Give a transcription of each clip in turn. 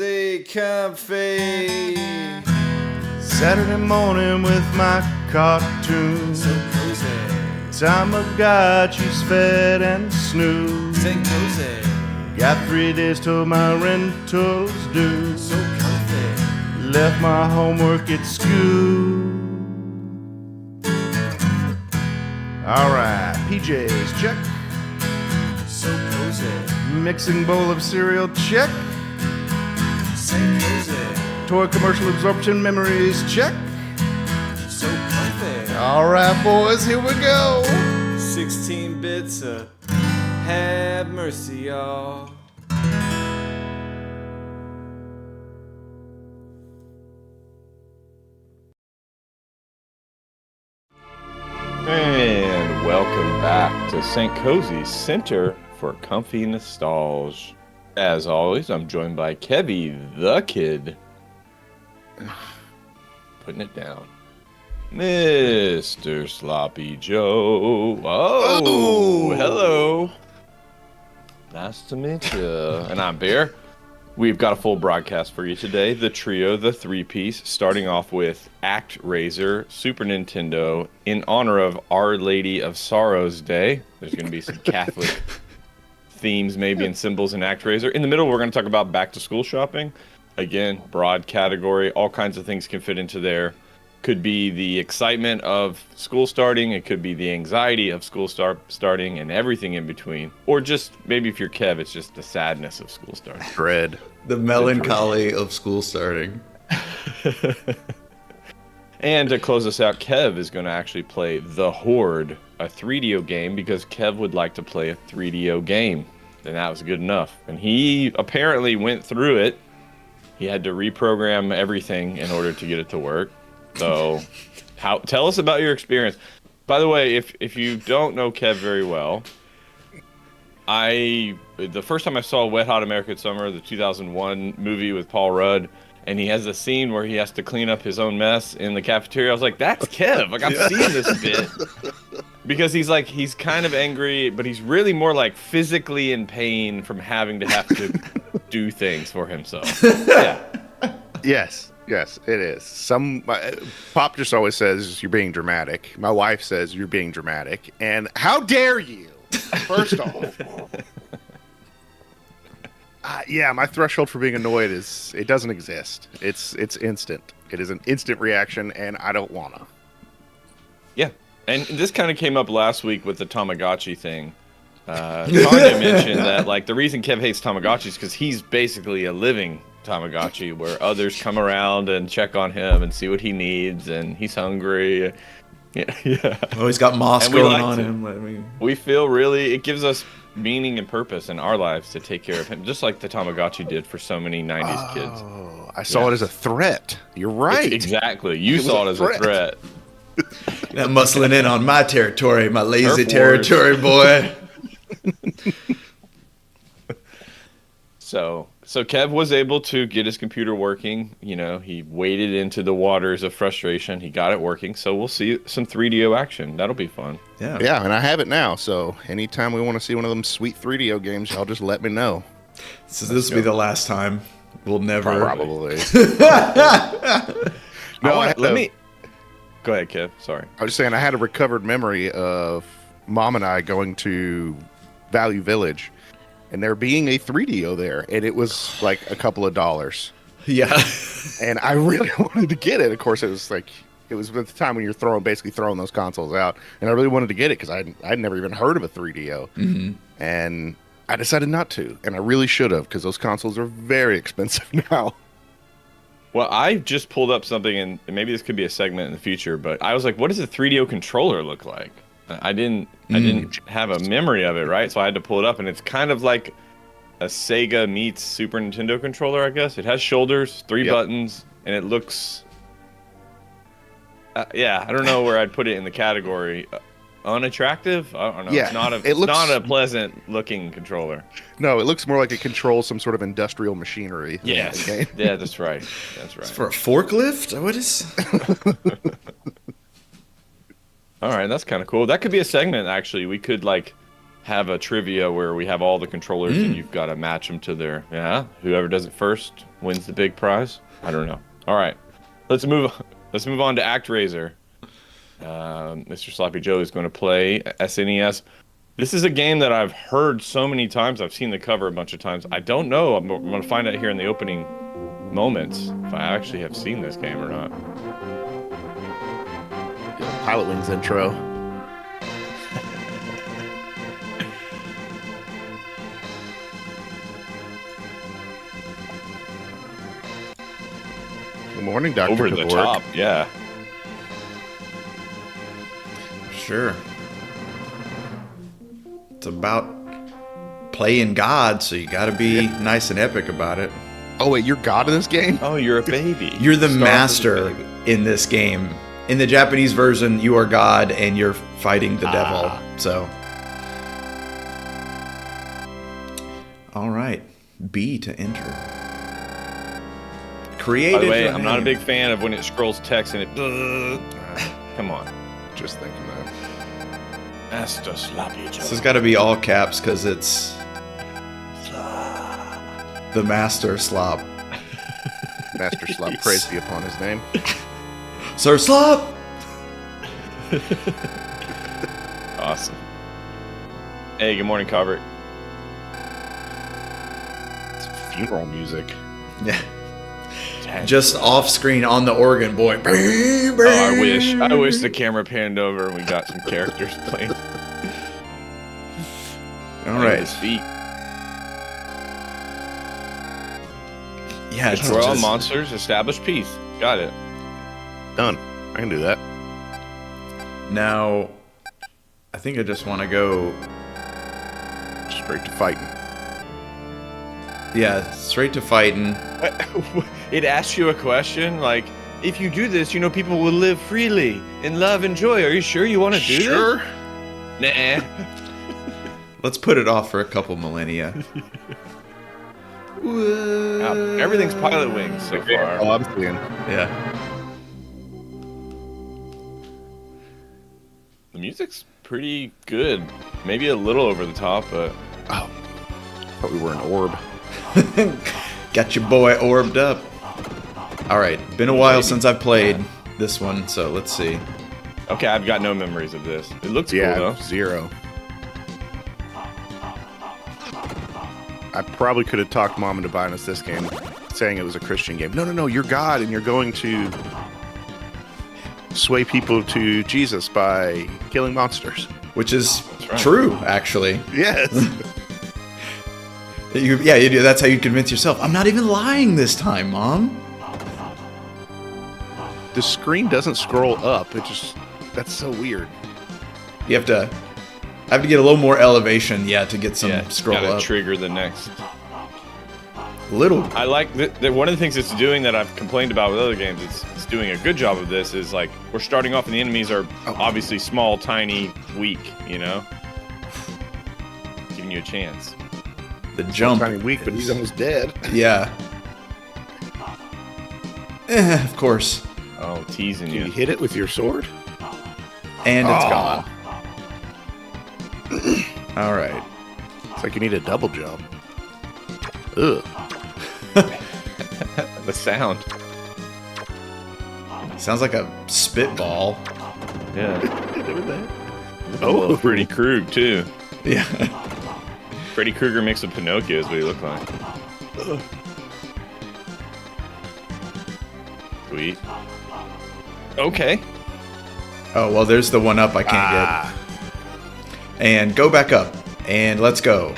cozy, comfy. Saturday morning with my cartoons. So cozy. Tamagotchi's fed and snooze. Say cozy. Got 3 days till my rental's due. So comfy. Left my homework at Skoo. Alright, PJs, check. So cozy. Mixing bowl of cereal, check. Say cozy. Toy commercial absorption memories, check. So comfy. Alright, boys, here we go. 16 bits of have mercy, y'all. And welcome back to St. Kohzee's Center for Comfy Nostalgia. As always, I'm joined by Kevy the Kid. Putting it down. Mr. Sloppy Joe. Oh, hello. Nice to meet you. And I'm Bear. We've got a full broadcast for you today. The trio, the three-piece, starting off with ActRaiser, Super Nintendo, in honor of Our Lady of Sorrows Day. There's going to be some Catholic themes maybe and symbols in ActRaiser. In the middle, we're going to talk about back-to-school shopping. Again, broad category. All kinds of things can fit into there. Could be the excitement of school starting. It could be the anxiety of school starting and everything in between. Or just, maybe if you're Kev, it's just the sadness of school starting. Dread. The melancholy of school starting. And to close us out, Kev is going to actually play The Horde, a 3DO game, because Kev would like to play a 3DO game. And that was good enough. And he apparently went through it. He had to reprogram everything in order to get it to work. So, tell us about your experience. By the way, if you don't know Kev very well, the first time I saw Wet Hot American Summer, the 2001 movie with Paul Rudd, and he has a scene where he has to clean up his own mess in the cafeteria. I was like, that's Kev. Like, I've seen this bit. Because he's kind of angry, but he's really more like physically in pain from having to have to do things for himself. Yeah. Yes, it is. Pop just always says you're being dramatic. My wife says you're being dramatic. And how dare you? First off. Yeah, my threshold for being annoyed it doesn't exist. It's instant. It is an instant reaction, and I don't wanna. Yeah, and this kind of came up last week with the Tamagotchi thing. Tanya mentioned that like the reason Kev hates Tamagotchi is because he's basically a living Tamagotchi, where others come around and check on him and see what he needs, and he's hungry. Yeah. Oh, he's got moss growing on him. We feel it gives us meaning and purpose in our lives to take care of him, just like the Tamagotchi did for so many 90s kids. Oh, I saw it as a threat. You're right. Exactly. You saw it as a threat. That muscling in on my territory, my lazy Turf territory, boy. So Kev was able to get his computer working. You know, he waded into the waters of frustration. He got it working. So we'll see some 3DO action. That'll be fun. Yeah, and I have it now. So anytime we want to see one of them sweet 3DO games, y'all just let me know. So this will be the last time. We'll never. Probably. Let me. Go ahead, Kev. Sorry. I was just saying I had a recovered memory of Mom and I going to Value Village. And there being a 3DO there, and it was like a couple of dollars. Yeah. And I really wanted to get it. Of course, it was at the time when you're basically throwing those consoles out. And I really wanted to get it because I'd never even heard of a 3DO. Mm-hmm. And I decided not to. And I really should have, because those consoles are very expensive now. Well, I just pulled up something, and maybe this could be a segment in the future, but I was like, what does a 3DO controller look like? I didn't have a memory of it, right? So I had to pull it up, and it's kind of like a Sega meets Super Nintendo controller, I guess. It has shoulders, 3 buttons, and it looks... I don't know where I'd put it in the category. Unattractive? I don't know. Yeah, it's not a pleasant-looking controller. No, it looks more like it controls some sort of industrial machinery. Yes. Yeah, that's right. That's right. It's for a forklift? What is... All right, that's kind of cool. That could be a segment, actually. We could, have a trivia where we have all the controllers and you've got to match them to their... Yeah, whoever does it first wins the big prize? I don't know. All right, let's move on to ActRaiser. Mr. Sloppy Joe is going to play SNES. This is a game that I've heard so many times. I've seen the cover a bunch of times. I don't know. I'm going to find out here in the opening moments if I actually have seen this game or not. Pilot Wings intro. Good morning, Dr. Over the Kavork. top, yeah. Sure. It's about playing God, so you got to be nice and epic about it. Oh wait, you're God in this game? Oh, you're a baby. You're the Start off as a master baby. in this game. In the Japanese version, you are God and you're fighting the devil. So, all right, B to enter. Created. By the way, your I'm not a name. big fan of when it scrolls text and it. Come on. Just thinking that. Master Sloppy Joe. This has got to be all caps because it's the Master Slop. Master Slop, praise be upon his name. Sir Slop! Awesome. Hey, good morning, Cover. It's funeral music. Yeah. Just off screen on the organ, boy. Oh, I wish the camera panned over and we got some characters playing. All Look at right. his feet. Yeah, it's Destroy all just, monsters, establish peace. Got it. Done. I can do that. now, I think I just want to go, Straight to fighting. yeah, straight to fighting. It asks you a question like, if you do this, people will live freely in love and joy. Are you sure you want to do Sure. this? Nah. Let's put it off for a couple millennia. Everything's Pilot Wings so far. Oh, I'm seeing. Yeah. The music's pretty good. Maybe a little over the top, but Oh, thought we were an orb. Got your boy orbed up. All right, been a while since I've played this one, so let's see. okay, I've got no memories of this. It looks Yeah, cool though. 0. I probably could have talked Mom into buying us this game, saying it was a Christian game. No, you're God, and you're going to sway people to Jesus by killing monsters. Which is right. true, actually. Yes. You do. That's how you convince yourself. I'm not even lying this time, Mom. The screen doesn't scroll up. That's so weird. You have to. I have to get a little more elevation, to get some Yeah, scroll gotta up. trigger the next. Little. I like one of the things it's doing that I've complained about with other games. It's doing a good job of this. Is like we're starting off and the enemies are obviously small, tiny, weak. Giving you a chance. The jump. Tiny weak, but he's almost dead. Yeah. Of course. Oh, teasing Can you you. hit it with your sword? And it's Aw. gone. All right. It's like you need a double jump. Ugh. The sound. Sounds like a spitball. Yeah. Oh, Freddy Krueger too. Yeah. Freddy Krueger mixed with Pinocchio is what he looked like. Sweet. Okay. Oh, well, there's the one up I can't get. And go back up. And let's go.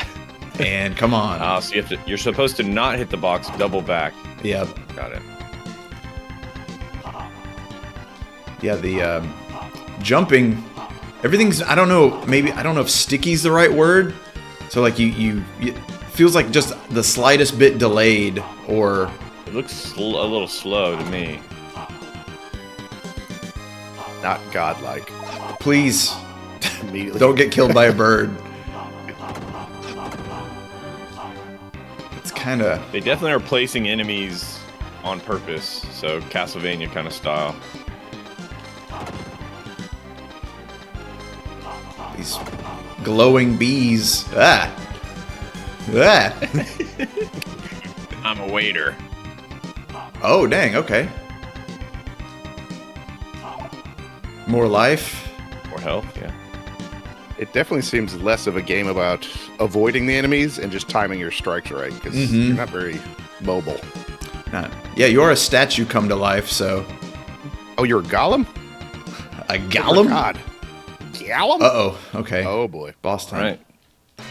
And come on. So you're supposed to not hit the box, double back. Yep. Got it. Yeah, the jumping, everything's, I don't know if sticky's the right word. So like you it feels like just the slightest bit delayed or... It looks a little slow to me. Not godlike. Please, Immediately. don't get killed by a bird. It's kind of... They definitely are placing enemies on purpose, so Castlevania kind of style. These glowing bees. Ah! I'm a waiter. Oh, dang, okay. More life. More health, yeah. It definitely seems less of a game about avoiding the enemies and just timing your strikes right, because you're not very mobile. Yeah, you're a statue come to life, so... Oh, you're a golem? A Oh, golem? God. Golem? Uh-oh, okay. Oh, boy. Boss All time. right.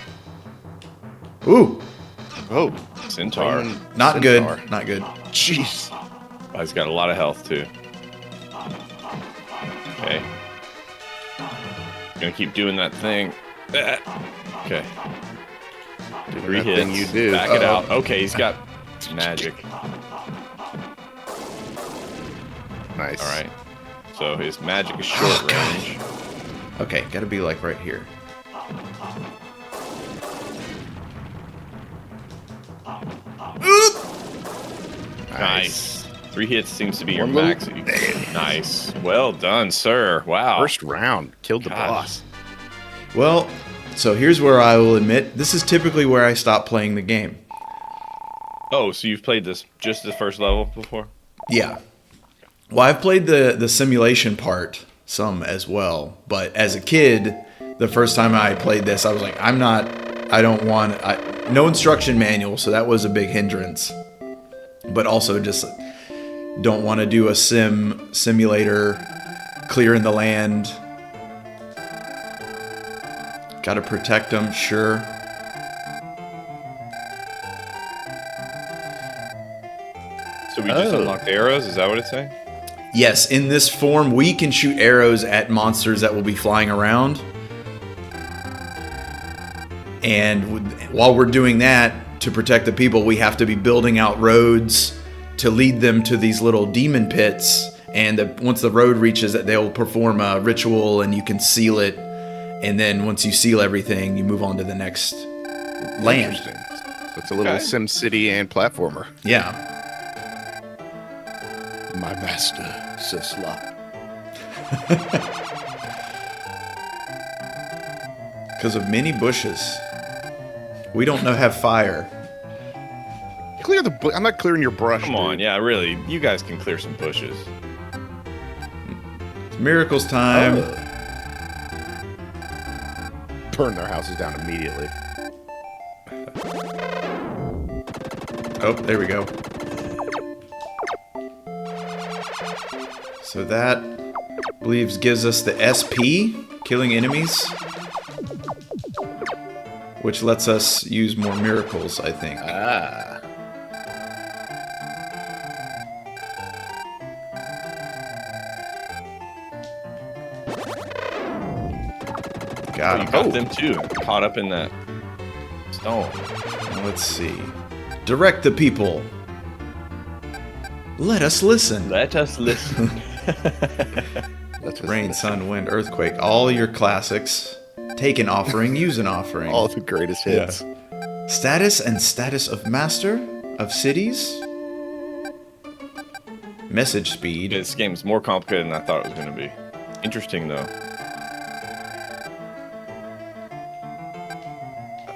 Ooh, Oh. Centaur. not Centaur. good, not good. Jeez. Oh, he's got a lot of health, too. Okay. Gonna keep doing that thing. Okay. Doing 3 that hits. thing you do. Back it out. Okay, he's got magic. Nice. All right. So his magic is short range. Okay, gotta be like right here. Nice. 3 hits seems to be your One move. max. that you can- Nice. Well done, sir. Wow. First round. Killed the God. boss. Well, so here's where I will admit, this is typically where I stop playing the game. Oh, so you've played this just the first level before? Yeah. Well, I've played the simulation part some as well, but as a kid, the first time I played this, I was like, no instruction manual, so that was a big hindrance. But also just don't want to do a simulator, clearing the land. Gotta protect them, sure. So we just unlocked arrows? Is that what it's saying? Yes, in this form, we can shoot arrows at monsters that will be flying around. And while we're doing that, to protect the people, we have to be building out roads to lead them to these little demon pits. And once the road reaches it, they'll perform a ritual and you can seal it. And then once you seal everything, you move on to the next land. Interesting. So it's a little Okay. Sim City and platformer. Yeah. My master, Sisla. Because of many bushes. We don't have fire. Clear the. I'm not clearing your brush. Come on, dude. yeah, really. You guys can clear some bushes. It's miracles time. Burn their houses down immediately. Oh, there we go. So that, I believe, gives us the SP, killing enemies, which lets us use more miracles, I think. Ah. Got You it. got them too. Caught up in that stone. Let's see. Direct the people. Let us listen. Let us listen. That's Rain, sun, wind, earthquake. All your classics. Take an offering, use an offering. all the greatest hits. Status and status of master of cities. Message speed. This game's more complicated than I thought it was going to be. Interesting, though.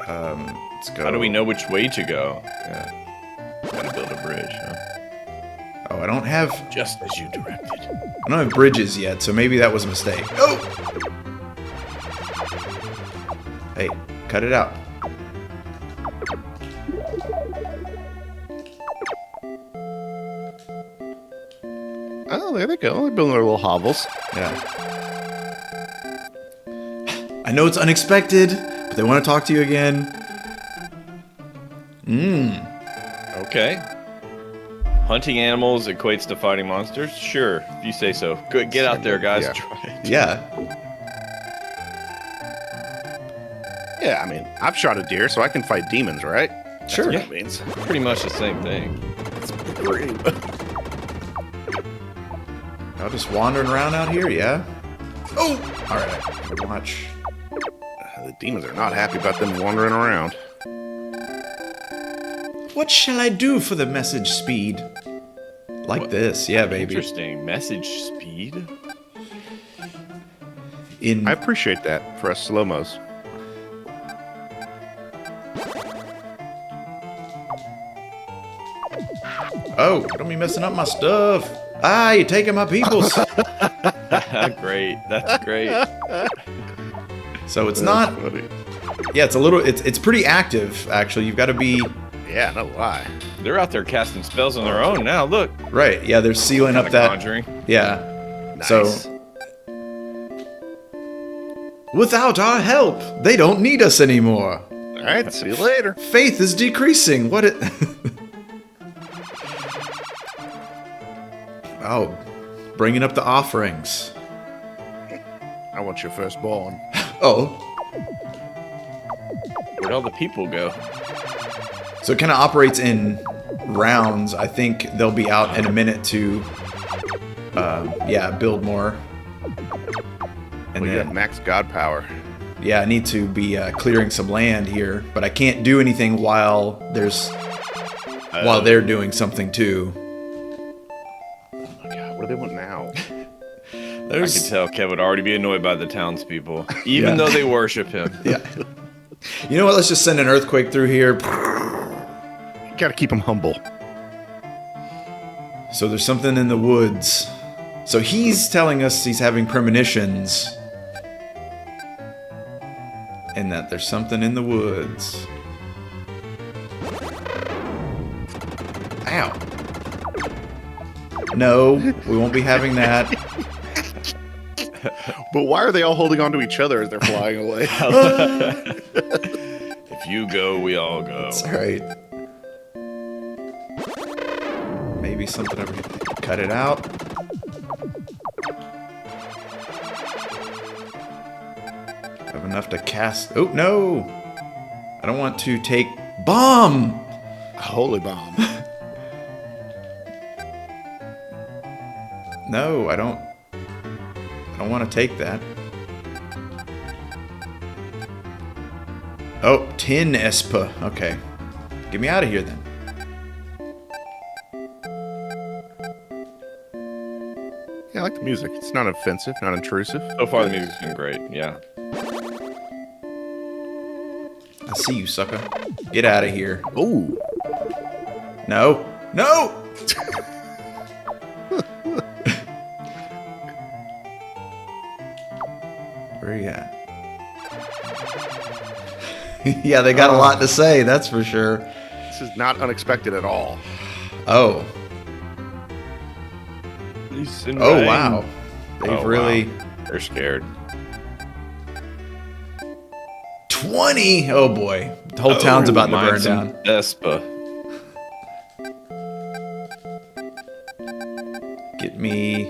Let's go. How do we know which way to go? Yeah. Gotta build a bridge, huh? Oh, I don't have Just as you directed. I don't have bridges yet, so maybe that was a mistake. Oh! Hey, cut it out. Oh, there they go. They're building their little hovels. Yeah. I know it's unexpected, but they want to talk to you again. Okay. Hunting animals equates to fighting monsters? Sure, if you say so. Good, get out there, guys. Yeah. Try it. Yeah. Yeah, I mean, I've shot a deer, so I can fight demons, right? Sure. That's what it means. Pretty much the same thing. I'm just wandering around out here, yeah? Oh! Alright, watch. The demons are not happy about them wandering around. What shall I do for the message speed? Like this, yeah, baby. Interesting. Message speed? In I appreciate that for us slow-mos. Oh, don't be messing up my stuff. Ah, you're taking my peoples. Great. That's great. So it's not. Funny. Yeah, it's a little. It's pretty active actually. You've got to be Yeah, no lie. They're out there casting spells on their own now. Look. right. Yeah, they're sealing up that. Conjuring. Yeah. Nice. So without our help, they don't need us anymore. All right, see you later. Faith is decreasing. What it? Oh, bringing up the offerings. I want your firstborn. Oh, Where'd all the people go? so it kind of operates in rounds. I think they'll be out in a minute to, yeah, build more. And We then, got max god power. yeah, I need to be clearing some land here, but I can't do anything while they're doing something too. Oh my god, what do they want now? I can tell Kev would already be annoyed by the townspeople, even Yeah. though they worship him. Yeah. You know what? Let's just send an earthquake through here. You gotta keep them humble. So there's something in the woods. So he's telling us he's having premonitions. And that there's something in the woods. Ow. No, we won't be having that. But why are they all holding on to each other as they're flying away? If you go, we all go. That's right. Maybe something over here. Cut it out. Have enough to cast. Oh, no! I don't want to take bomb! Holy bomb. No, I don't want to take that. Oh, 10 Espa. Okay. Get me out of here then. Yeah, I like the music. It's not offensive, not intrusive. So far, the music's been great. Yeah. I see you, sucker. Get out of here. Ooh. No. No! Where are you at? Yeah, they got a lot to say, that's for sure. This is not unexpected at all. Oh. Peace and Oh, rain. wow. They've Oh, really... wow. They're scared. 20! Oh, boy. The whole town's about to burn mine's in down. Espa. Get me...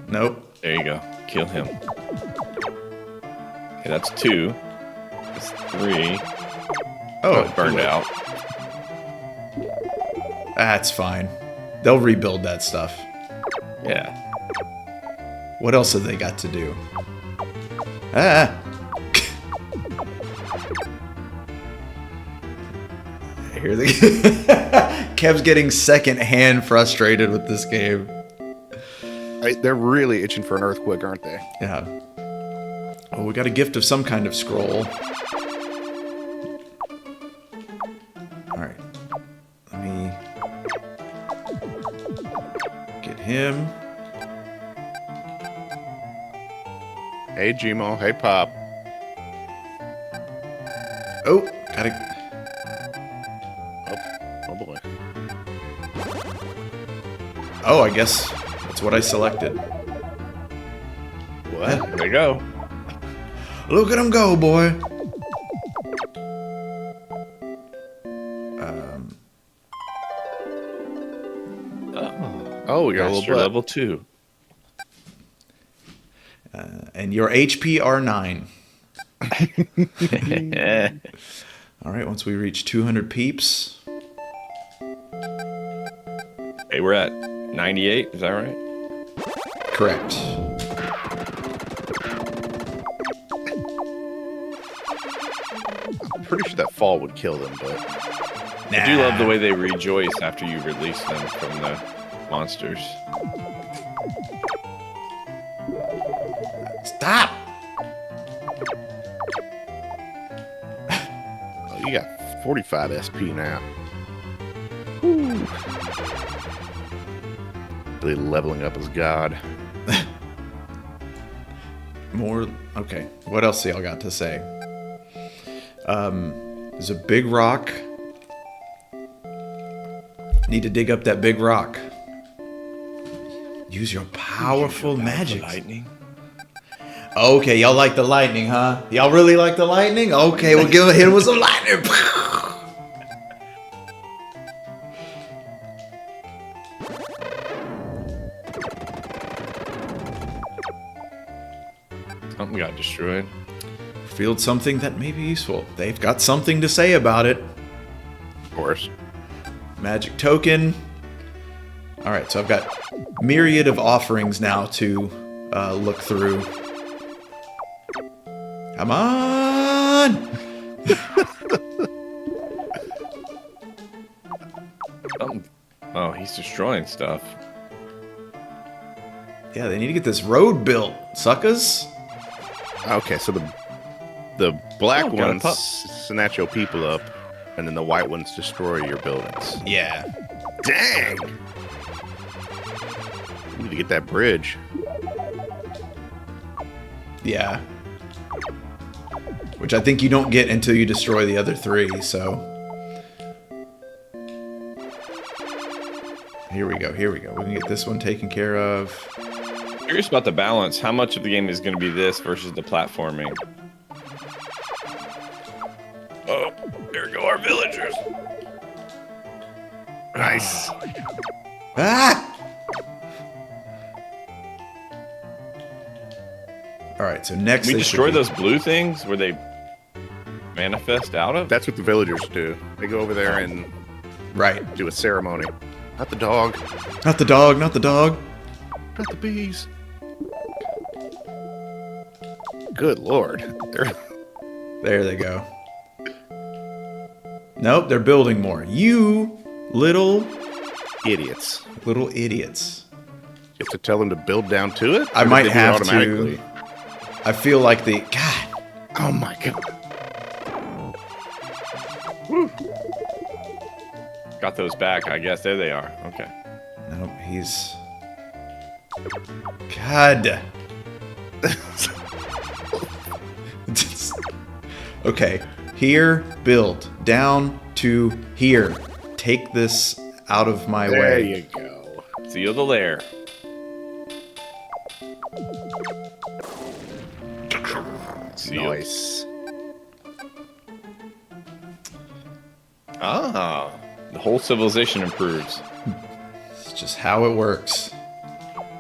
Nope. There you go. Kill him. Okay, that's 2. That's 3. Oh, It burned out. That's fine. They'll rebuild that stuff. Yeah. What else have they got to do? Ah! Here they Kev's getting second-hand frustrated with this game. They're really itching for an earthquake, aren't they? Yeah. Oh, we got a gift of some kind of scroll. Alright. Let me get him. Hey, Gmo. Hey, Pop. Oh, gotta... Oh boy. Oh, I guess that's what I selected. What? There you go. Look at him go, boy. Oh, we got a Master little butt. level 2. And your HP are 9. Eh. All right, once we reach 200 peeps. Hey, we're at 98. Is that right? Correct. I'm pretty sure that fall would kill them, but I do love the way they rejoice after you release them from the monsters. Stop! oh, you got 45 SP now. Really leveling up as God. More. Okay. What else y'all got to say? There's a big rock. Need to dig up that big rock. Use your powerful magic. Lightning. Okay, y'all like the lightning, huh? Y'all really like the lightning? Okay, we'll give a hit with some lightning. Something got destroyed. Field something that may be useful. They've got something to say about it. Of course. Magic token. All right, so I've got myriad of offerings now to look through. Come on! Oh, he's destroying stuff. Yeah, they need to get this road built, suckers. Okay, so the black Oh, got a ones pup. snatch your people up, and then the white ones destroy your buildings. Yeah. Dang! We need to get that bridge. Yeah. Which I think you don't get until you destroy the other three, so. Here we go, here we go. We can get this one taken care of. Curious about the balance. How much of the game is going to be this versus the platforming? Oh, there go our villagers. Nice. Ah! Alright, so next We they destroy should be- those blue things where they manifest out of? That's what the villagers do. They go over there and Right. do a ceremony. Not the dog. Not the dog, not the dog. Not the bees. Good lord. They're There they go. Nope, they're building more. You little idiots. idiots. You have to tell them to build down to it? I Or do might they do it have automatically? to. I feel like the God. Oh my god. Got those back, I guess. There they are. Okay. Nope, he's. God. Okay, here, build. Down to here. Take this out of my There way. you go. Seal the lair. Sealed. Nice. Ah, the whole civilization improves. It's just how it works.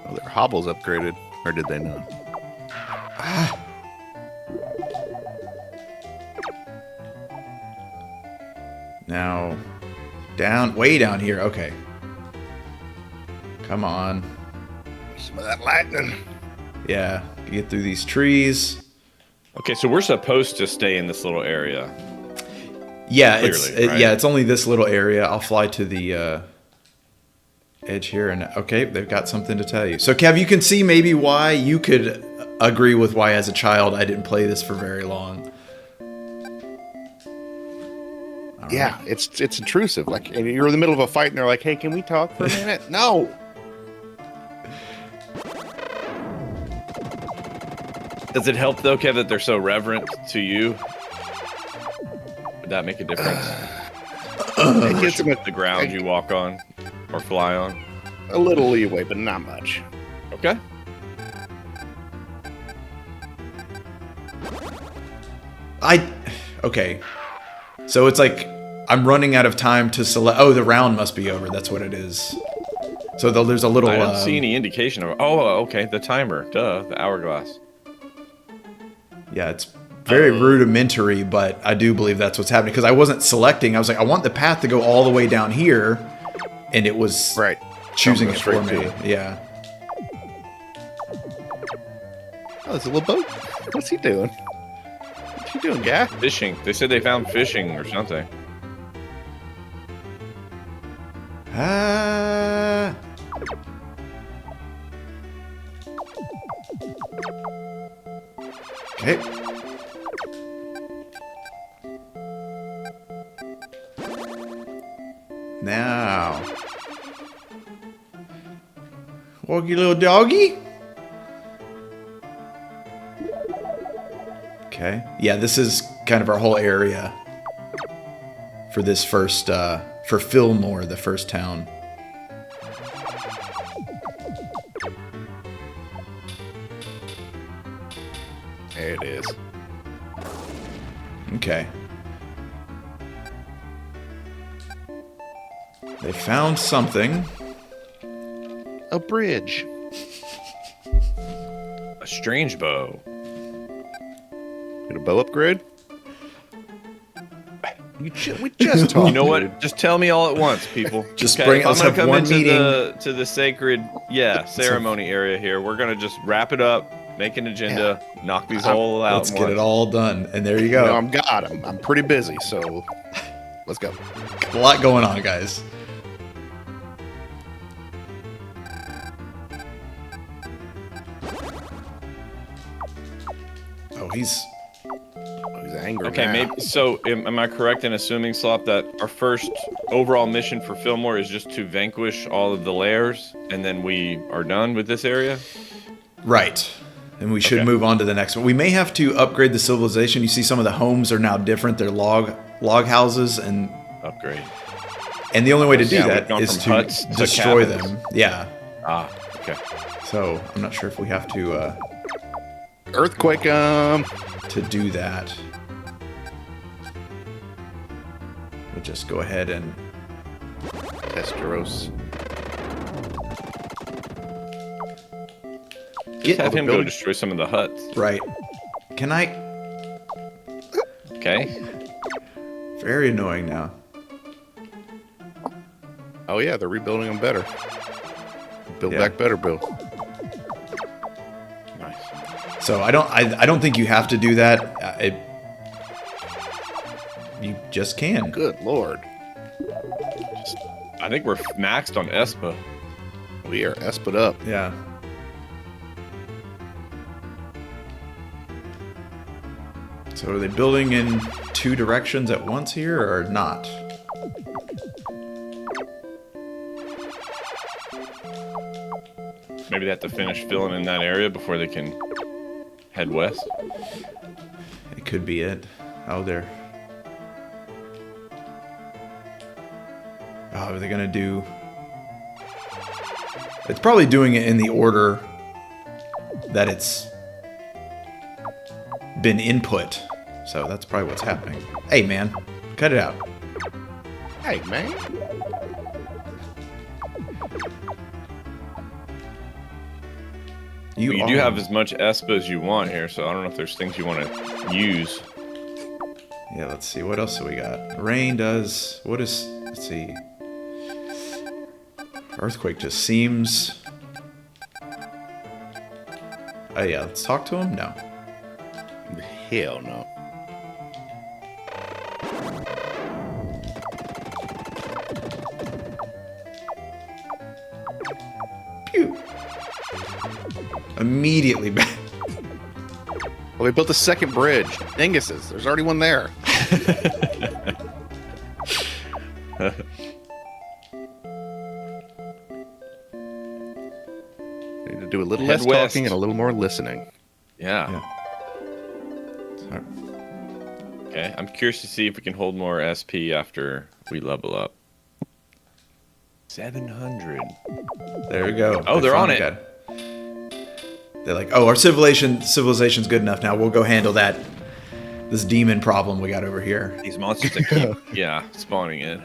Oh, their hobble's upgraded. Or did they not? Now, down, way down here. Okay. Come on. Some of that lightning. Yeah, get through these trees. Okay, so we're supposed to stay in this little area. Yeah, Clearly, right? yeah, it's only this little area. I'll fly to the edge here, and okay, they've got something to tell you. So, Kev, you can see maybe why you could agree with why, as a child, I didn't play this for very long. Yeah, it's intrusive. Like, and you're in the middle of a fight, and they're like, "Hey, can we talk for a minute?" No. Does it help though, Kev, that they're so reverent to you? Would that make a difference? It gets them The ground you walk on or fly on. a little leeway, but not much. Okay. Okay. So it's like I'm running out of time to select. Oh, the round must be over. That's what it is. So there's a little. I don't see any indication of. Oh, okay, the timer. Duh, the hourglass. Yeah, it's very rudimentary, but I do believe that's what's happening because I wasn't selecting. I was like, I want the path to go all the way down here, and it was Right. choosing Don't it go for straight me. to it. Yeah. Oh, there's a little boat. What's he doing? What's he doing, guy? Fishing. They said they found fishing or something. Ah. Okay. Now. Walk your little doggy. Okay. Yeah, this is kind of our whole area for this first, for Fillmore, the first town. There it is. Okay. They found something. A bridge. A strange bow. Get a bow upgrade? We just talked. You know what? Just tell me all at once, people. Just bring if us I'm have gonna come one into meeting. to the sacred ceremony area here. We're gonna just wrap it up, make an agenda, knock these all out. Let's get it all done. And there you go. I'm pretty busy, so let's go. A lot going on, guys. Oh, he's Angry. Okay, now. maybe so. Am I correct in assuming, Slop, that our first overall mission for Fillmore is just to vanquish all of the layers, and then we are done with this area? right. And we should move on to the next one. We may have to upgrade the civilization. You see some of the homes are now different. They're log houses, and Upgrade. the only way to do Yeah, we've that gone is from to huts to destroy cabins. them. Yeah. Ah, okay. So I'm not sure if we have to Earthquake. do that. We'll just go ahead and Testeros. Just have him go building- destroy some of the huts. right. Can I? Okay. Very annoying now. Oh yeah, they're rebuilding them better. Build Yeah. back better, Bill. Nice. So I don't think you have to do that. You just can. Good lord. I think we're maxed on Espa. We are esped up. Yeah. So are they building in two directions at once here or not? Maybe they have to finish filling in that area before they can head west. It could be it. Oh, there. Oh, are they gonna do? It's probably doing it in the order that it's been input. So that's probably what's happening. Hey, man, cut it out. Hey man. You do have as much Espa as you want here, so I don't know if there's things you want to use. Yeah, let's see. What else do we got? Rain does. What is. Let's see. Earthquake just seems. Oh, yeah. Let's talk to him? No. Hell no. Pew. Immediately back. Well, they built a second bridge. Dingus's. There's already one there. Need to do a little Head less west. talking and a little more listening. Yeah. Sorry. Okay. I'm curious to see if we can hold more SP after we level up. 700. There we go. Oh, They they're on finally it. got They're like, oh, our civilization's good enough now. We'll go handle this demon problem we got over here. These monsters that keep, spawning in.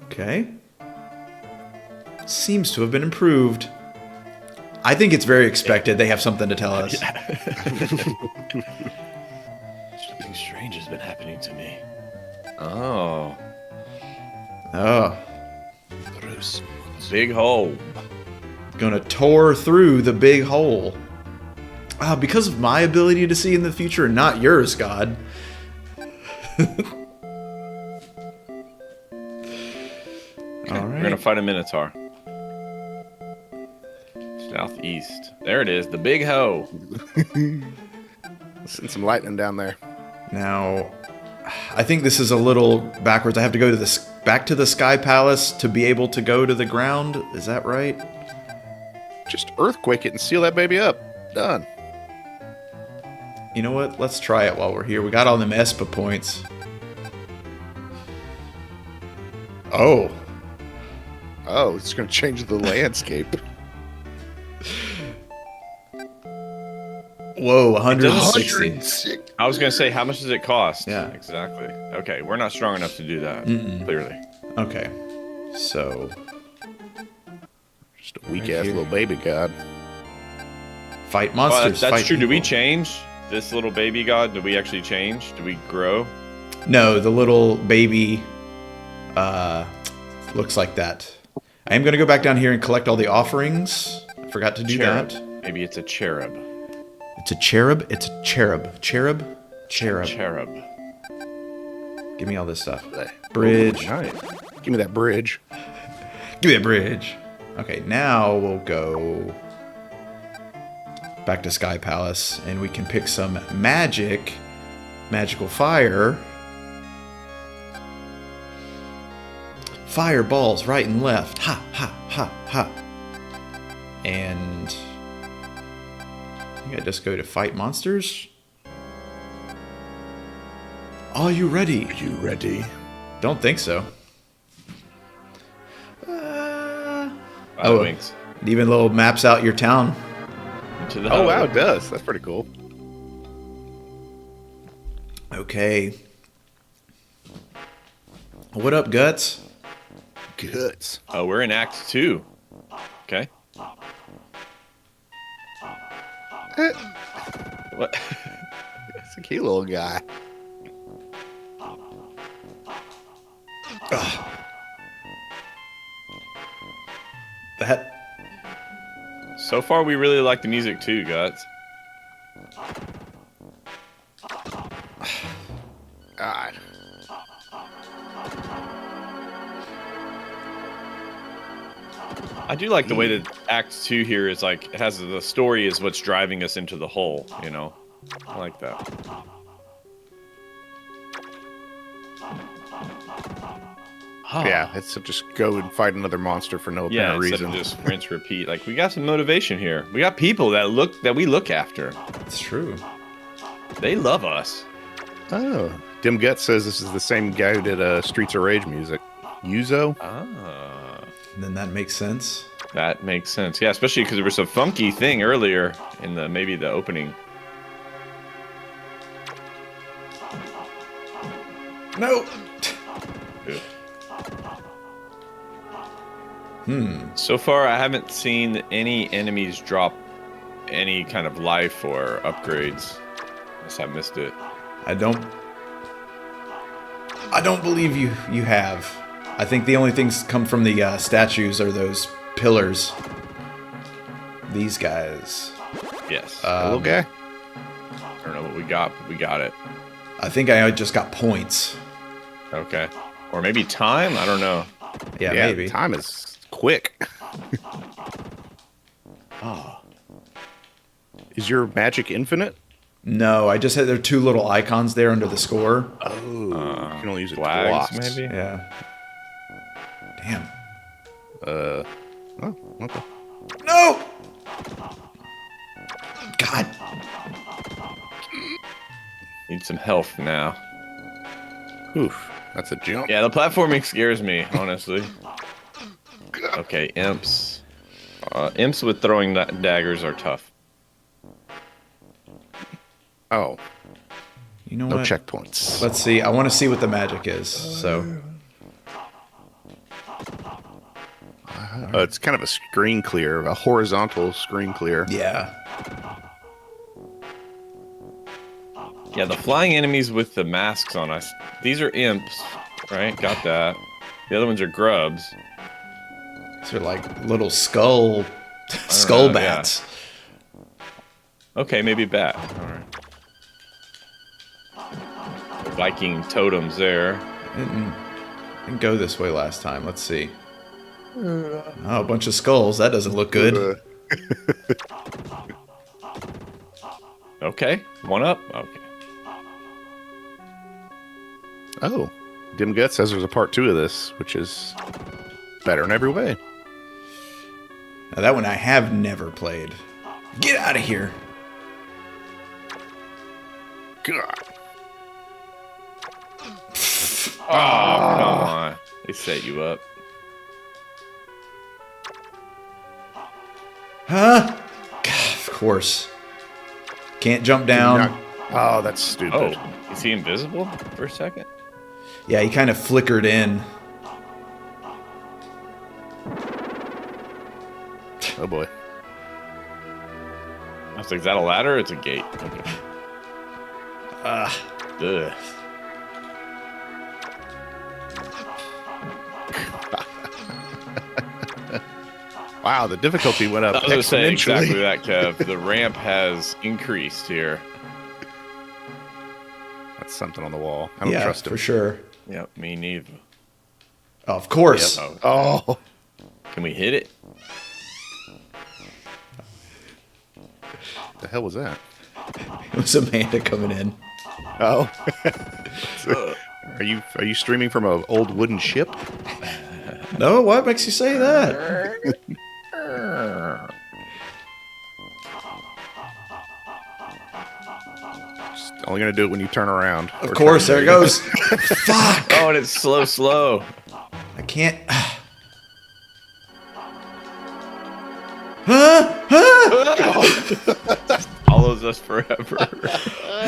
Okay. Seems to have been improved. I think it's very expected. They have something to tell us. Something strange has been happening to me. Oh. Oh, Bruce. Big hole. gonna tore through the big hole. Because of my ability to see in the future and not yours, God. All We're gonna right. fight a Minotaur. Southeast. There it is, the big hoe. Send some lightning down there. Now, I think this is a little backwards. I have to go to back to the Sky Palace to be able to go to the ground. Is that right? Just earthquake it and seal that baby up. Done. You know what? Let's try it while we're here. We got all them ESPA points. Oh. Oh, it's going to change the landscape. Whoa, 160. I was gonna say, how much does it cost? Yeah. Exactly. Okay, we're not strong enough to do that. Clearly. Okay. So, Just a weak-ass little baby god. fight Well, monsters. that's fight true. Do we people. change this little baby god? Do we actually change? Do we grow? No, the little baby looks like that. I am going to go back down here and collect all the offerings. I forgot to do Cherub. that. Maybe it's a cherub. It's a cherub. It's a cherub. Cherub. Cherub. Cherub. Give me all this stuff. Bridge. Oh, nice. Give me that bridge. Give me a bridge. Okay, now we'll go back to Sky Palace and we can pick some magical fire. Fireballs right and left. Ha, ha, ha, ha. And I think I just go to fight monsters. Are you ready? Are you ready? Don't think so. Oh, wings. It even little maps out your town. To the Oh, hub. wow, it does. That's pretty cool. Okay. What up, Guts? Guts. Oh, we're in Act 2. Okay. What? That's a cute little guy. That So far, we really like the music too, Guts. God. I do like the way that Act 2 here is like, it has the story is what's driving us into the hole, you know? I like that. Yeah, it's to just go and fight another monster for no Yeah, apparent instead reason. of just rinse, repeat. Like, we got some motivation here. We got people that we look after. it's true. They love us. Oh. Dim Gut says this is the same guy who did Streets of Rage music. Yuzo? Ah, Then that makes sense. that makes sense. Yeah, especially because there was a funky thing earlier in maybe the opening. No. So far, I haven't seen any enemies drop any kind of life or upgrades. Unless I missed it. I don't believe you have. I think the only things come from the statues are those pillars. These guys. Yes. Little guy? I don't know what we got, but we got it. I think I just got points. Okay. Or maybe time? I don't know. Yeah, maybe. Time is quick. Is your magic infinite? No, I just had there are two little icons there under the score. Oh, you can only use it Flags, twice. maybe? Yeah. Damn. Oh, okay. No! God. Need some health now. Oof, that's a jump. Yeah, the platforming scares me, honestly. Okay, imps. Imps with throwing daggers are tough. Oh, You know no what? checkpoints. Let's see. I want to see what the magic is. So, It's kind of a screen clear, a horizontal screen clear. yeah. Yeah, the flying enemies with the masks on us. These are imps, right? Got that. The other ones are grubs. These are like little skull know, bats. Okay, maybe bat. All right. Viking totems there. Didn't go this way last time. Let's see. Oh, a bunch of skulls. That doesn't look good. Okay, one up. Okay. Oh, Dim Gut says there's a part 2 of this, which is better in every way. Now that one I have never played. Get out of here. God. Oh, come on. They set you up. Huh? God, of course. Can't jump down. Oh, that's stupid. Oh, is he invisible for a second? Yeah, he kind of flickered in. Oh boy. I was like, is that a ladder or it's a gate? Okay. Ugh. Wow, the difficulty went up I was going to say exponentially. exactly that, Kev. The ramp has increased here. That's something on the wall. I don't Yeah, trust him. for sure. Yep, me neither. Oh, of course. Yep. Oh, Can we hit it? the hell was that? It was Amanda coming in. Oh, are you streaming from an old wooden ship? No, what makes you say that? Just only gonna do it when you turn around. Of course, there it goes. Fuck. Oh, and it's slow. I can't. Huh? Follows us forever.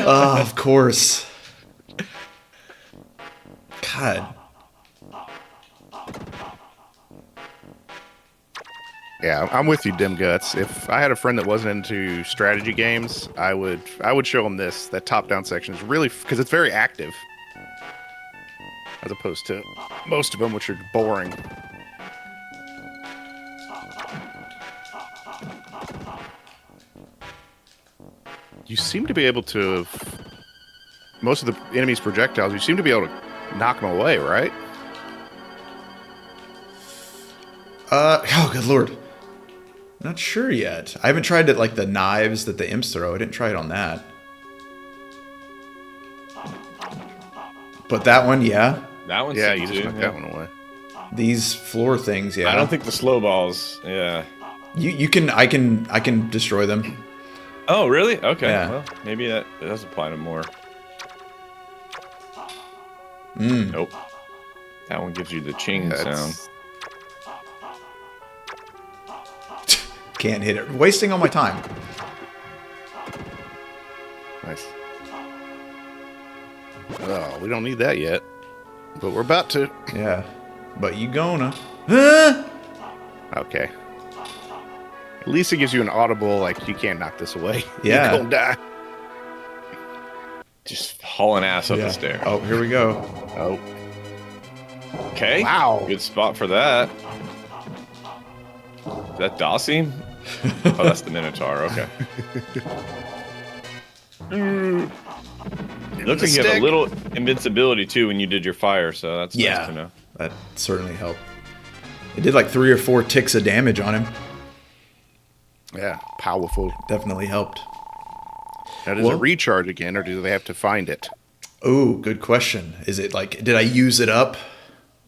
Of course. God. Yeah, I'm with you, dim guts. If I had a friend that wasn't into strategy games, I would show him this. That top-down section is really because it's very active, as opposed to most of them, which are boring. You seem to be able to. Most of the enemy's projectiles, you seem to be able to knock them away, right? Oh, good lord. Not sure yet. I haven't tried it like the knives that the imps throw. I didn't try it on that. But that one, yeah. That one's Yeah, sick you just too, knocked that one away. These floor things, yeah. I don't think the slow balls. Yeah. you can. I can destroy them. Oh, really? Okay. Yeah. Well, maybe that does apply to more. Nope. That one gives you the ching sound. Can't hit it. Wasting all my time. Nice. Oh, we don't need that yet, but we're about to. Yeah. But you gonna. Huh? Okay. At least it gives you an audible, like, you can't knock this away. Yeah. You're gonna die. Just hauling ass up Yeah. the stair. Oh, here we go. Oh. Okay. Wow. Good spot for that. Is that Daseem? Oh, that's the Minotaur. Okay. It looks like you have a little invincibility too when you did your fire, so that's nice to know. That certainly helped. It did like 3 or 4 ticks of damage on him. Yeah, powerful. Definitely helped. Now, does it recharge again, or do they have to find it? Oh, good question. Is it like, did I use it up?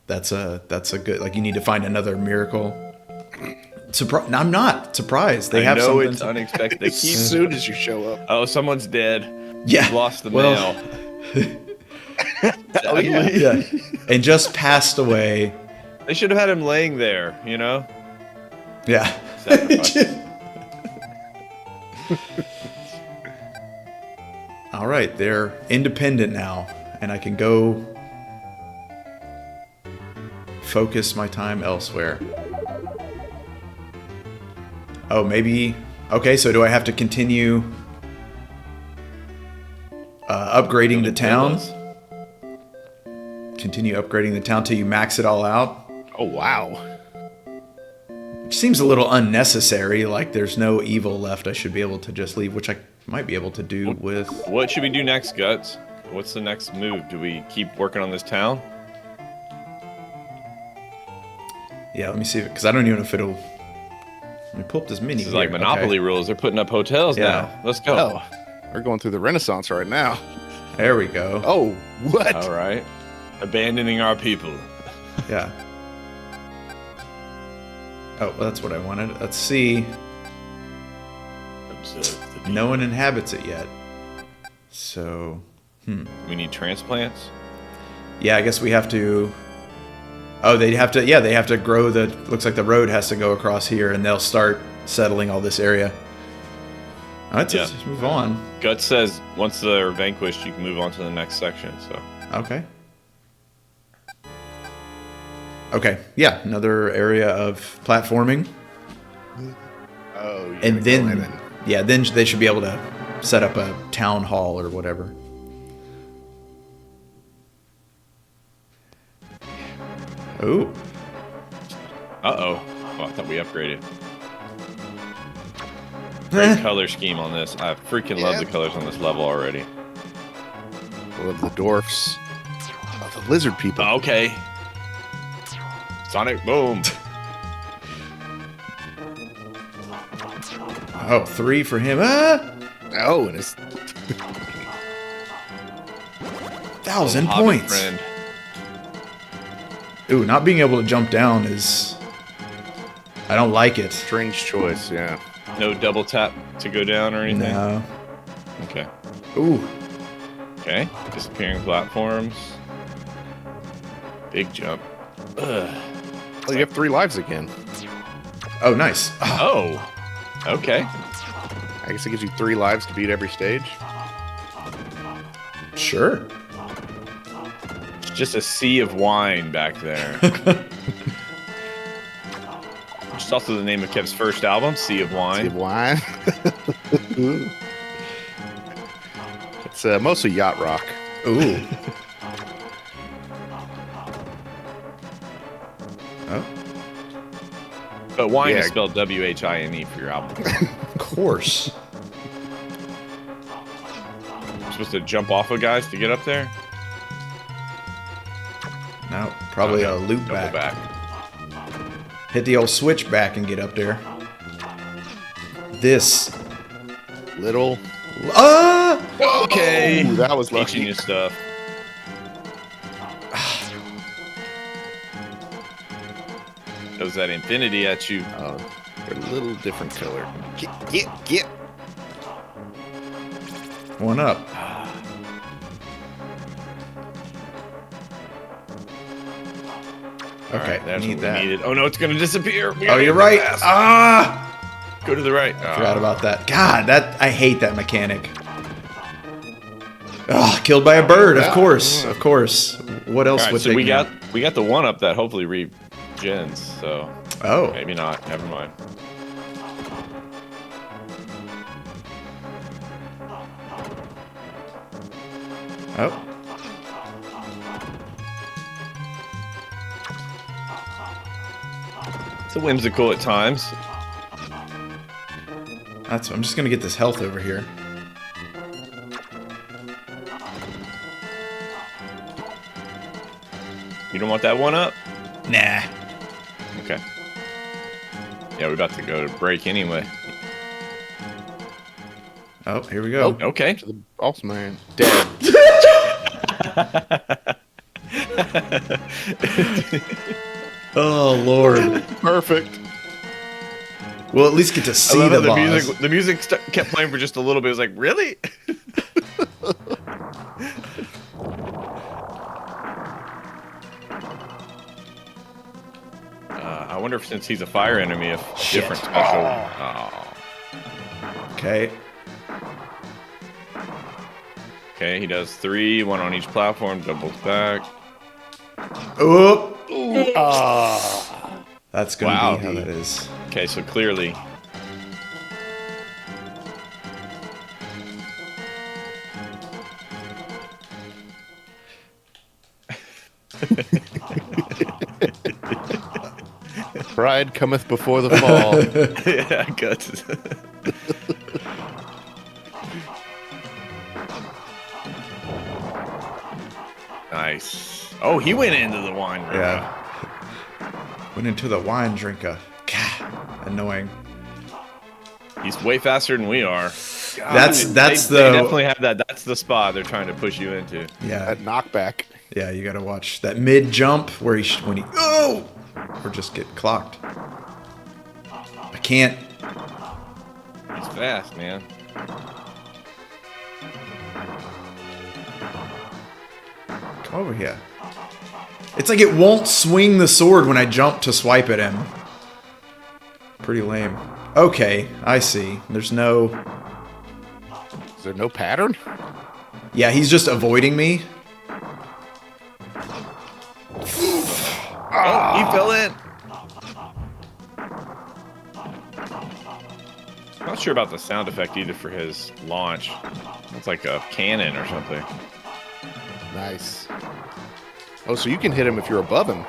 That's a good, like, you need to find another miracle. I'm not surprised. They have know something. it's unexpected. They As keep. soon as you show up. Oh, someone's dead. Yeah. You've lost the Well- mail. Oh, yeah. Yeah. And just passed away. They should have had him laying there, you know? Yeah. Sacrifice. All right, they're independent now, and I can go focus my time elsewhere. Oh, maybe. Okay, so do I have to continue upgrading the town? Continue upgrading the town till you max it all out? Oh, wow. Which seems a little unnecessary. Like there's no evil left. I should be able to just leave, which I might be able to do with. What should we do next, Guts? What's the next move? Do we keep working on this town? Yeah, let me see, because I don't even know if it'll. Let me pull up this mini. This is like here. Monopoly Okay. rules. They're putting up hotels Yeah. now. Let's go. Oh, we're going through the Renaissance right now. There we go. Oh, what? All right. Abandoning our people. Yeah. Oh, well, that's what I wanted. Let's see. Observe the No one inhabits it yet. So, We need transplants. yeah, I guess we have to... Oh, they have to... Yeah, they have to grow the... Looks like the road has to go across here, and they'll start settling all this area. All right, so Yeah. let's move on. Gut says once they're vanquished, you can move on to the next section. So Okay. Okay, yeah, another area of platforming. Oh, you're And gonna go in then, yeah, then they should be able to set up a town hall or whatever. Oh, oh, I thought we upgraded. Great color scheme on this. I freaking love the colors on this level already. I love the dwarfs. Oh, the lizard people. Okay. Sonic boom. oh, 3 for him. Ah, Oh, and it's 1,000 Hobbit points. friend. Ooh, not being able to jump down is... I don't like it. strange choice. Yeah. No double tap to go down or anything. No. Okay. Ooh, Okay. Disappearing platforms. Big jump. Ugh. Oh, you have 3 lives again. oh, nice. Ah, Oh. Okay. I guess it gives you 3 lives to beat every stage. sure. It's just a sea of wine back there. Which is also the name of Kev's first album, Sea of Wine. Give wine. It's mostly yacht rock. Ooh. oh, But wine is Yeah. spelled W-H-I-N-E for your album. of course. You're supposed to jump off of guys to get up there? No, probably a loop Double back. Hit the old switch back and get up there. This. Little. Ah! Okay. Ooh, that was Teaching lucky. you stuff. Throws that infinity at you. Oh, they're a little different color. Get. One up. Okay, Alright, that's need what that. we needed. Oh no, it's gonna disappear. We Oh, gotta you're get right. fast. Ah! Go to the right. Forgot about that. God, I hate that mechanic. Ah, killed by a bird. Of course, of course. What else Alright, would so they we get? got the one up that hopefully regens. So Oh, maybe not. Never mind. oh. It's whimsical at times. I'm just gonna get this health over here. You don't want that one up? Nah. Okay. Yeah, we're about to go to break anyway. Oh, here we go. Okay. To the boss man. Dead. Oh Lord. Perfect. We'll at least get to I see love the how boss. the music kept playing for just a little bit. It was like, really? I wonder if since he's a fire enemy, if different special. Oh. Okay. Okay, he does 3, 1 on each platform, doubles back. Oh, Ah. that's gonna Wow. be how that is. Okay, so clearly. Pride cometh before the fall. Yeah, guts. Nice. Oh, he went into the wine room. Yeah. Went into the wine drinker. God, annoying. He's way faster than we are. That's They the definitely have that. That's the spot they're trying to push you into. yeah. That knockback. Yeah, you gotta watch that mid jump where when he or just get clocked. can't. He's fast, man. Come over here. It's like it won't swing the sword when I jump to swipe at him. Pretty lame. Okay, I see. There's no... Is there no pattern? Yeah, he's just avoiding me. Oh, he fell in. Not sure about the sound effect either for his launch. It's like a cannon or something. Nice. Oh, so you can hit him if you're above him.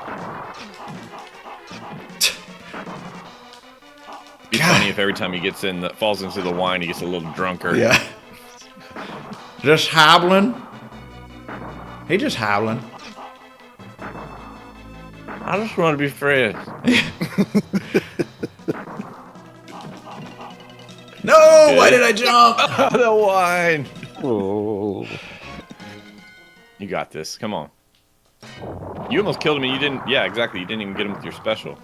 It'd be funny if every time he gets in, falls into the wine, he gets a little drunker. Yeah. Just hobbling. He just hobbling. I just want to be friends. No! Why did I jump? The wine. Oh. You got this. Come on. You almost killed him and you didn't... Yeah, exactly. You didn't even get him with your special.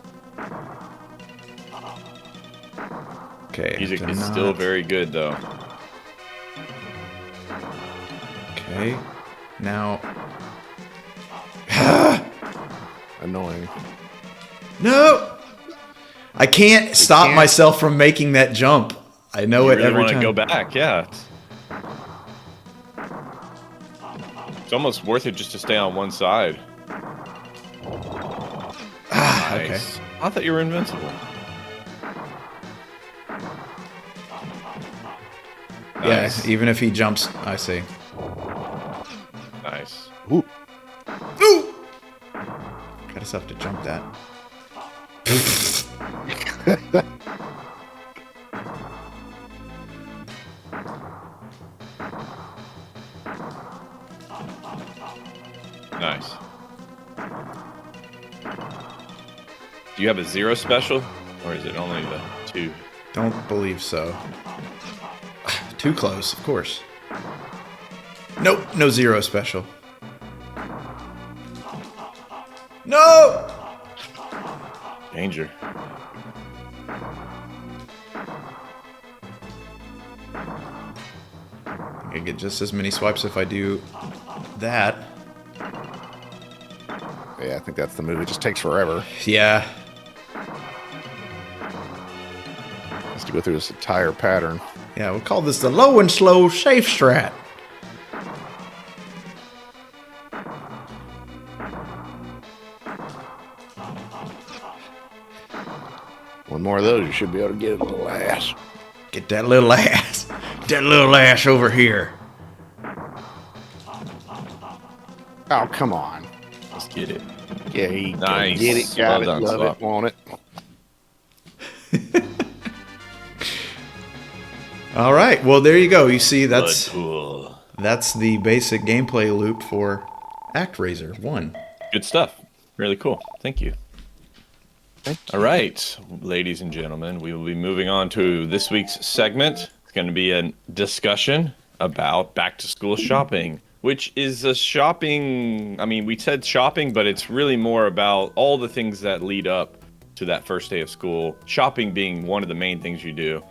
Okay. Music is still very good, though. Okay. Now... Annoying. No! I can't stop myself from making that jump. I know You it really every want time. to go back, yeah. It's almost worth it just to stay on one side. Ah, Nice. okay. I thought you were invincible. Nice. Yeah, even if he jumps, I see. Nice. Ooh. Ooh! Got us up to jump that. Nice. Do you have a 0 special? Or is it only the 2? Don't believe so. Too close, of course. Nope, no 0 special. No! Danger. I get just as many swipes if I do that. Yeah, I think that's the move. It just takes forever. Yeah. Has to go through this entire pattern. Yeah, we'll call this the low and slow safe strat. One more of those, you should be able to get it a little ass. Get that little ass. That little ass over here. Oh, come on. Let's get it. Yeah, you Nice. get it, got Well it, done, love Swap. it, want it. All right, well there you go. You see, that's Bloodpool. that's the basic gameplay loop for ActRaiser 1. Good stuff. Really cool. Thank you. All right, ladies and gentlemen, we will be moving on to this week's segment. It's going to be a discussion about back-to-school shopping, which is a shopping... I mean, we said shopping, but it's really more about all the things that lead up to that first day of school. Shopping being one of the main things you do.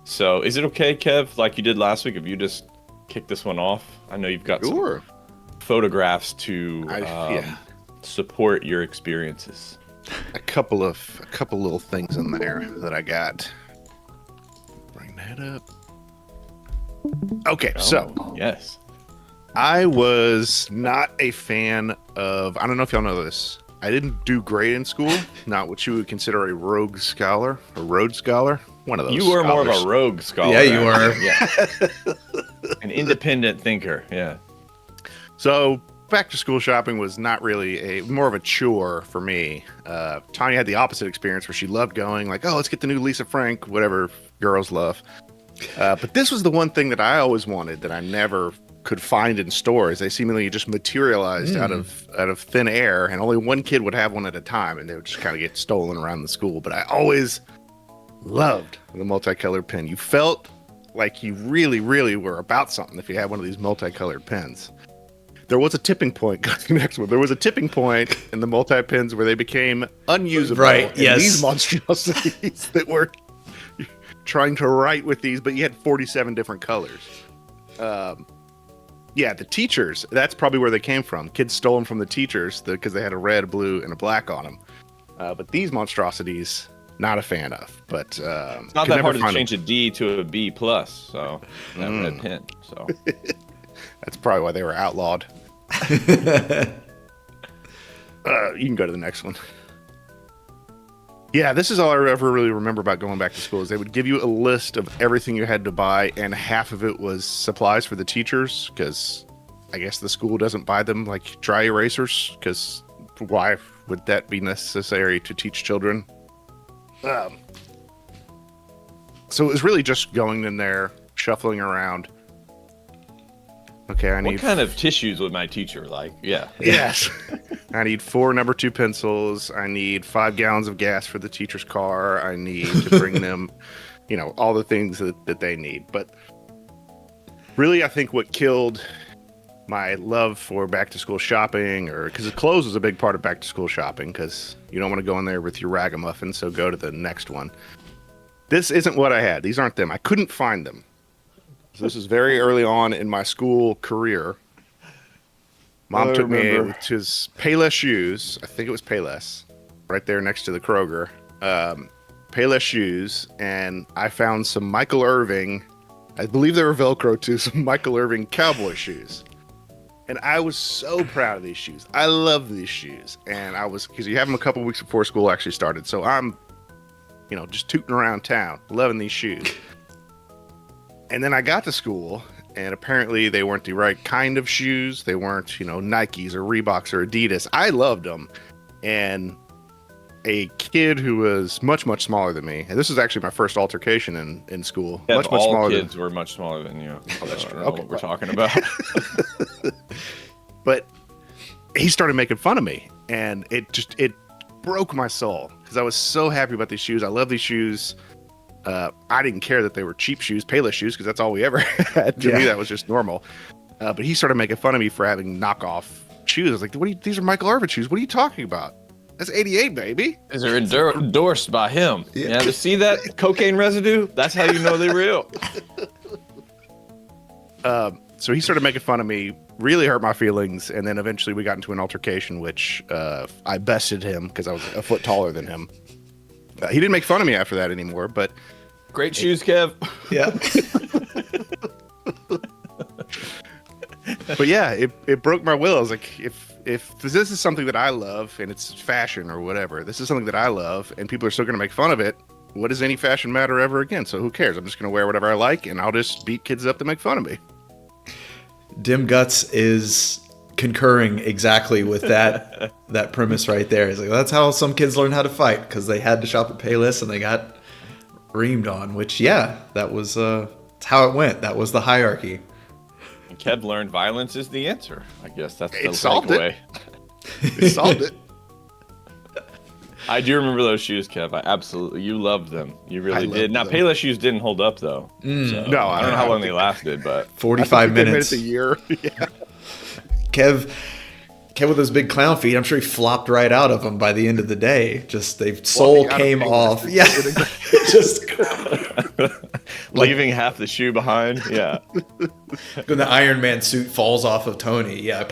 So, is it okay, Kev, like you did last week, if you just kick this one off? I know you've got some photographs to support your experiences. A couple little things in there that I got. Bring that up. Okay, so yes, I was not a fan of. I don't know if y'all know this. I didn't do great in school. Not what you would consider a rogue scholar, a Rhodes scholar. One of those. you were more of scholars. a rogue scholar. Yeah, you were. Yeah. An independent thinker. Yeah. So back to school shopping was not really more of a chore for me. Tanya had the opposite experience where she loved going, like, oh, let's get the new Lisa Frank, whatever girls love. But this was the one thing that I always wanted that I never could find in stores. They seemingly just materialized out of thin air, and only one kid would have one at a time, and they would just kind of get stolen around the school. But I always loved the multicolored pen. You felt like you really, really were about something if you had one of these multicolored pens. There was a tipping point. Next one. There was a tipping point in the multi-pens where they became unusable. Right, and yes. These monstrosities that were trying to write with these, but you had 47 different colors. Yeah, the teachers, that's probably where they came from. Kids stole them from the teachers because they had a red, a blue, and a black on them. But these monstrosities, not a fan of. But it's not that hard to change a D to a B plus, so that red pen. So that's probably why they were outlawed. You can go to the next one. Yeah, this is all I ever really remember about going back to school is they would give you a list of everything you had to buy, and half of it was supplies for the teachers because I guess the school doesn't buy them like dry erasers because why would that be necessary to teach children? So it was really just going in there, shuffling around. Okay, I need... What kind of tissues would my teacher like? Yeah. Yes. I need 4 number 2 pencils. I need 5 gallons of gas for the teacher's car. I need to bring them, all the things that they need. But really, I think what killed my love for back to school shopping, because clothes was a big part of back to school shopping, because you don't want to go in there with your ragamuffin, so go to the next one. This isn't what I had. These aren't them. I couldn't find them. So this is very early on in my school career. Mom took me to his Payless shoes. I think it was Payless, right there next to the Kroger. Payless shoes, and I found some Michael Irving. I believe they were Velcro too. Some Michael Irving cowboy shoes, and I was so proud of these shoes. I love these shoes, and because you have them a couple weeks before school actually started. So I'm, just tooting around town, loving these shoes. And then I got to school, and apparently they weren't the right kind of shoes. They weren't, Nikes or Reeboks or Adidas. I loved them. And a kid who was much, much smaller than me, and this was actually my first altercation in school. Yeah, much all kids were much smaller than you. Oh, that's true. I don't know what we're talking about. But he started making fun of me, and it broke my soul because I was so happy about these shoes. I love these shoes. I didn't care that they were cheap shoes, Payless shoes, because that's all we ever had. To me, that was just normal. But he started making fun of me for having knockoff shoes. I was like, these are Michael Irvin shoes. What are you talking about? That's 88, baby. These are endorsed by him. Yeah, to see that cocaine residue, that's how you know they're real. So he started making fun of me, really hurt my feelings, and then eventually we got into an altercation, which I bested him because I was a foot taller than him. He didn't make fun of me after that anymore, but... Great shoes, Kev. Yeah. But yeah, it broke my will. I was like, if this is something that I love, and it's fashion or whatever, this is something that I love, and people are still going to make fun of it, what does any fashion matter ever again? So who cares? I'm just going to wear whatever I like, and I'll just beat kids up to make fun of me. Dim Guts is concurring exactly with that premise right there. It's like, that's how some kids learn how to fight, because they had to shop at Payless and they got reamed on, which, yeah, that was how it went. That was the hierarchy. And Kev learned violence is the answer. I guess that's the takeaway. It solved it. I do remember those shoes, Kev. You loved them. You really did. Now, Payless shoes didn't hold up, though. So, no, I don't know how long they lasted, but 45 minutes a year. Yeah. Kev with those big clown feet, I'm sure he flopped right out of them by the end of the day. Just soul came off. Yeah. Just leaving half the shoe behind. Yeah. When the Iron Man suit falls off of Tony. Yeah.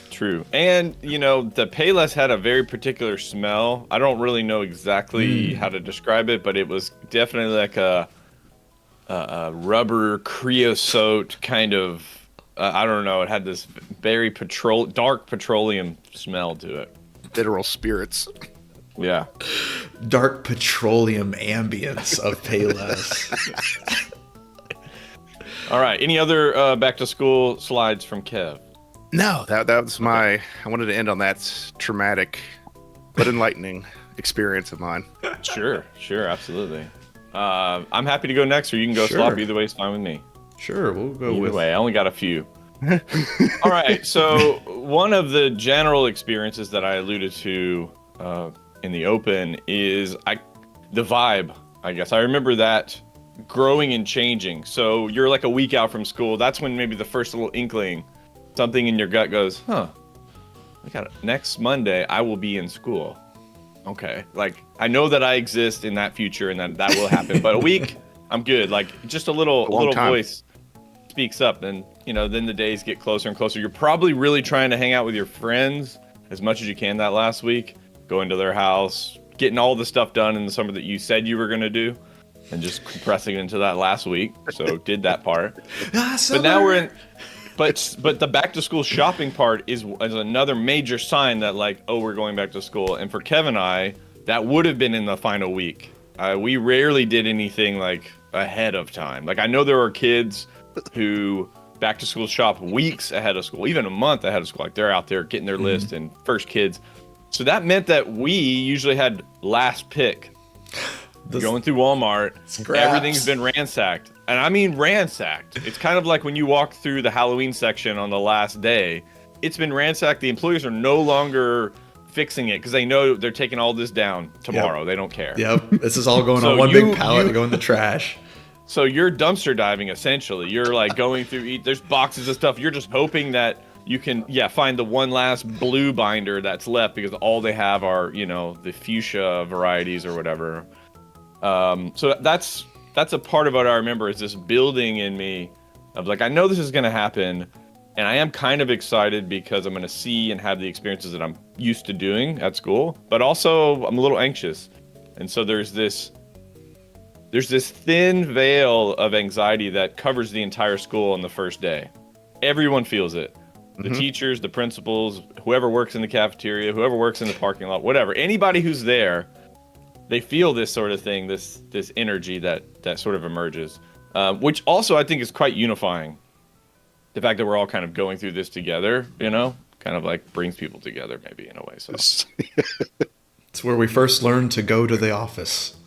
True. And, the Payless had a very particular smell. I don't really know exactly how to describe it, but it was definitely like a rubber creosote kind of, I don't know. It had this very dark petroleum smell to it. Literal spirits. Yeah. Dark petroleum ambience of Payless. All right. Any other back to school slides from Kev? No, that was I wanted to end on that traumatic but enlightening experience of mine. Sure, absolutely. I'm happy to go next, or you can go slop. Either way is fine with me. Sure, we'll go Either way, I only got a few. All right, so one of the general experiences that I alluded to in the open is the vibe, I guess. I remember that growing and changing. So you're like a week out from school. That's when maybe the first little inkling, something in your gut goes, next Monday I will be in school. Okay. Like, I know that I exist in that future and that will happen. But a week, I'm good. Like, just a little time. voice speaks up, and then the days get closer and closer. You're probably really trying to hang out with your friends as much as you can that last week, going to their house, getting all the stuff done in the summer that you said you were going to do, and just compressing it into that last week. So did that part. But now we're in. But the back to school shopping part is another major sign that, like, oh, we're going back to school. And for Kev and I, that would have been in the final week. We rarely did anything like ahead of time. Like, I know there are kids who back to school shop weeks ahead of school, even a month ahead of school. Like, they're out there getting their list and first kids. So that meant that we usually had last pick. Going through Walmart, everything's been ransacked. And I mean ransacked. It's kind of like when you walk through the Halloween section on the last day. It's been ransacked. The employees are no longer fixing it because they know they're taking all this down tomorrow. Yep. They don't care. Yep. This is all going on one big pallet to go in the trash. So you're dumpster diving, essentially. You're like going through, there's boxes of stuff. You're just hoping that you can, find the one last blue binder that's left because all they have are, the fuchsia varieties or whatever. So that's a part of what I remember is this building in me of like, I know this is going to happen, and I am kind of excited because I'm going to see and have the experiences that I'm used to doing at school, but also I'm a little anxious. And so there's this thin veil of anxiety that covers the entire school on the first day. Everyone feels it. The teachers, the principals, whoever works in the cafeteria, whoever works in the parking lot, whatever, anybody who's there, they feel this sort of thing, this energy that sort of emerges, which also I think is quite unifying. The fact that we're all kind of going through this together, kind of like brings people together maybe in a way. So it's where we first learned to go to the office.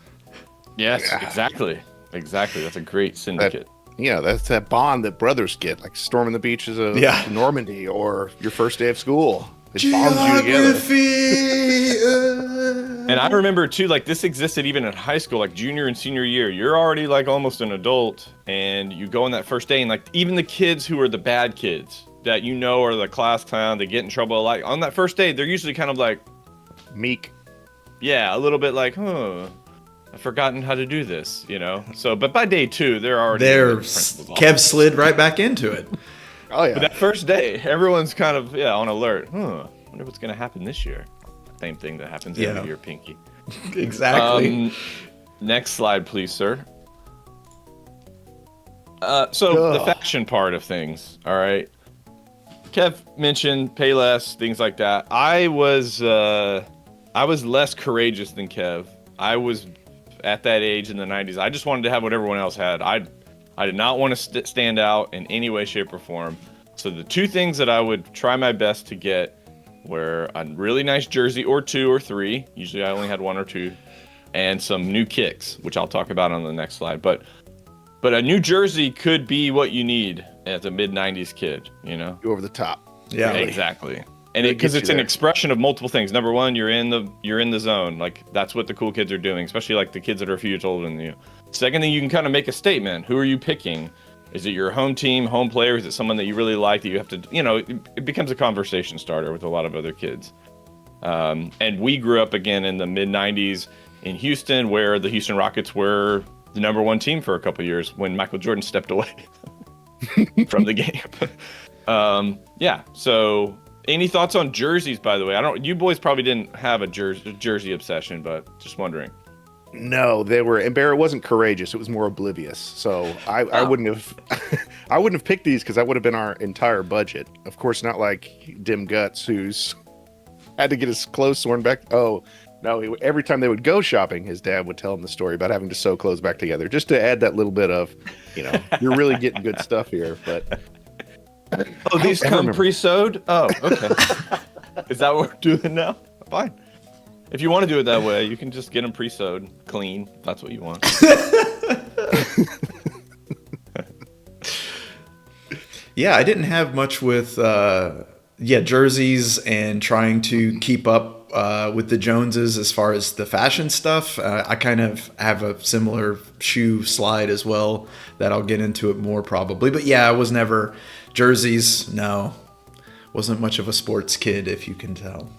Yes, exactly. That's a great syndicate. That's that bond that brothers get, like storming the beaches of Normandy or your first day of school. It bonds you together. And I remember too, like this existed even in high school, like junior and senior year. You're already like almost an adult, and you go on that first day, and like even the kids who are the bad kids that are the class clown, they get in trouble. Like on that first day, they're usually kind of like meek. Yeah, a little bit like, I've forgotten how to do this, So, but by day 2, they're already Kev slid right back into it. Oh yeah. But that first day, everyone's kind of on alert. Wonder what's gonna happen this year. Same thing that happens every year, Pinky. Exactly. Next slide, please, sir. So the fashion part of things. All right. Kev mentioned Payless, things like that. I was less courageous than Kev. I was at that age in the 90s. I just wanted to have what everyone else had. I did not want to stand out in any way, shape, or form. So the two things that I would try my best to get were a really nice jersey or 2 or 3. Usually I only had 1 or 2. And some new kicks, which I'll talk about on the next slide. But a new jersey could be what you need as a mid-90s kid, Go over the top. Yeah, exactly. And because it's an expression of multiple things. Number one, you're in the zone. Like that's what the cool kids are doing, especially like the kids that are a few years older than you. Second thing, you can kind of make a statement. Who are you picking? Is it your home team, home player? Is it someone that you really like that you have to, it becomes a conversation starter with a lot of other kids. And we grew up again in the mid 90s in Houston, where the Houston Rockets were the number 1 team for a couple years when Michael Jordan stepped away from the game. So any thoughts on jerseys, by the way? You boys probably didn't have a jersey obsession, but just wondering. No, they were, and Barrett wasn't courageous. It was more oblivious. So I wouldn't have, I wouldn't have picked these because that would have been our entire budget. Of course, not like Dim Guts, who's had to get his clothes sewn back. Oh no! Every time they would go shopping, his dad would tell him the story about having to sew clothes back together, just to add that little bit of, you're really getting good stuff here. But these come pre-sewed. Oh, okay. Is that what we're doing now? Fine. If you want to do it that way, you can just get them pre-sewed, clean. If that's what you want. Yeah, I didn't have much with jerseys and trying to keep up with the Joneses as far as the fashion stuff. I kind of have a similar shoe slide as well that I'll get into it more probably. But yeah, I was never jerseys. No, wasn't much of a sports kid, if you can tell.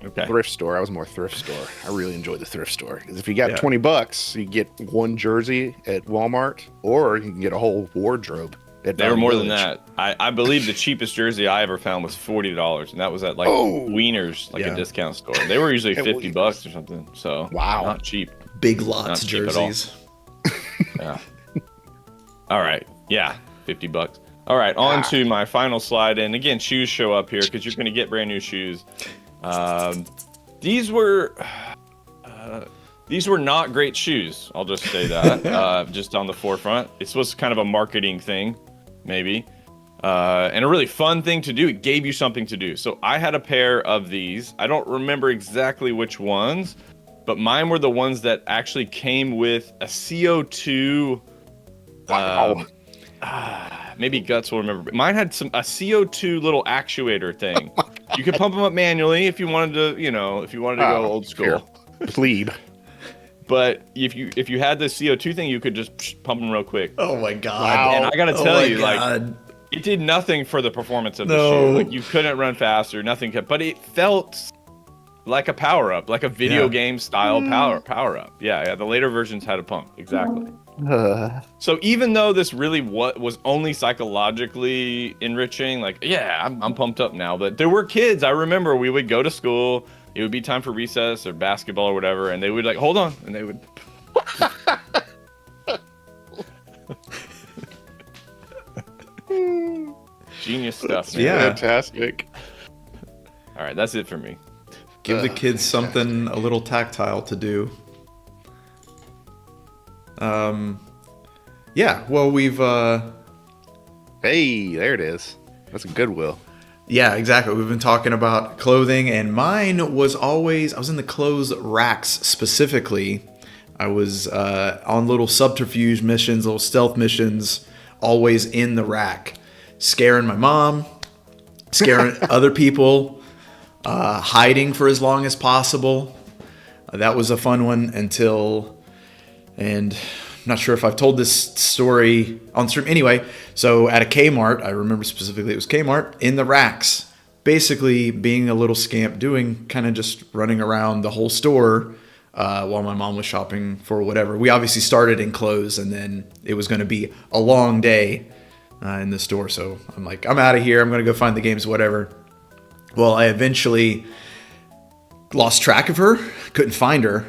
Okay. Thrift store. I was more thrift store. I really enjoyed the thrift store because if you got Yeah. $20, you get one jersey at Walmart, or you can get a whole wardrobe at They were Value more than Village. that. I believe the cheapest jersey I ever found was $40, and that was at like Oh. Wieners, like Yeah. a discount store. They were usually At $50 Wieners. or something. So Wow. not cheap. Big Lots Not cheap at all. jerseys. Yeah. All right. Yeah, $50. All right, on to my final slide, and again, shoes show up here because you're going to get brand new shoes. These were not great shoes. I'll just say that, just on the forefront. This was kind of a marketing thing, maybe, and a really fun thing to do. It gave you something to do. So I had a pair of these. I don't remember exactly which ones, but mine were the ones that actually came with a CO2. Wow. Maybe Guts will remember. But mine had a CO2 little actuator thing. You could pump them up manually if you wanted to, if you wanted to go old school. Here. Plebe. But if you had the CO2 thing, you could just pump them real quick. Oh my god. Wow. And I gotta Oh tell my you, like, God. it did nothing for the performance of the No. shoe. Like, you couldn't run faster, nothing kept, but it felt like a power up, like a video Yeah. game style power up. Yeah, the later versions had a pump, exactly. So even though this really was only psychologically enriching, like, yeah, I'm pumped up now. But there were kids, I remember we would go to school, it would be time for recess or basketball or whatever, and they would like, hold on, and they would. Genius stuff, man. Yeah. Fantastic. All right, that's it for me. Give the kids something a little tactile to do. Yeah, well, we've Hey, there it is. That's a Goodwill. yeah, exactly. We've been talking about clothing, and mine was always, I was in the clothes racks specifically. I was on little subterfuge missions, little stealth missions, always in the rack, scaring my mom, scaring other people, hiding for as long as possible. That was a fun one until, and I'm not sure if I've told this story on stream. Anyway, so at a Kmart, I remember specifically it was Kmart, in the racks, basically being a little scamp, doing kind of just running around the whole store while my mom was shopping for whatever. We obviously started in clothes, and then it was going to be a long day in the store. So I'm like, I'm out of here. I'm going to go find the games, whatever. Well, I eventually lost track of her, couldn't find her.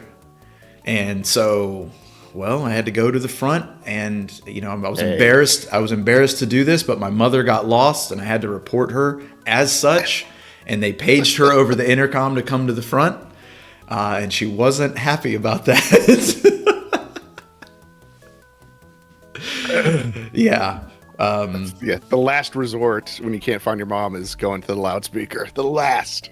And so, well, I had to go to the front, and, I was embarrassed. I was embarrassed to do this, but my mother got lost, and I had to report her as such. And they paged her over the intercom to come to the front. And she wasn't happy about that. Yeah. Yeah, the last resort when you can't find your mom is going to the loudspeaker. The last.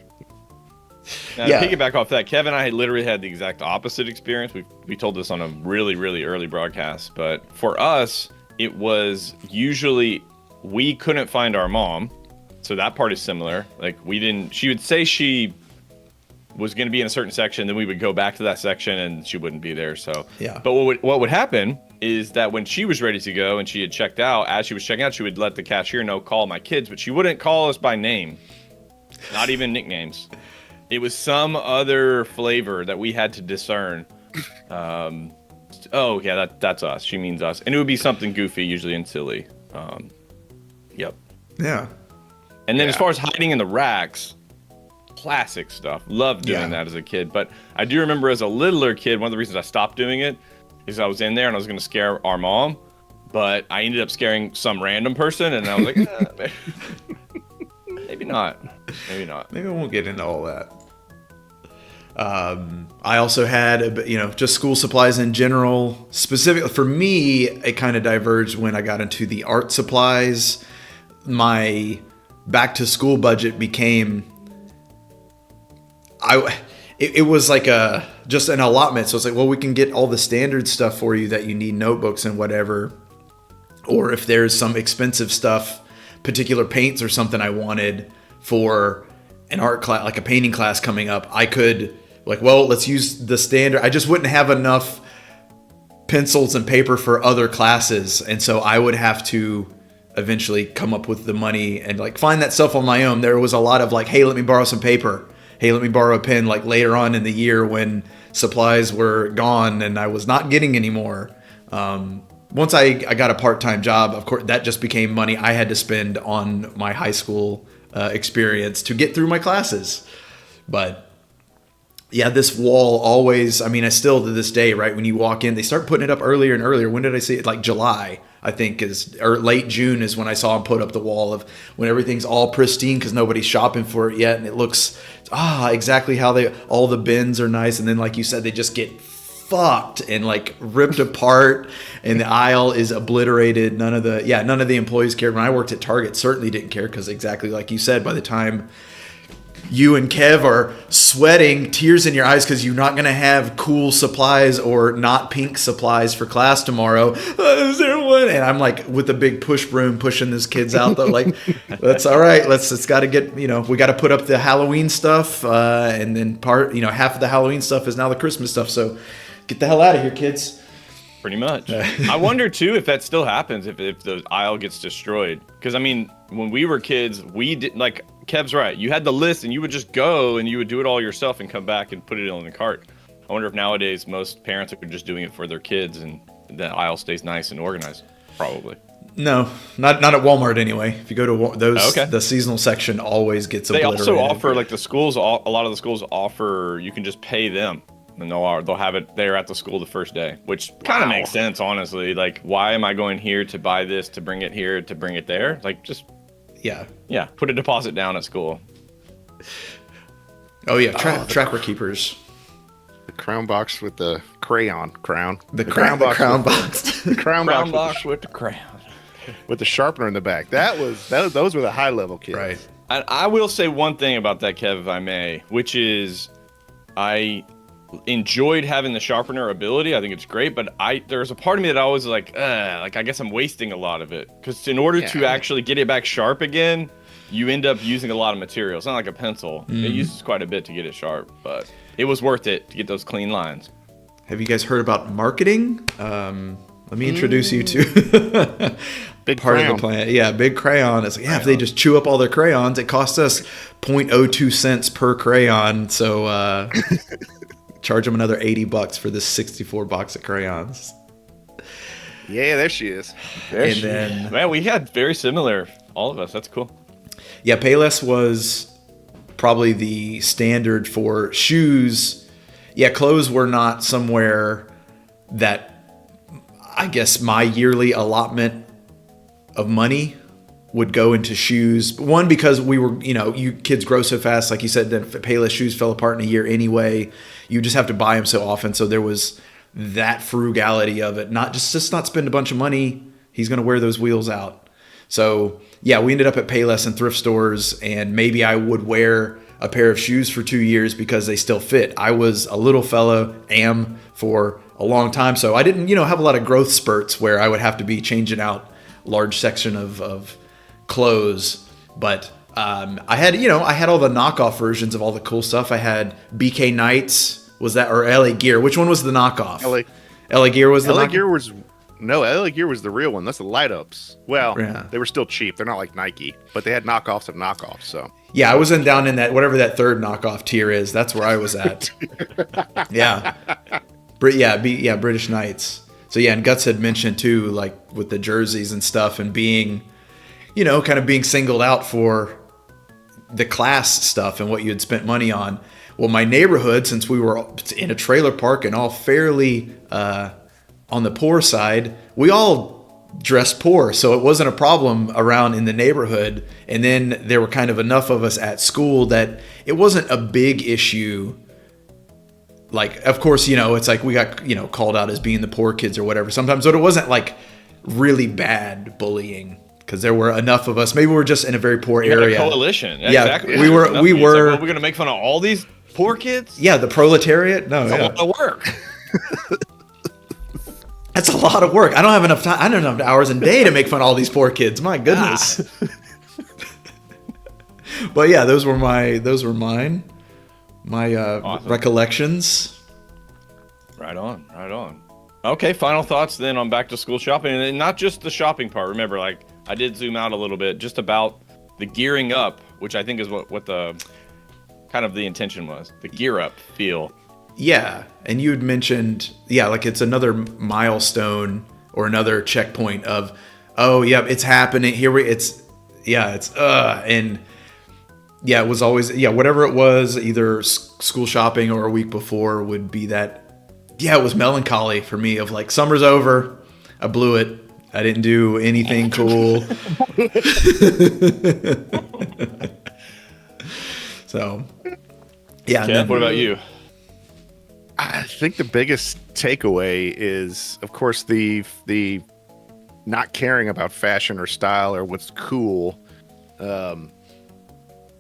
Now, Yeah. to piggyback off that, Kevin and I literally had the exact opposite experience. We told this on a really, really early broadcast, but for us, it was usually we couldn't find our mom. So that part is similar. Like, she would say she was going to be in a certain section, then we would go back to that section and she wouldn't be there. So, Yeah. But what would happen is that when she was ready to go and she had checked out, as she was checking out, she would let the cashier know, call my kids, but she wouldn't call us by name, not even nicknames. It was some other flavor that we had to discern. Oh yeah, that's us. She means us, and it would be something goofy, usually and silly. Yep. Yeah. And then as far as hiding in the racks, classic stuff. Loved doing Yeah. that as a kid. But I do remember as a littler kid, one of the reasons I stopped doing it is I was in there and I was going to scare our mom, but I ended up scaring some random person, and I was like, maybe not. Maybe not. Maybe I won't get into all that. I also had, just school supplies in general. Specifically for me, it kind of diverged when I got into the art supplies. My back to school budget became, it was like just an allotment. So it's like, well, we can get all the standard stuff for you that you need, notebooks and whatever. Or if there's some expensive stuff, particular paints or something I wanted for an art class, like a painting class coming up, I could let's use the standard. I just wouldn't have enough pencils and paper for other classes. And so I would have to eventually come up with the money and find that stuff on my own. There was a lot of hey, let me borrow some paper. hey, let me borrow a pen, like later on in the year when supplies were gone and I was not getting any more. Once I got a part-time job, of course, that just became money I had to spend on my high school experience to get through my classes. But yeah, this wall always, I mean, I still to this day, right, when you walk in, they start putting it up earlier and earlier. When did I see it? Like July, I think, or late June is when I saw them put up the wall of when everything's all pristine because nobody's shopping for it yet. And it looks, exactly how all the bins are nice. And then, like you said, they just get fucked and like ripped apart and the aisle is obliterated. None of the employees cared. When I worked at Target, certainly didn't care because exactly like you said, by the time you and Kev are sweating, tears in your eyes because you're not going to have cool supplies or not pink supplies for class tomorrow. Is there one? And I'm like with a big push broom pushing these kids out. Though, like, that's all right. It's got to get, we got to put up the Halloween stuff. And then half of the Halloween stuff is now the Christmas stuff. So get the hell out of here, kids. Pretty much. I wonder too if that still happens if the aisle gets destroyed. Because I mean, when we were kids, we did like Kev's right. You had the list and you would just go and you would do it all yourself and come back and put it in the cart. I wonder if nowadays most parents are just doing it for their kids and the aisle stays nice and organized. Probably. No, not at Walmart anyway. If you go to those, the seasonal section always gets obliterated. They also offer like the schools. A lot of the schools offer you can just pay them. And they'll have it there at the school the first day, which kind of makes sense, honestly. Like, why am I going here to buy this, to bring it here, to bring it there? Like, just put a deposit down at school. Oh yeah, trapper keepers. The crown box with the crayon crown. The crown box. The crown box with the crayon. With the sharpener in the back. Those were the high level kids. Right. And I will say one thing about that, Kev, if I may, which is I enjoyed having the sharpener ability. I think it's great, but there's a part of me that I was like I guess I'm wasting a lot of it because in order to actually get it back sharp again, you end up using a lot of material. It's not like a pencil. It uses quite a bit to get it sharp, but it was worth it to get those clean lines. Have you guys heard about marketing? Let me introduce you to Big part crayon. of the plan. Yeah, Big Crayon. It's like, if they just chew up all their crayons, it costs us 0.02 cents per crayon. So charge them another $80 for this 64 box of crayons. Yeah, there she is. Man, we had very similar, all of us. That's cool. Yeah, Payless was probably the standard for shoes. Yeah, clothes were not somewhere that I guess my yearly allotment of money would go into shoes. One, because we were, you kids grow so fast. Like you said, then Payless shoes fell apart in a year anyway. You just have to buy them so often. So there was that frugality of it. Not just not spend a bunch of money. He's going to wear those wheels out. So yeah, we ended up at Payless and thrift stores, and maybe I would wear a pair of shoes for 2 years because they still fit. I was a little fella, am for a long time. So I didn't, have a lot of growth spurts where I would have to be changing out large section of clothes. But I had all the knockoff versions of all the cool stuff. I had BK Knights, or LA Gear. Which one was the knockoff? LA Gear was the LA knockoff? Gear was LA Gear was the real one. That's the light ups. Well, Yeah. They were still cheap. They're not like Nike, but they had knockoffs of knockoffs. So Yeah, I was down in that, whatever that third knockoff tier is. That's where I was at. Yeah. British Knights. So yeah, and Guts had mentioned too, like with the jerseys and stuff and being, kind of being singled out for the class stuff and what you had spent money on. Well, my neighborhood, since we were in a trailer park and all fairly on the poor side, we all dressed poor. So it wasn't a problem around in the neighborhood. And then there were kind of enough of us at school that it wasn't a big issue. Like, of course, it's like we got, called out as being the poor kids or whatever sometimes, but it wasn't like really bad bullying because there were enough of us. Maybe we were just in a very poor area. Had a coalition. Yeah, exactly. we were. Like, we're going to make fun of all these poor kids? Yeah, the proletariat? No, That's a lot of work. That's a lot of work. I don't have enough time. I don't have enough hours a day to make fun of all these poor kids. My goodness. But yeah, those were mine. My Awesome. recollections. Right on. Okay, final thoughts then on back to school shopping, and not just the shopping part. Remember, like I did zoom out a little bit just about the gearing up, which I think is what the kind of the intention was. The gear up feel. Yeah, and you had mentioned, like it's another milestone or another checkpoint of, oh yeah, it's happening here. It was always whatever it was, either school shopping or a week before would be that. Yeah, it was melancholy for me of like summer's over, I blew it, I didn't do anything cool. So, yeah. Kev, what about you? I think the biggest takeaway is, of course, the not caring about fashion or style or what's cool.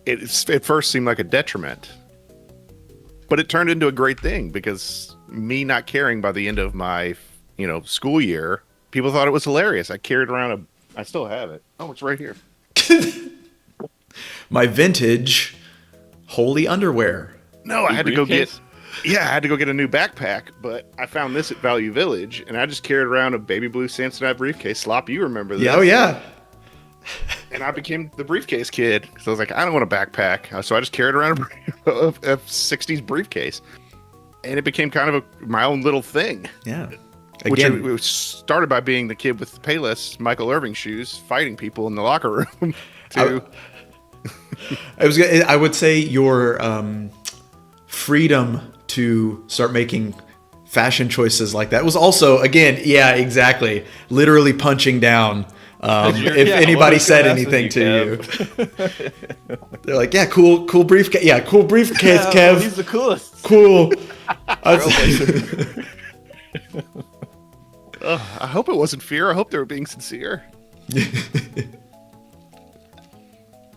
It at first seemed like a detriment, but it turned into a great thing because me not caring by the end of my school year, people thought it was hilarious. I carried around I still have it. Oh, it's right here. My vintage holy underwear. No, I had to go get. Yeah, I had to go get a new backpack, but I found this at Value Village, and I just carried around a baby blue Samsonite briefcase. Slop, you remember this? Yeah, oh yeah. And I became the briefcase kid because I was like, I don't want a backpack, so I just carried around a 60s briefcase, and it became kind of my own little thing. Yeah. Again, it started by being the kid with the Payless Michael Irving shoes, fighting people in the locker room. I would say your freedom to start making fashion choices like that was also, again, yeah, literally punching down if anybody said anything to you. They're like, yeah, cool briefcase. Yeah, cool briefcase, Kev. He's the coolest. Cool. I hope it wasn't fear. I hope they were being sincere.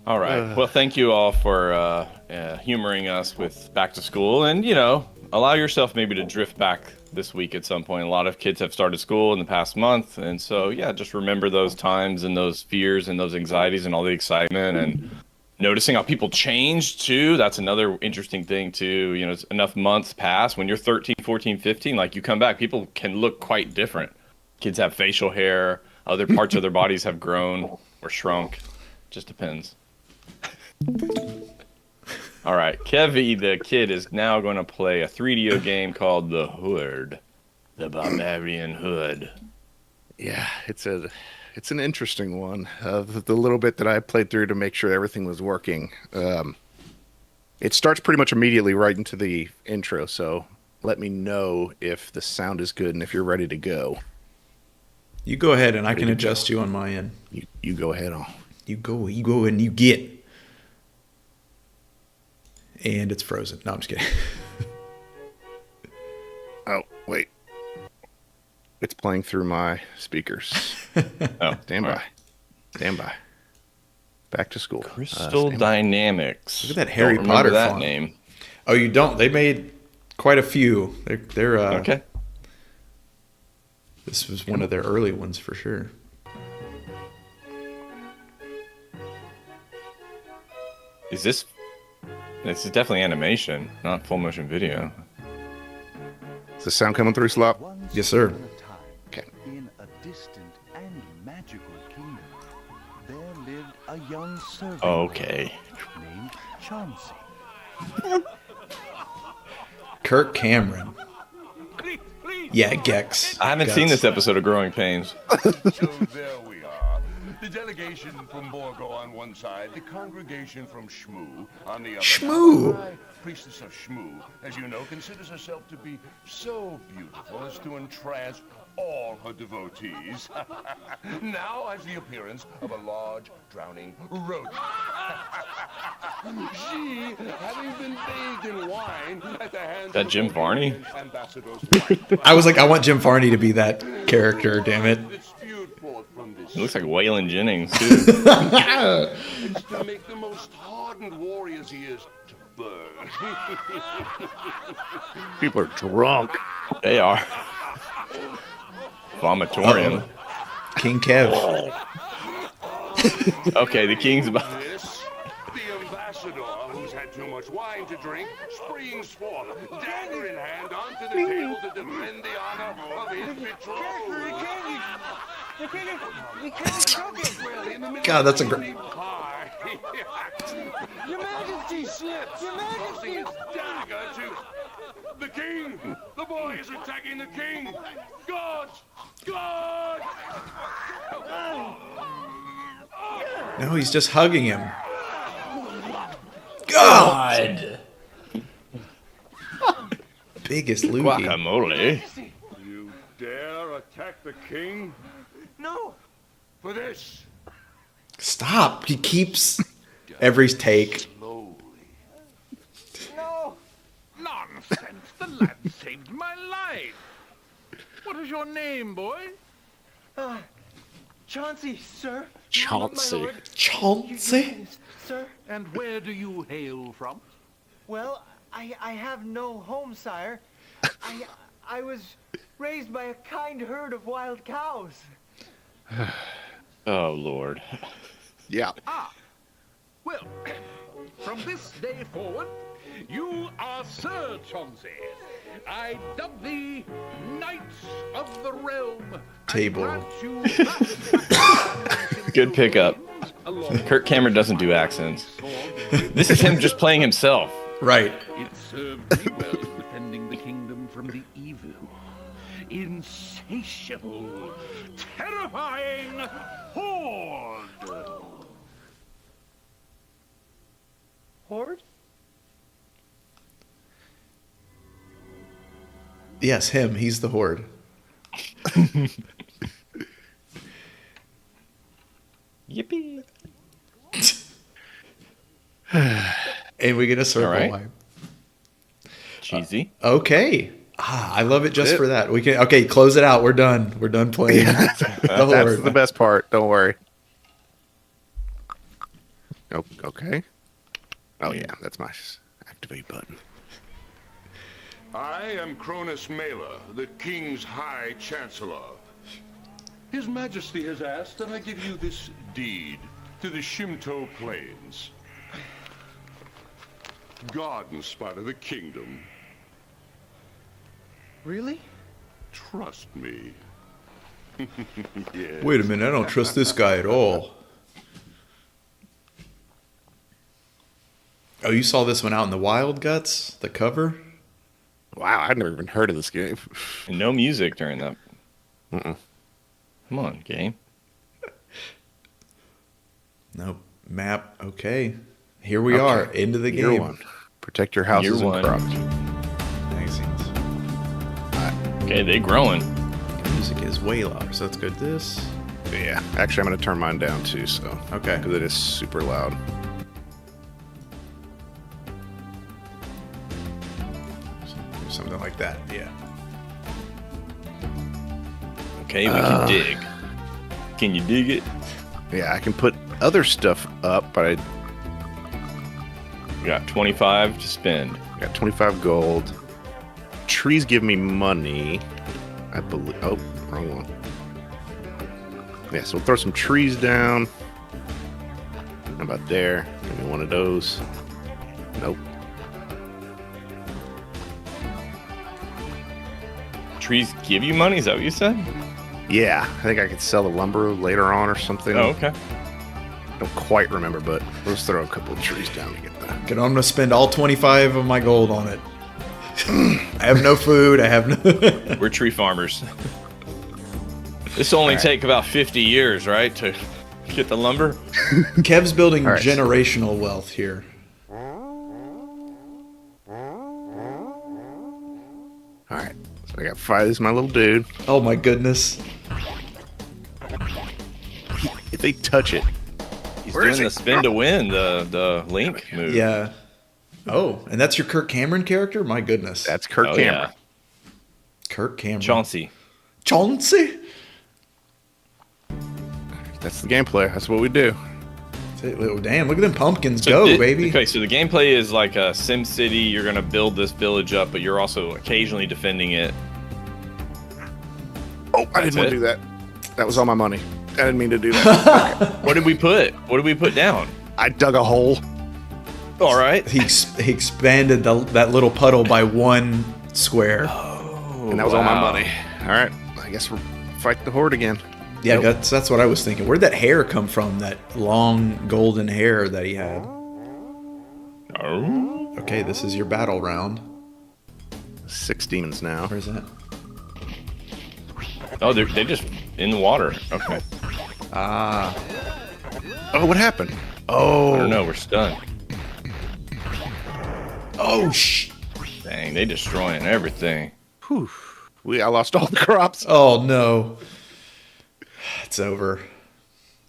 All right. Well, thank you all for humoring us with back to school, and allow yourself maybe to drift back this week at some point. A lot of kids have started school in the past month, and so just remember those times and those fears and those anxieties and all the excitement, and noticing how people change too. That's another interesting thing too. It's enough months pass when you're 13, 14, 15, like you come back, people can look quite different. Kids have facial hair, other parts of their bodies have grown or shrunk. Just depends. All right, Kevy the kid is now going to play a 3DO game called The Hood, the Barbarian Hood. Yeah, it's an interesting one. The little bit that I played through to make sure everything was working, it starts pretty much immediately right into the intro. So let me know if the sound is good and if you're ready to go. You go ahead, and I can adjust you on my end. You go ahead. You go, and you get. And it's frozen. No, I'm just kidding. Oh, wait. It's playing through my speakers. Oh, stand by. Right. Stand by. Back to school. Crystal Dynamics. Look at that Harry Don't Potter remember that font. name. Oh, you don't? They made quite a few. They're Okay. This was one of their early ones for sure. This is definitely animation, not full motion video. Is the sound coming through, Slop? Yes, sir. Okay. In a distant and magical kingdom, there lived a young servant Okay. named Chauncey. Kirk Cameron. Yeah, Gex. I haven't seen this episode of Growing Pains. So there we are. The delegation from Borgo on one side, the congregation from Shmoo on the other. Shmoo. I, priestess of Shmoo, as you know, considers herself to be so beautiful as to entrance all her devotees. Now has the appearance of a large, drowning rodent. She, having been bathed in wine at the hands That of Jim Varney? ambassadors, I was like, I want Jim Varney to be that character, damn it. that spewed forth from this It looks like Waylon Jennings too. It's to make the most hardened warriors he is to burn. People are drunk. They are. Vomitorium. King Kev. Okay, the king's about. This, the ambassador, who's had too much wine to drink, springs forth, dagger in hand, onto the table to defend the honor of his betrothed. God, that's a great. Your Majesty slips! Your Tossing Majesty! his dagger to the king. The boy is attacking the king. Guards! Guards! No, he's just hugging him. God! Biggest loogie. Guacamole. You dare attack the king? No! For this, Stop. He keeps every take. No! Nonsense! The lad saved my life. What is your name, boy? Chauncey, sir! Chauncey. My lord. Chauncey? Sir? And where do you hail from? Well, I have no home, sire. I was raised by a kind herd of wild cows. Oh, Lord. Yeah. Well, from this day forward, you are Sir Chauncey. I dub thee Knight of the Realm. and Table. grant you Good pickup. along Kirk Cameron doesn't do accents. This is him just playing himself. Right. It served me well defending the kingdom from the evil, insatiable, terrifying horde. Horde? Yes, him. He's the horde. Yippee. And we get a circle All right. wipe. Cheesy. Okay. I love it just That's it. for that. We can close it out. We're done. We're done playing. the That's horde. the best part. Don't worry. Oh, okay. Oh yeah, that's my activate button. I am Cronus Mela, the king's high chancellor. His Majesty has asked that I give you this deed to the Shimto Plains. Garden spot of the kingdom. Really? Trust me. Yes. Wait a minute. I don't trust this guy at all. Oh, you saw this one out in the Wild Guts? The cover? Wow, I've never even heard of this game. And no music during that. Mm-mm. Come on, game. Nope. Map. Okay. Here we Okay. are. Into the Year game. one. Protect your houses Year and one. crops. Magazines. Okay, they growing. Music is way louder, so that's good. This. Yeah, actually, I'm going to turn mine down too, so. Okay. Because it is super loud. Something like that. Yeah. Okay, we can dig. Can you dig it? Yeah, I can put other stuff up, but I We got 25 to spend. got 25 gold. Trees give me money. I believe. Oh, wrong one. Yeah, so we'll throw some trees down. How about there? Give me one of those. Nope. Trees give you money? Is that what you said? Yeah, I think I could sell the lumber later on or something. Oh, okay. Don't quite remember, but let's throw a couple of trees down to get that. Okay, I'm going to spend all 25 of my gold on it. I have no food. I have no. We're tree farmers. This will only take about 50 years, right, to get the lumber? Kev's building All right. generational wealth here. All right, so I got 5. This is my little dude. Oh my goodness. If they touch it, He's Where is doing the he? spin to win, the link move. Yeah. Oh, and that's your Kirk Cameron character? My goodness. that's Kirk Oh, Cameron. yeah. Kirk Cameron. Chauncey. Chauncey? That's the gameplay. That's what we do. Oh, damn, look at them pumpkins So go, the- baby. Okay, so the gameplay is like a Sim City. You're going to build this village up, but you're also occasionally defending it. Oh, I That's didn't want it? to do that. That was on my money. I didn't mean to do that. What did we put? What did we put down? I dug a hole. All right. He expanded that little puddle by 1 square. And that was all my wow. money. All right. I guess we'll fight the horde again. Yeah, that's what I was thinking. Where'd that hair come from? That long golden hair that he had. Oh. Okay, this is your battle round. 6 demons now. Where's that? Oh, they're just in the water. Okay. Ah. Oh, what happened? I Oh, don't know. We're stunned. Oh, Dang, they destroying everything. whew. I lost all the crops. Oh, no. It's over.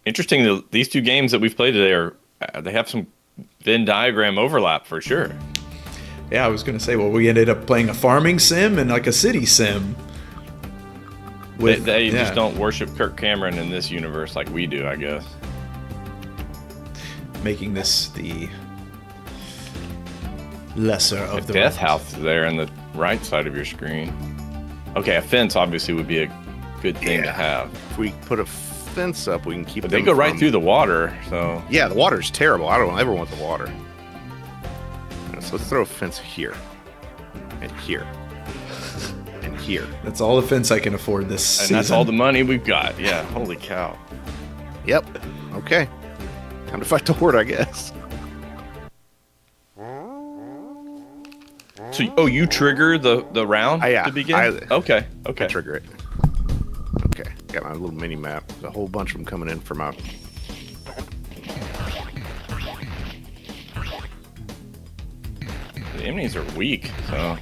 Interesting. These two games that we've played today they have some Venn diagram overlap for sure. Yeah, I was going to say, well, we ended up playing a farming sim and like a city sim. They yeah. just don't worship Kirk Cameron in this universe like we do, I guess. Making this the lesser of the Death realms. House is there on the right side of your screen. Okay, a fence obviously would be a good thing to have. If we put a fence up, we can keep But them they go right from- through the water, so Yeah, the water's terrible. I don't ever want the water. So let's throw a fence here. And here. And here. That's all the fence I can afford this and season. that's all the money we've got. Yeah, holy cow. Yep. Okay. Time to fight the horde, I guess. So, you trigger the round Yeah, to begin? I Okay. trigger it. Okay. Got my little mini map. There's a whole bunch of them coming in from out. The enemies are weak, so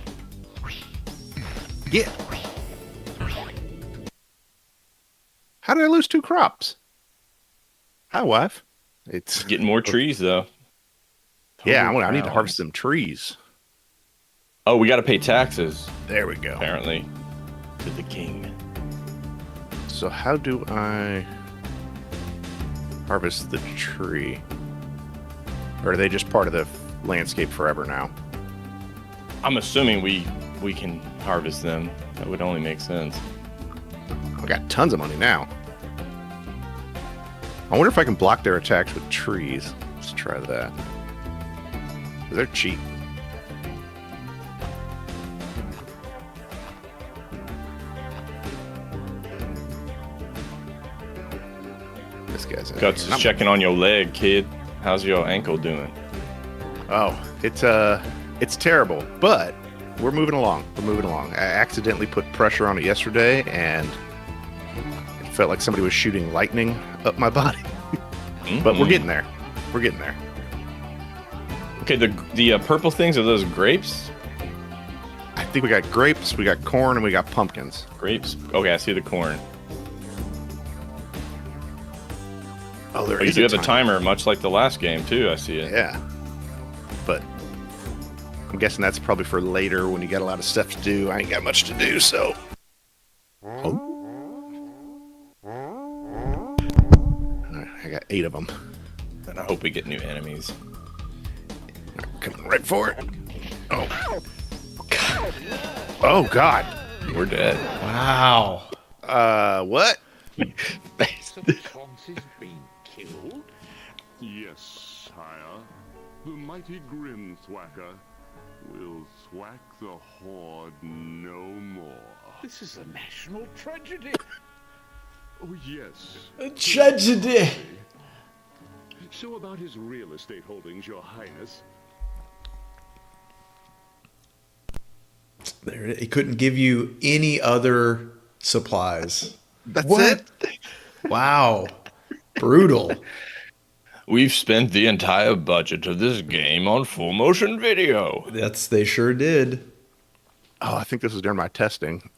Yeah. How did I lose 2 crops? Hi, wife. It's getting more trees though. Yeah, Holy I need to cow. harvest some trees. Oh, we got to pay taxes There we go. apparently to the king. So how do I harvest the tree? Or are they just part of the landscape forever now? I'm assuming we can harvest them. That would only make sense. I got tons of money now. I wonder if I can block their attacks with trees. Let's try that. They're cheap. This guy's in Guts here. is checking on your leg, kid. How's your ankle doing? Oh, it's terrible, but we're moving along. We're moving along. I accidentally put pressure on it yesterday, and it felt like somebody was shooting lightning up my body. But we're getting there. We're getting there. Okay, the purple things, are those grapes? I think we got grapes, we got corn, and we got pumpkins. Grapes? Okay, I see the corn. Oh, there Oh, you is do have a timer. timer, much like the last game too. I see it. Yeah, but I'm guessing that's probably for later when you got a lot of stuff to do. I ain't got much to do, so. Oh. I got 8 of them. And I hope we get new enemies. Coming right for it. Oh. Oh, God. We're dead. Wow. What? Chauncey's been killed? Yes, sire. The mighty Grim Thwacker will thwack the Horde no more. This is a national tragedy. Oh, yes. A tragedy. So about his real estate holdings, your highness. There, he couldn't give you any other supplies. That's What? it? Wow. Brutal. We've spent the entire budget of this game on full motion video. They sure did. Oh, I think this was during my testing.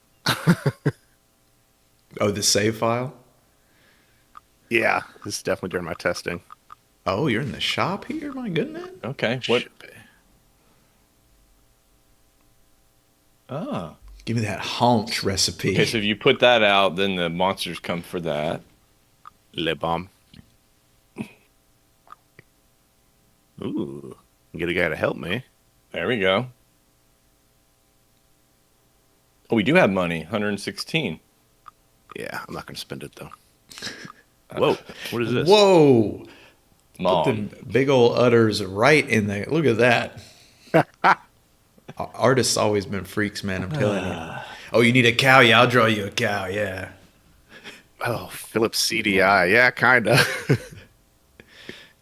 Oh, the save file? Yeah, this is definitely during my testing. Oh, you're in the shop here? My goodness. Okay. What? Should be. Ah. Give me that haunch recipe. Okay, so if you put that out, then the monsters come for that. Le bomb. Ooh, get a guy to help me. There we go. Oh, we do have money. 116. Yeah, I'm not going to spend it though. Whoa, what is this? Whoa. Mom. Put the big old udders right in there. Look at that. Artists always been freaks, man. I'm telling you. Oh, you need a cow? Yeah, I'll draw you a cow. Yeah. Oh, Philips CDI. Yeah, kind of.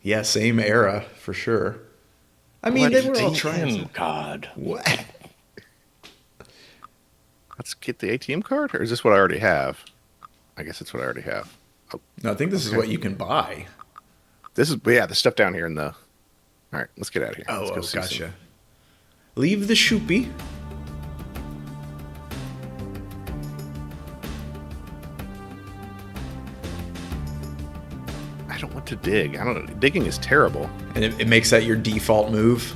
Yeah, same era for sure. I mean, they were all ATM trying. card. What? Let's get the ATM card, or is this what I already have? I guess it's what I already have. Oh, No, I think this is what you can buy. this is the stuff down here in the. All right, let's get out of here. Oh, Let's go see gotcha. some- Leave the shoopy. I don't want to dig. I don't know. Digging is terrible. And it makes that your default move.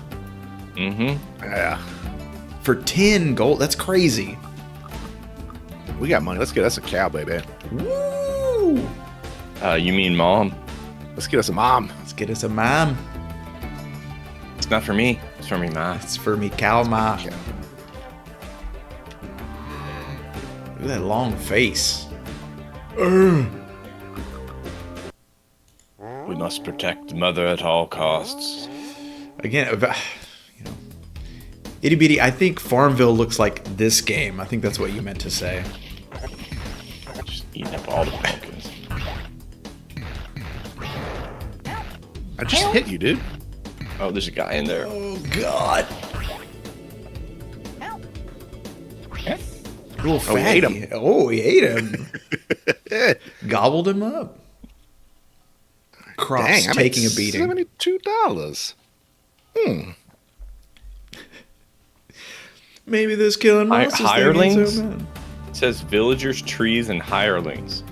Mm-hmm. Yeah, For 10 gold, that's crazy. we got money. Let's get us a cow, baby. Woo! You mean mom? Let's get us a mom. Let's get us a mom. It's not for me. It's for me, ma. It's for me, cow ma. Look at that long face. We must protect mother at all costs. Again, itty bitty. I think Farmville looks like this game. I think that's what you meant to say. Just eating up all the pumpkins. I just hit you, dude. Oh, there's a guy in there. Oh God! Little Oh, fatty. he ate him. Oh, he ate him. Gobbled him up. Crops Dang, I made taking a beating. $72. Maybe this killing monsters thing ain't hirelings? so bad. It says villagers, trees, and hirelings.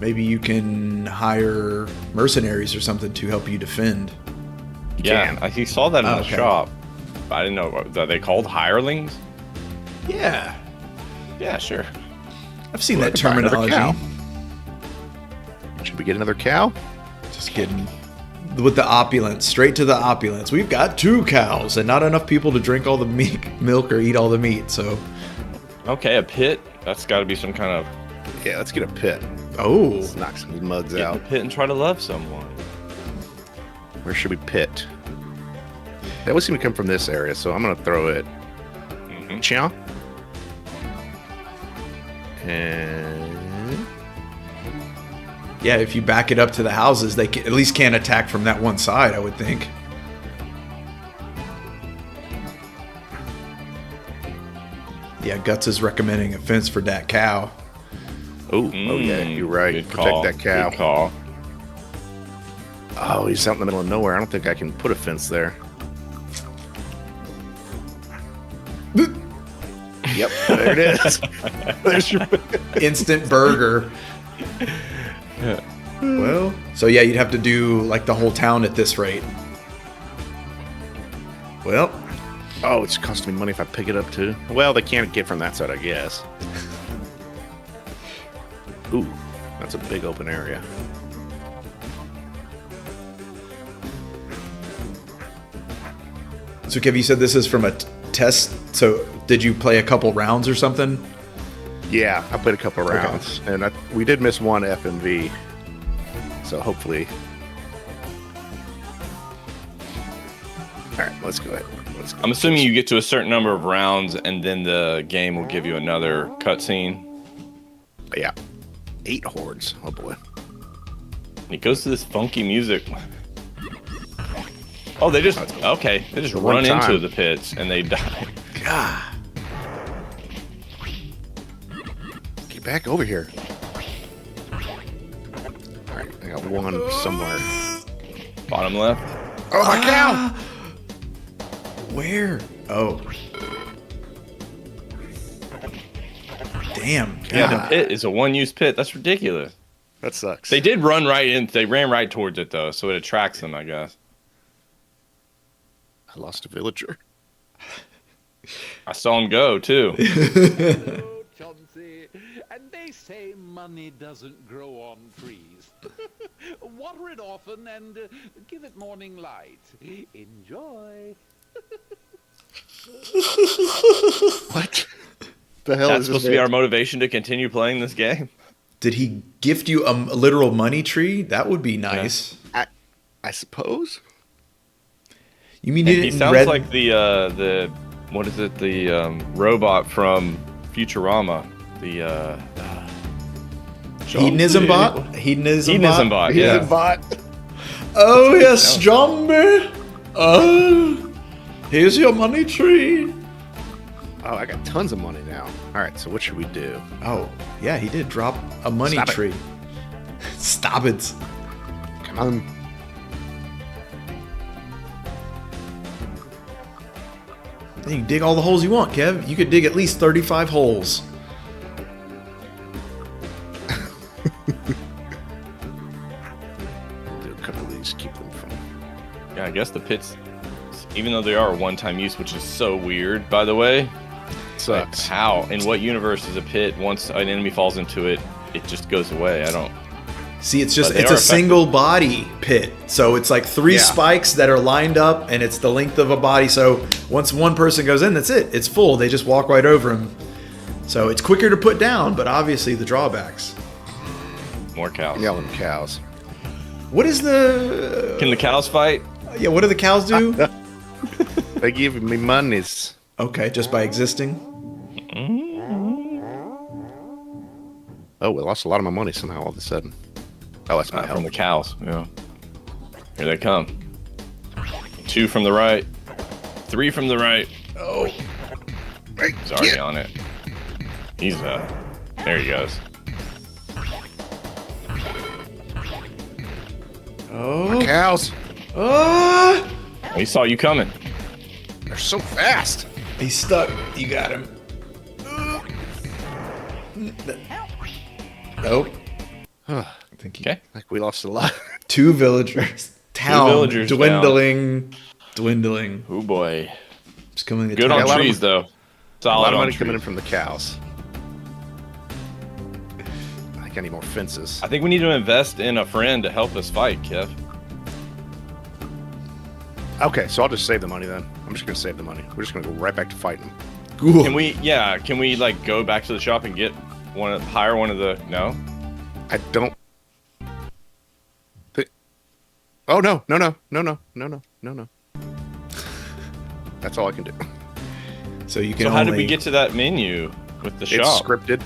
Maybe you can hire mercenaries or something to help you defend. Yeah, I saw that in Oh, the okay. shop. I didn't know. Are they called hirelings? Yeah, Yeah, sure. I've seen Well, I that could buy another terminology. Should we get another cow? Just kidding. With the opulence, straight to the opulence. We've got 2 cows and not enough people to drink all the milk or eat all the meat. So, Okay, a pit. That's got to be some kind of Yeah, let's get a pit. oh, Let's knock some mugs get in out. the pit and try to love someone. Where should we pit? They always seem to come from this area, so I'm gonna throw it. Chow. And yeah. If you back it up to the houses, they at least can't attack from that one side. I would think. Yeah, Guts is recommending a fence for that cow. oh yeah, you're right. Good Protect call. that cow. Good call. Oh, he's out in the middle of nowhere. I don't think I can put a fence there. Yep, there it is. There's your. Instant burger. Well, so yeah, you'd have to do like the whole town at this rate. Well, Oh, it's costing me money if I pick it up too. Well, they can't get from that side, I guess. Ooh, that's a big open area. so Kev, you said this is from a test. So did you play a couple rounds or something? Yeah, I played a couple rounds, and we did miss one FMV. So hopefully. All right, let's go ahead. Let's go. I'm assuming you get to a certain number of rounds, and then the game will give you another cutscene. Yeah, 8 hordes. Oh boy. It goes to this funky music. Oh, they just okay. They just One run into time. the pits and they die. God. Get back over here. All right, I got one somewhere. Bottom left. Oh, my cow! Where? Oh. Damn. Yeah, the God. pit is a one-use pit. That's ridiculous. That sucks. They did run right in. They ran right towards it though, so it attracts them, I guess. I lost a villager. I saw him go too. Oh, Chauncey, and they say money doesn't grow on trees. Water it often and give it morning light. Enjoy. What? The hell That's is supposed this? to be our motivation to continue playing this game. Did he gift you a literal money tree? That would be nice. I suppose. You mean And you he didn't sounds read? like the what is it? The robot from Futurama. The Hedonism bot? Hedonism Hedonism bot? bot. Yeah. Bot. Oh yes, zombie. Here's your money tree. Oh, I got tons of money now. All right, so what should we do? Oh, yeah, he did drop a money Stop it. tree. Stop it. Come on. You can dig all the holes you want, Kev. You could dig at least 35 holes. Do a couple of these, keep them from. Yeah, I guess the pits, even though they are one-time use, which is so weird, by the way. Like, Sucks. how? In what universe is a pit, once an enemy falls into it, it just goes away? I don't... See, it's just But they it's are a effective. single body pit. So it's like 3 Yeah. spikes that are lined up and it's the length of a body. So once one person goes in, that's it. It's full. They just walk right over him. So it's quicker to put down, but obviously the drawbacks. More cows. Yelling cows. What is the Can the cows fight? Yeah, what do the cows do? They give me monies. Okay, just by existing. Oh, we lost a lot of my money somehow all of a sudden. Oh, that's my From health. the cows. Yeah. Here they come. 2 from the right. 3 from the right. Oh. He's already on it. He's there he goes. Oh. Cows. Oh. He saw you coming. They're so fast. He's stuck. You got him. Nope. I think he, Okay. Like we lost a lot. 2 villagers. Town villagers dwindling. Oh boy. It's coming to Good town. on a lot of trees though. A Solid lot of on money coming in trees. from the cows. I think I need more fences. I think we need to invest in a friend to help us fight, Kev. Okay, so I'll just save the money then. I'm just gonna save the money. We're just gonna go right back to fighting. Cool. Can we like go back to the shop and get hire one of the no? I don't. Oh no! That's all I can do. So you can So how only, did we get to that menu with the It's shop? scripted.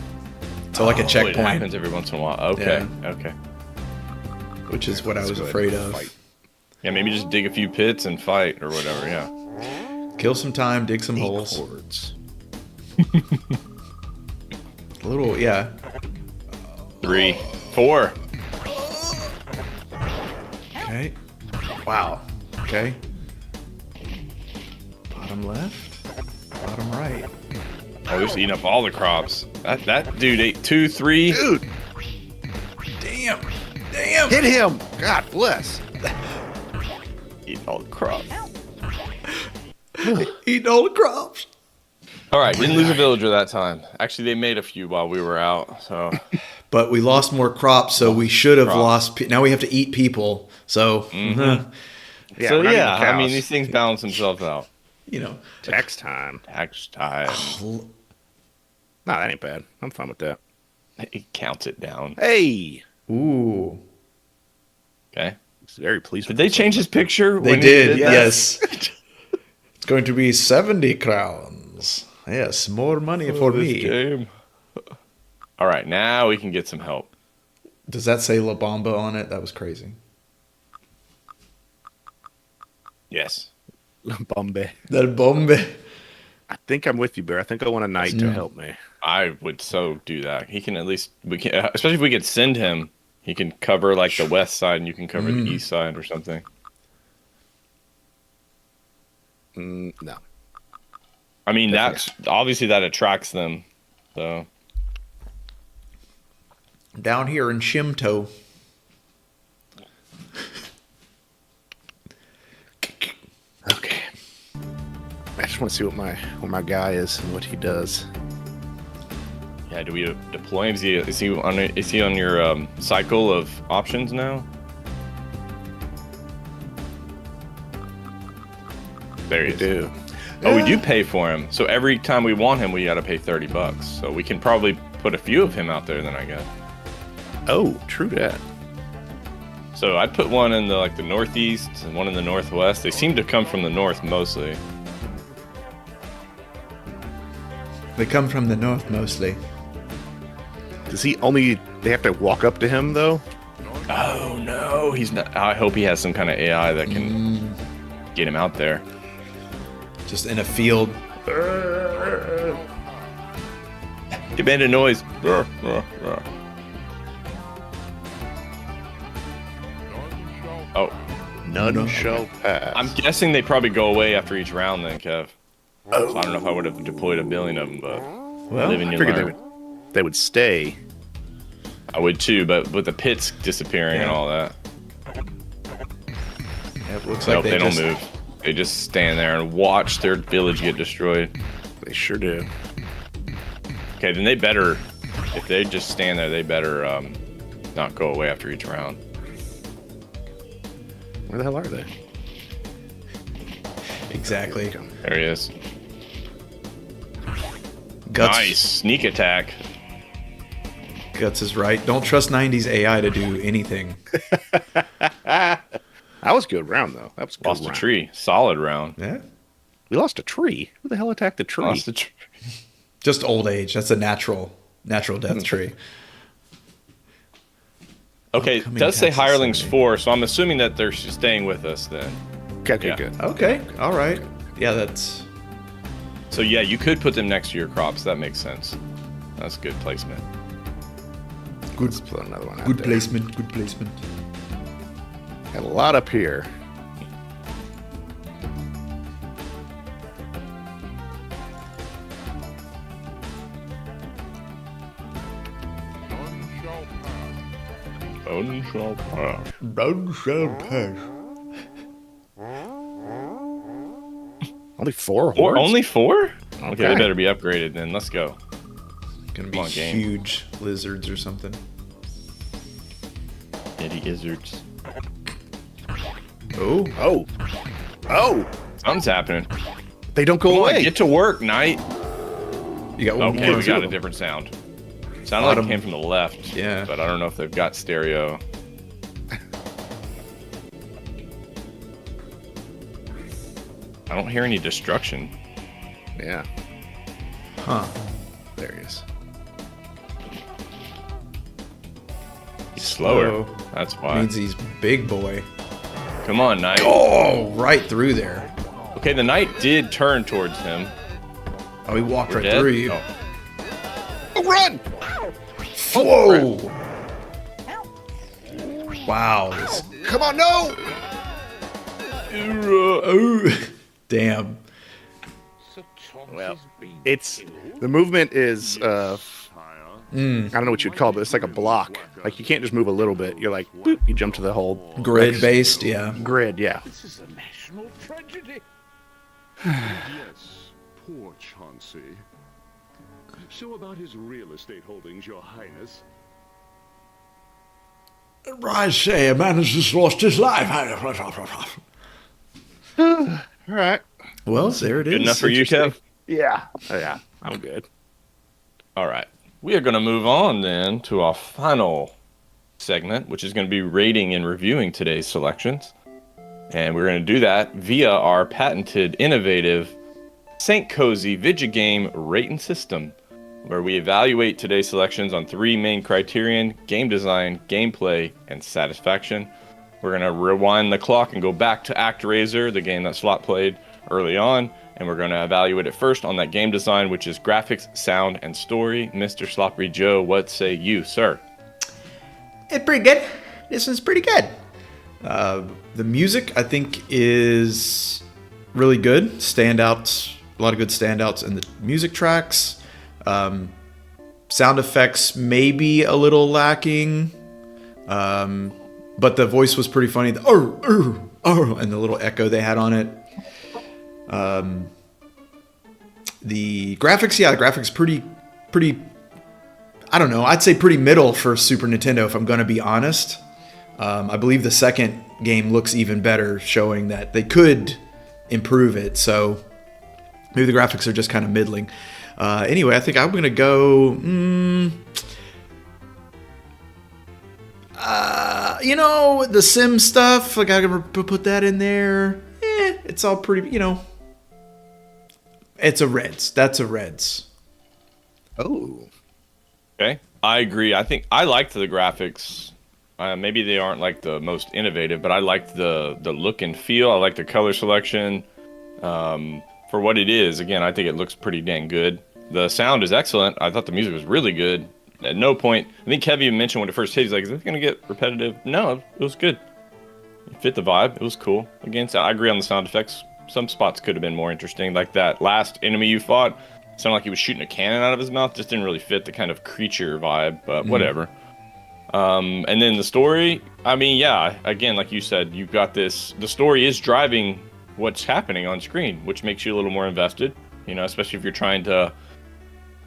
to like a It checkpoint, happens every once in a while. Okay. Okay. which is what I Let's was go ahead afraid and of. fight. Yeah, maybe just dig a few pits and fight or whatever. Yeah. Kill some time, dig some holes. Chords. A little, yeah. 3, 4. Okay. Wow. Okay. Bottom left. Bottom right. Oh, he's eating up all the crops. That dude ate 2, 3. Dude, Damn. hit him! God bless. Eating all the crops. Eating all the crops. All right, didn't lose a villager that time. Actually, they made a few while we were out. So But we lost more crops, so we should have Crops. lost. Now we have to eat people. So, Yeah, so we're not yeah, eating I mean cows. these things balance themselves out. you know. Tax time. Tax time. Nah, that ain't bad. I'm fine with that. He counts it down. Hey, Ooh. Okay. he's very pleased. Did with they himself. change his picture? They when he did, that? yes. It's going to be 70 crowns. Yes, more money for This me. game. All right, now we can get some help. Does that say La Bamba on it? That was crazy. Yes. Bombay. That Bombe. I think I'm with you, Bear. I think I want a knight to help me. I would so do that. He can at least especially if we could send him, he can cover like the west side and you can cover the east side or something. No. I mean, that's obviously that attracts them. So Down here in Shimto. Okay. I just want to see what my guy is and what he does. yeah, do we deploy him? Is he on your cycle of options now? There he We is. do. Oh, we do pay for him. So every time we want him, we got to pay $30. So we can probably put a few of him out there then, I guess. Oh, true that. So I'd put one in the northeast and one in the northwest. They seem to come from the north mostly. They come from the north mostly. Does he only? They have to walk up to him though. Oh no, he's not. I hope he has some kind of AI that can get him out there. Just in a field. He made a noise. Oh, None shall pass. I'm guessing they probably go away after each round then, Kev. So I don't know if I would have deployed a billion of them, but Well, live and I you figured learn. they would stay. I would too, but with the pits disappearing and all that. Yeah, it looks Nope, like they don't just, move. They just stand there and watch their village get destroyed. They sure do. Okay, then they better, if they just stand there, they better not go away after each round. Where the hell are they? Exactly. There he is. Guts, Nice sneak attack. Guts is right. Don't trust 90s AI to do anything. That was a good round, though. That was a good Lost a round. tree. Solid round. Yeah. We lost a tree. Who the hell attacked the tree? Lost a tree. Just old age. That's a natural death tree. Okay, it Upcoming does say Texas hirelings Sunday. 4, so I'm assuming that they're staying with us then. Okay, Yeah. good. Okay. All right. Yeah, that's So yeah, you could put them next to your crops. That makes sense. That's good placement. good. Let's put another one out Good there. placement. Good placement. Got a lot up here. None shall pass. None shall pass. Only four Or hordes? only 4? Okay, Okay. they better be upgraded then. Let's go. Gonna be Come on, game. huge lizards or something. Eddie Izzards. Oh, Oh. Oh. Something's happening. They don't go Come on, away. get to work, Knight. you got one Okay, more. we got a different sound. Sounded like it came from the left. Yeah. But I don't know if they've got stereo. I don't hear any destruction. Yeah. Huh. There he is. He's slower. Slow. That's why. Means he's big boy. Come on, Knight. Oh, right through there. Okay, the Knight did turn towards him. Oh, he walked We're right dead? through you. Oh. Oh, run! Whoa! Wow. This, Come on, no! oh, damn. Well, it's the movement is I don't know what you'd call it, but it's like a block. Like you can't just move a little bit. You're like, boop, you jump to the whole Grid based, yeah. grid. Yeah. This is a national tragedy. Yes, poor Chauncey. So about his real estate holdings, Your Highness. I say, a man has just lost his life. All right. Well, there it is. Good enough for you, Kev? Yeah. Yeah. I'm good. All right. We are going to move on then to our final segment, which is going to be rating and reviewing today's selections. And we're going to do that via our patented, innovative St. Kohzee video game rating system, where we evaluate today's selections on 3 main criterion: game design, gameplay, and satisfaction. We're going to rewind the clock and go back to ActRaiser, the game that Slot played early on, and we're going to evaluate it first on that game design, which is graphics, sound, and story. Mr. Sloppy Joe, what say you, sir? It's pretty good. This one's pretty good. The music, I think, is really good. Standouts, a lot of good standouts in the music tracks. Sound effects maybe a little lacking, but the voice was pretty funny. The and the little echo they had on it. The graphics, the graphics pretty. I don't know. I'd say pretty middle for Super Nintendo, if I'm going to be honest. I believe the second game looks even better, showing that they could improve it. So maybe the graphics are just kind of middling. Anyway, I think I'm going to go... the sim stuff, like I could put that in there. It's all pretty, it's a Reds. That's a Reds. Oh. Okay, I agree. I think I liked the graphics Maybe they aren't like the most innovative, but I liked the look and feel. I like the color selection. For what it is, again, I think it looks pretty dang good. The sound is excellent. I thought the music was really good. At no point, I think Kevin mentioned when it first hit, he's like, is it going to get repetitive? No, it was good. It fit the vibe. It was cool. Again, so I agree on the sound effects. Some spots could have been more interesting. Like that last enemy you fought, sounded like he was shooting a cannon out of his mouth. Just didn't really fit the kind of creature vibe, but whatever. And then the story, I mean, yeah, again, like you said, you've got this, the story is driving what's happening on screen, which makes you a little more invested, you know, especially if you're trying to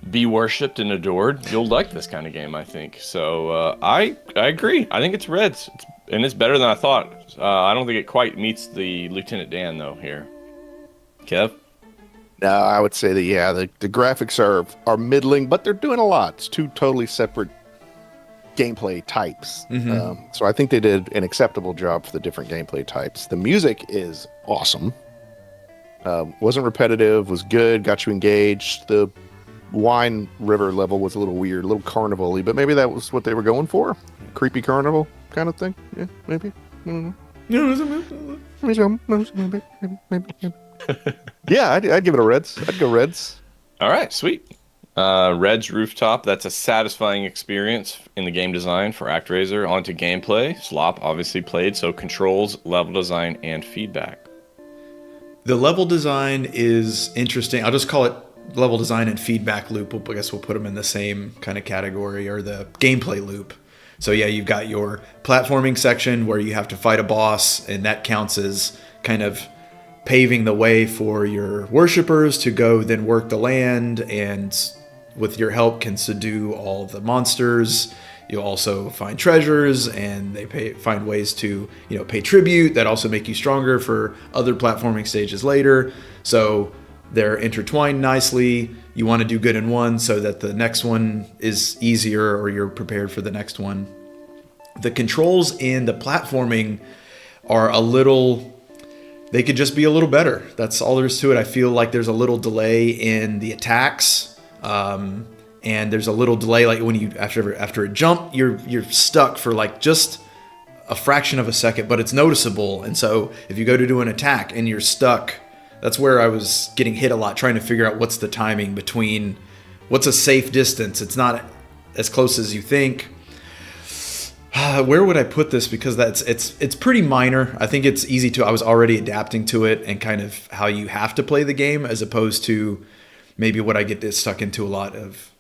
be worshipped and adored. You'll like this kind of game, I think. So I agree. I think it's Reds, and it's better than I thought. I don't think it quite meets the Lieutenant Dan, though, here. Kev? No, I would say that, yeah, the graphics are middling, but they're doing a lot. It's two totally separate gameplay types. So I think they did an acceptable job for the different gameplay types. The music is awesome. Wasn't repetitive, was good, got you engaged. The wine river level was a little weird, a little carnival-y, but maybe that was what they were going for. Creepy carnival kind of thing. Yeah, maybe. I don't know. Maybe. Yeah, I'd give it a Reds. I'd go Reds. All right, sweet. Red's Rooftop, that's a satisfying experience in the game design for ActRaiser. On to gameplay. Slop obviously played, so controls, level design, and feedback. The level design is interesting. I'll just call it level design and feedback loop. I guess we'll put them in the same kind of category, or the gameplay loop. So yeah, you've got your platforming section where you have to fight a boss, and that counts as kind of paving the way for your worshippers to go then work the land, and with your help can subdue all of the monsters. You'll also find treasures, and they find ways to, you know, pay tribute that also make you stronger for other platforming stages later. So they're intertwined nicely. You want to do good in one so that the next one is easier, or you're prepared for the next one. The controls in the platforming are they could just be a little better. That's all there is to it. I feel like there's a little delay in the attacks. And there's a little delay, like when you after a jump, you're stuck for like just a fraction of a second, but it's noticeable. And so if you go to do an attack and you're stuck, that's where I was getting hit a lot, trying to figure out what's the timing between what's a safe distance. It's not as close as you think. Where would I put this? Because it's pretty minor. I think it's easy to. I was already adapting to it and kind of how you have to play the game, as opposed to maybe what I get stuck into a lot of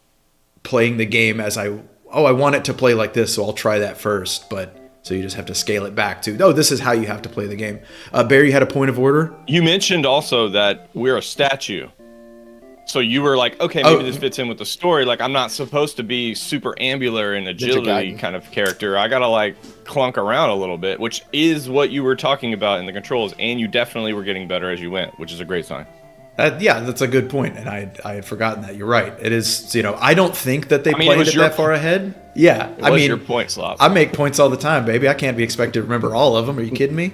playing the game as I want it to play like this, so I'll try that first. But so you just have to scale it back to, this is how you have to play the game. Barry, you had a point of order? You mentioned also that we're a statue. So you were like, okay, maybe this fits in with the story. Like, I'm not supposed to be super ambular and agility kind of character. I gotta like clunk around a little bit, which is what you were talking about in the controls, and you definitely were getting better as you went, which is a great sign. Yeah, that's a good point, and I had forgotten that. You're right. It is, I don't think that they played it that far ahead. Yeah, it was your point, Slop. I make points all the time, baby. I can't be expected to remember all of them. Are you kidding me?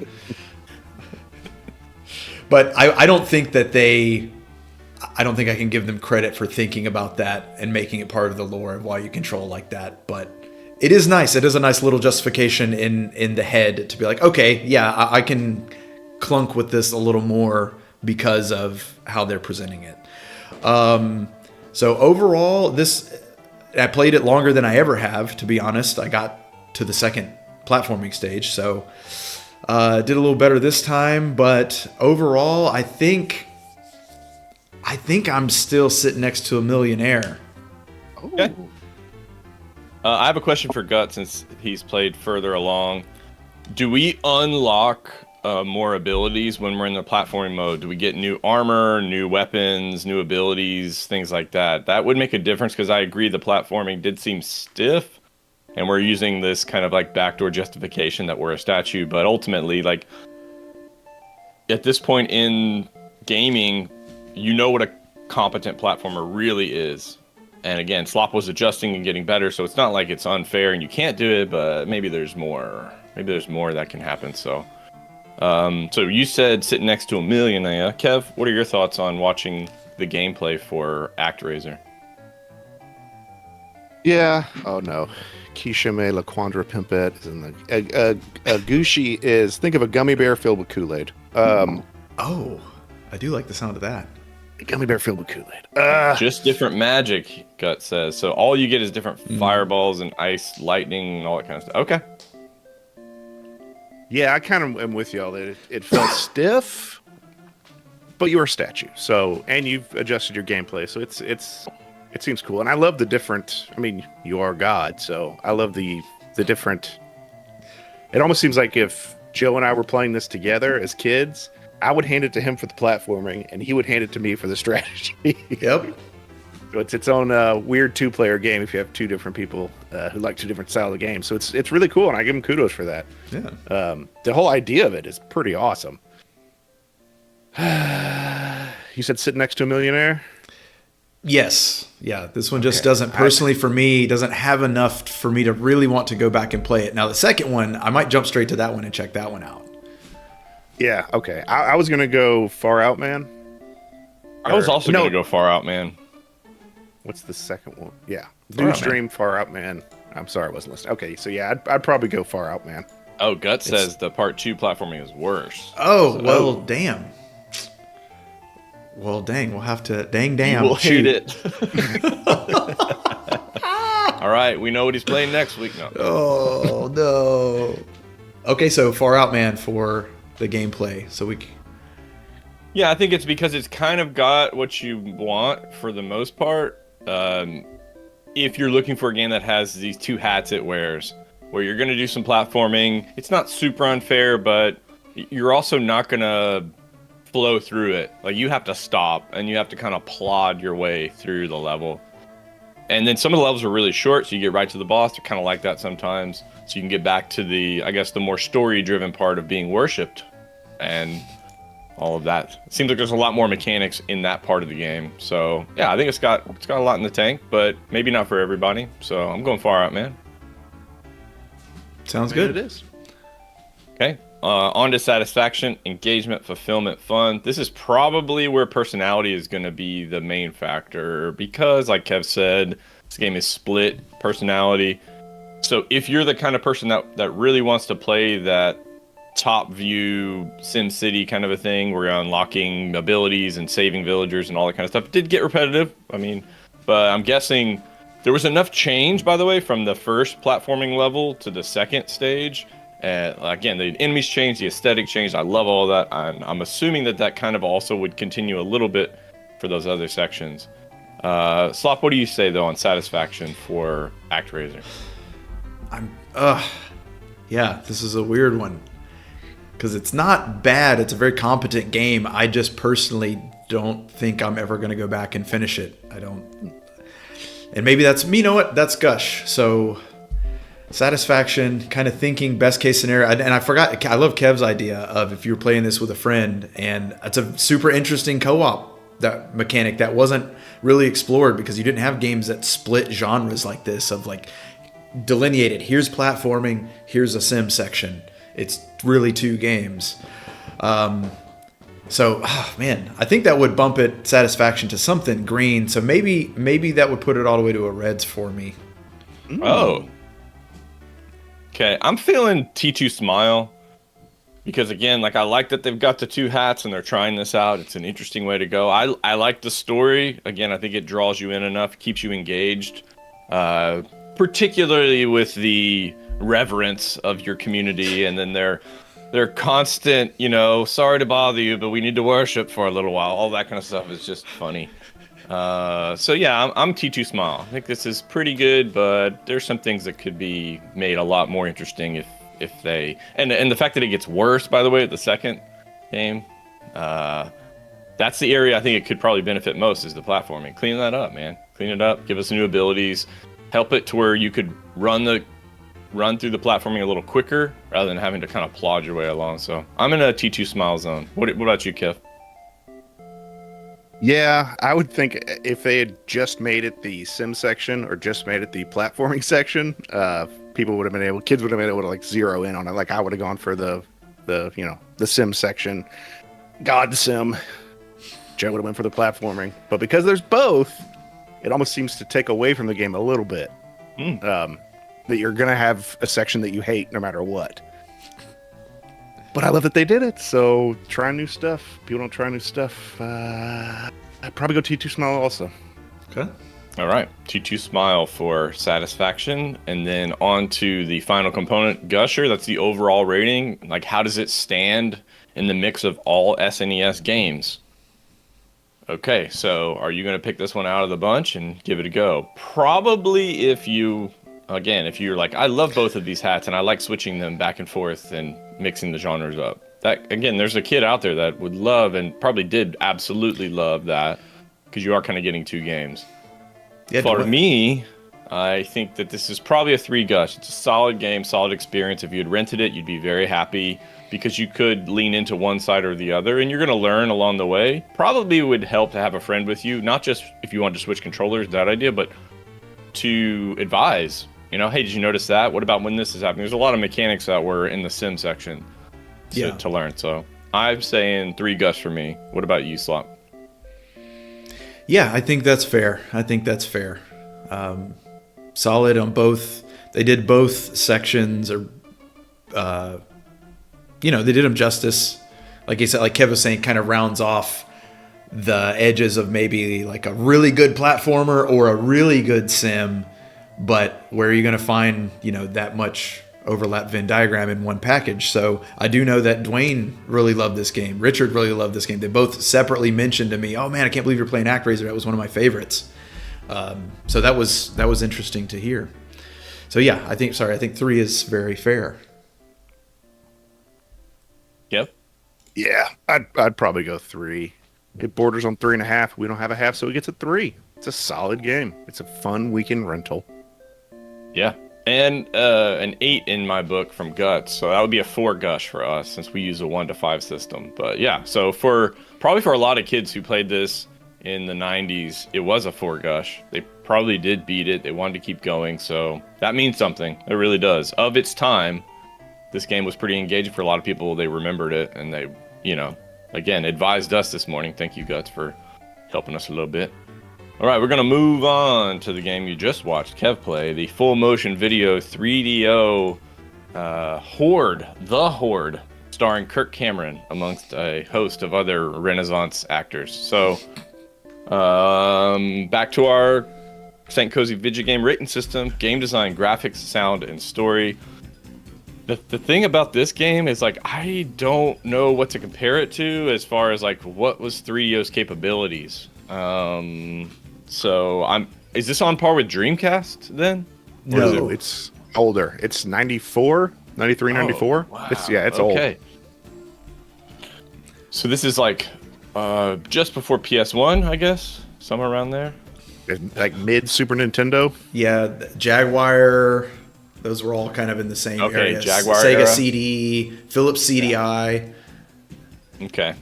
But I don't think that I don't think I can give them credit for thinking about that and making it part of the lore of why you control like that. But it is nice. It is a nice little justification in the head to be like, okay, yeah, I can clunk with this a little more because of how they're presenting it. So overall, I played it longer than I ever have, to be honest. I got to the second platforming stage, so did a little better this time. But overall, I think I'm still sitting next to a millionaire. Okay. I have a question for Gut, since he's played further along. Do we unlock more abilities when we're in the platforming mode? Do we get new armor, new weapons, new abilities, things like that? That would make a difference, because I agree the platforming did seem stiff, and we're using this kind of like backdoor justification that we're a statue. But ultimately, like, at this point in gaming, you know what a competent platformer really is. And again, Slop was adjusting and getting better, so it's not like it's unfair and you can't do it, but maybe there's more. Maybe there's more that can happen. So you said sitting next to a millionaire. Kev, what are your thoughts on watching the gameplay for ActRaiser? Yeah. Oh no. Kishime La Quandra Pimpette is in the. A Gushi is, think of a gummy bear filled with Kool-Aid. Oh, I do like the sound of that. A gummy bear filled with Kool-Aid. Just different magic, Gut says. So all you get is different fireballs and ice, lightning, and all that kind of stuff. Okay. Yeah, I kind of am with y'all. It felt stiff, but you were a statue. So, and you've adjusted your gameplay, so it seems cool. And I love the different. I mean, you are God, so I love the different. It almost seems like if Joe and I were playing this together as kids, I would hand it to him for the platforming, and he would hand it to me for the strategy. Yep. So it's its own weird two-player game if you have two different people who like two different styles of games. So it's really cool, and I give him kudos for that. Yeah. The whole idea of it is pretty awesome. You said sit next to a millionaire? Yes. Yeah. This one just doesn't, personally for me, doesn't have enough for me to really want to go back and play it. Now, the second one, I might jump straight to that one and check that one out. Yeah, okay. I was going to go Far Out Man. I was also going to go Far Out Man. What's the second one? Yeah. Dude's Dream, Far Out Man. I'm sorry I wasn't listening. Okay, so yeah, I'd probably go Far Out Man. Oh, Gut says the part 2 platforming is worse. Oh, well, damn. Well, dang, we'll have to... Damn. We'll hate it. All right, we know what he's playing next week. No. Oh, no. Okay, so Far Out Man for the gameplay. So we... Yeah, I think it's because it's kind of got what you want for the most part. If you're looking for a game that has these two hats it wears, where you're going to do some platforming, it's not super unfair, but you're also not going to flow through it. Like, you have to stop and you have to kind of plod your way through the level. And then some of the levels are really short, so you get right to the boss. They're kind of like that sometimes. So you can get back to the, I guess, the more story-driven part of being worshipped and all of that. It seems like there's a lot more mechanics in that part of the game. So yeah, I think it's got a lot in the tank, but maybe not for everybody. So I'm going Far Out Man. Sounds good. It is. Okay. On to satisfaction, engagement, fulfillment, fun. This is probably where personality is going to be the main factor because, like Kev said, this game is split personality. So if you're the kind of person that really wants to play that top view SimCity kind of a thing where you're unlocking abilities and saving villagers and all that kind of stuff, it did get repetitive. I mean, but I'm guessing there was enough change, by the way, from the first platforming level to the second stage. Again, the enemies changed, the aesthetic changed. I love all that. I'm assuming that kind of also would continue a little bit for those other sections. Slop, what do you say, though, on satisfaction for ActRaiser? Yeah, this is a weird one. Because it's not bad. It's a very competent game. I just personally don't think I'm ever going to go back and finish it. I don't. And maybe that's me. You know what? That's gush. So satisfaction, kind of thinking best case scenario. And I forgot. I love Kev's idea of if you're playing this with a friend. And it's a super interesting co-op that mechanic that wasn't really explored because you didn't have games that split genres like this of like delineated. Here's platforming. Here's a sim section. It's really two games. So, man, I think that would bump it satisfaction to something green. So maybe that would put it all the way to a reds for me. Oh. Okay, I'm feeling T2 Smile. Because, again, like I like that they've got the two hats and they're trying this out. It's an interesting way to go. I like the story. Again, I think it draws you in enough, keeps you engaged. Particularly with the reverence of your community and then their constant, sorry to bother you, but we need to worship for a little while. All that kind of stuff is just funny. So yeah, I'm T2 Smile. I think this is pretty good, but there's some things that could be made a lot more interesting if they and the fact that it gets worse, by the way, at the second game. That's the area I think it could probably benefit most is the platforming. Clean that up, man. Clean it up. Give us new abilities. Help it to where you could run through the platforming a little quicker rather than having to kind of plod your way along. So I'm in a T2 Smile zone. What about you, Kev? Yeah, I would think if they had just made it the sim section or just made it the platforming section, kids would have been able to like zero in on it. Like I would have gone for the sim section. God, the sim. Joe would have went for the platforming. But because there's both, it almost seems to take away from the game a little bit. That you're gonna have a section that you hate no matter what. But I love that they did it. So try new stuff. People don't try new stuff. I'd probably go T2 Smile also. Okay. All right, T2 Smile for satisfaction, and then on to the final component, Gusher. That's the overall rating. Like, how does it stand in the mix of all SNES games? Okay, so are you going to pick this one out of the bunch and give it a go? Probably if you're like, I love both of these hats, and I like switching them back and forth and mixing the genres up. That, again, there's a kid out there that would love and probably did absolutely love that, because you are kind of getting two games. Yeah, For me, I think that this is probably a 3 Gush. It's a solid game, solid experience. If you had rented it, you'd be very happy because you could lean into one side or the other, and you're going to learn along the way. Probably would help to have a friend with you, not just if you want to switch controllers, that idea, but to advise. You know, hey, did you notice that? What about when this is happening? There's a lot of mechanics that were in the sim section to learn. So I'm saying 3 Gush for me. What about you, Slop? Yeah, I think that's fair. Solid on both. They did both sections, or they did them justice. Like you said, like Kev was saying, kind of rounds off the edges of maybe like a really good platformer or a really good sim. But where are you going to find, that much overlap Venn diagram in one package? So I do know that Dwayne really loved this game. Richard really loved this game. They both separately mentioned to me, "Oh man, I can't believe you're playing ActRaiser. That was one of my favorites." So that was interesting to hear. So yeah, I think 3 is very fair. Yep. Yeah, I'd probably go 3. It borders on 3.5. We don't have a half, so it gets a 3. It's a solid game. It's a fun weekend rental. Yeah. And an 8 in my book from Guts. So that would be a 4 Gush for us since we use a 1 to 5 system. But yeah, so probably for a lot of kids who played this in the 90s, it was a 4 Gush. They probably did beat it. They wanted to keep going. So that means something. It really does. Of its time, this game was pretty engaging for a lot of people. They remembered it, and they, again, advised us this morning. Thank you, Guts, for helping us a little bit. All right, we're going to move on to the game you just watched Kev play, the full motion video 3DO Horde, The Horde, starring Kirk Cameron amongst a host of other Renaissance actors. So, back to our St. Kohzee video game rating system, game design, graphics, sound, and story. The thing about this game is, like, I don't know what to compare it to as far as, like, what was 3DO's capabilities. Is this on par with Dreamcast then? No, it's older. It's 94, 93, 94. Wow. It's old. Okay. So this is like just before PS1, I guess, somewhere around there. Like mid Super Nintendo. Yeah, Jaguar. Those were all kind of in the same area. Jaguar Sega era. CD, Philips CDI. Okay.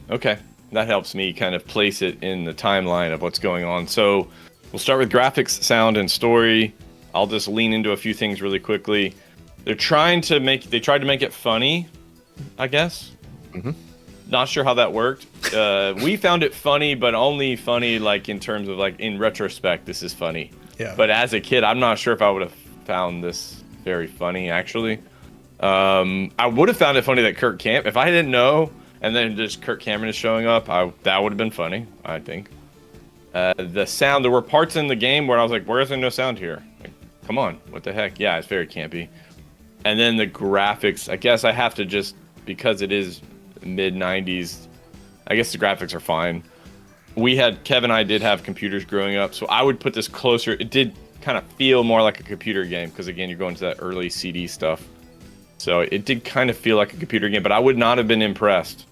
That helps me kind of place it in the timeline of what's going on. So we'll start with graphics, sound, and story. I'll just lean into a few things really quickly. They tried to make it funny, I guess. Mm-hmm. Not sure how that worked. We found it funny, but only funny like in terms of like in retrospect, this is funny. Yeah. But as a kid, I'm not sure if I would have found this very funny, actually. I would have found it funny that if I didn't know, and then just Kirk Cameron is showing up, that would have been funny, I think. The sound, there were parts in the game where I was like, where is there no sound here? Like, come on, what the heck? Yeah, it's very campy. And then the graphics, I guess I have to just, because it is mid-90s, I guess the graphics are fine. Kev and I did have computers growing up, so I would put this closer. It did kind of feel more like a computer game, because again, you're going to that early CD stuff. So it did kind of feel like a computer game, but I would not have been impressed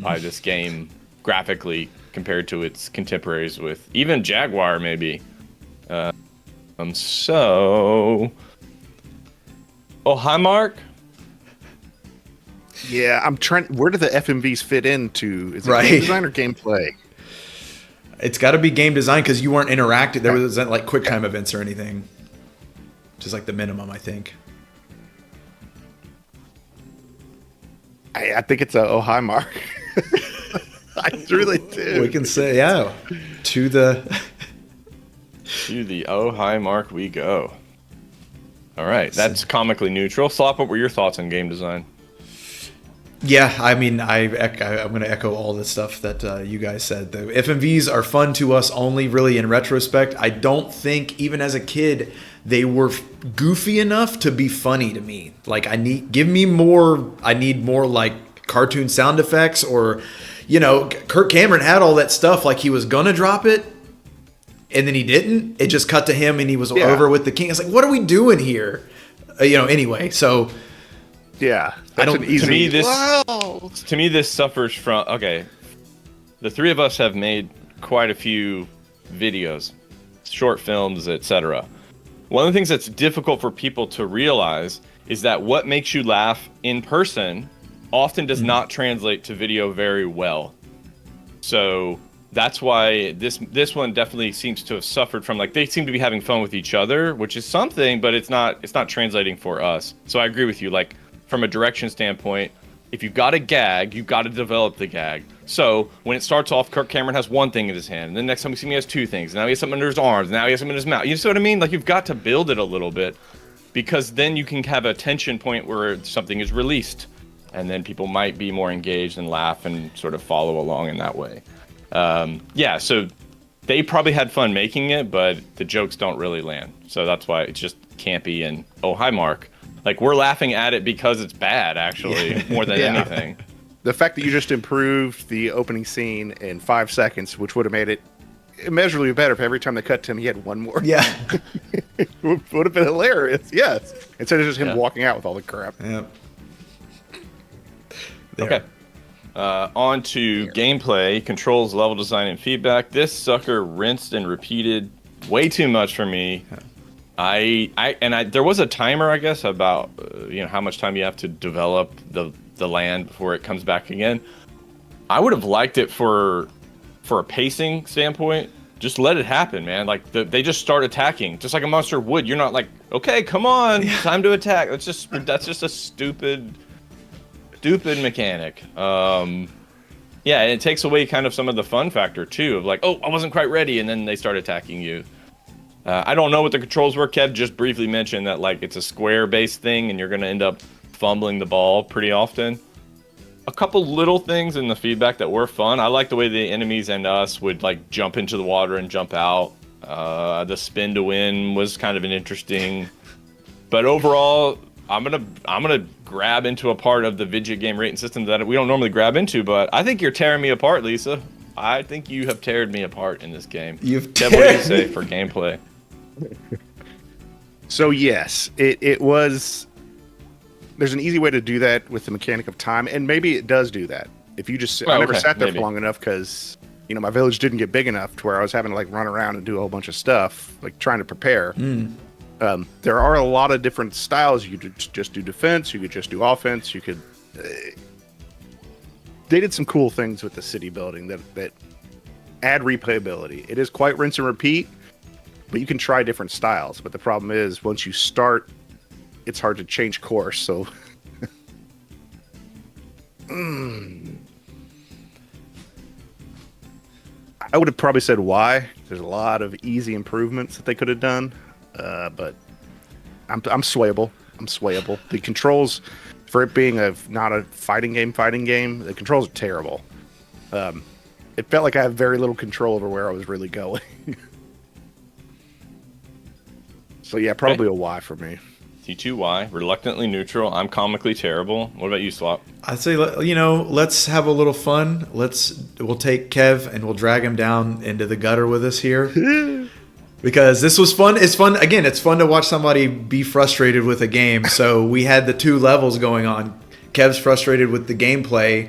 by this game graphically compared to its contemporaries with even Jaguar, maybe. So, hi, Mark. Yeah, I'm trying. Where do the FMVs fit into? Is it Right. game design or gameplay? It's got to be game design because you weren't interacting. There wasn't like quick time events or anything. Just like the minimum, I think. I think it's a hi, Mark. I really do. We can say, yeah, to the To the hi, Mark we go. All right, that's comically neutral. Slop, what were your thoughts on game design? Yeah, I mean, I'm going to echo all the stuff that you guys said. The FMVs are fun to us only really in retrospect. I don't think even as a kid they were goofy enough to be funny to me. Like I need more like cartoon sound effects, or Kirk Cameron had all that stuff like he was going to drop it and then he didn't. It just cut to him and he was over with the king. It's like, what are we doing here? Anyway, so yeah, that's an easy. To me, this suffers from the three of us have made quite a few videos, short films, etc. One of the things that's difficult for people to realize is that what makes you laugh in person often does not translate to video very well. So that's why this one definitely seems to have suffered from, like, they seem to be having fun with each other, which is something, but it's not translating for us. So I agree with you. Like, from a direction standpoint, if you've got a gag, you've got to develop the gag. So when it starts off, Kirk Cameron has one thing in his hand, and then next time we see him, he has two things. Now he has something under his arms, now he has something in his mouth. You see what I mean? Like, you've got to build it a little bit, because then you can have a tension point where something is released, and then people might be more engaged and laugh and sort of follow along in that way. So they probably had fun making it, but the jokes don't really land. So that's why it's just campy and, oh, hi, Mark. Like, we're laughing at it because it's bad, actually, more than anything. The fact that you just improved the opening scene in 5 seconds, which would have made it immeasurably better if every time they cut to him, he had one more. Yeah. It would have been hilarious, yes. Instead of just him walking out with all the crap. Yeah. Okay. On to gameplay, controls, level design, and feedback. This sucker rinsed and repeated way too much for me. There was a timer, I guess, about how much time you have to develop the land before it comes back again. I would have liked it for a pacing standpoint. Just let it happen, man. Like, they just start attacking, just like a monster would. You're not like, okay, come on, time to attack. That's just a stupid mechanic. And it takes away kind of some of the fun factor too, of like, oh, I wasn't quite ready, and then they start attacking you. I don't know what the controls were. Kev just briefly mentioned that, like, it's a square-based thing, and you're going to end up fumbling the ball pretty often. A couple little things in the feedback that were fun. I like the way the enemies and us would, like, jump into the water and jump out. The spin to win was kind of an interesting. But overall, I'm gonna grab into a part of the video game rating system that we don't normally grab into. But I think you're tearing me apart, Lisa. I think you have teared me apart in this game. Kev, what do you say for gameplay? So yes, it was. There's an easy way to do that with the mechanic of time, and maybe it does do that. If you just, I never sat there for long enough because my village didn't get big enough to where I was having to, like, run around and do a whole bunch of stuff, like trying to prepare. There are a lot of different styles. You could just do defense. You could just do offense. You could. They did some cool things with the city building that add replayability. It is quite rinse and repeat. But you can try different styles. But the problem is, once you start, it's hard to change course. So, I would have probably said why. There's a lot of easy improvements that they could have done. But I'm swayable. The controls, for it being not a fighting game, the controls are terrible. It felt like I have very little control over where I was really going. So yeah, probably a Y for me. T2Y, reluctantly neutral. I'm comically terrible. What about you, Swap? I'd say, let's have a little fun. We'll take Kev and we'll drag him down into the gutter with us here. Because this was fun. It's fun. Again, it's fun to watch somebody be frustrated with a game. So we had the two levels going on. Kev's frustrated with the gameplay,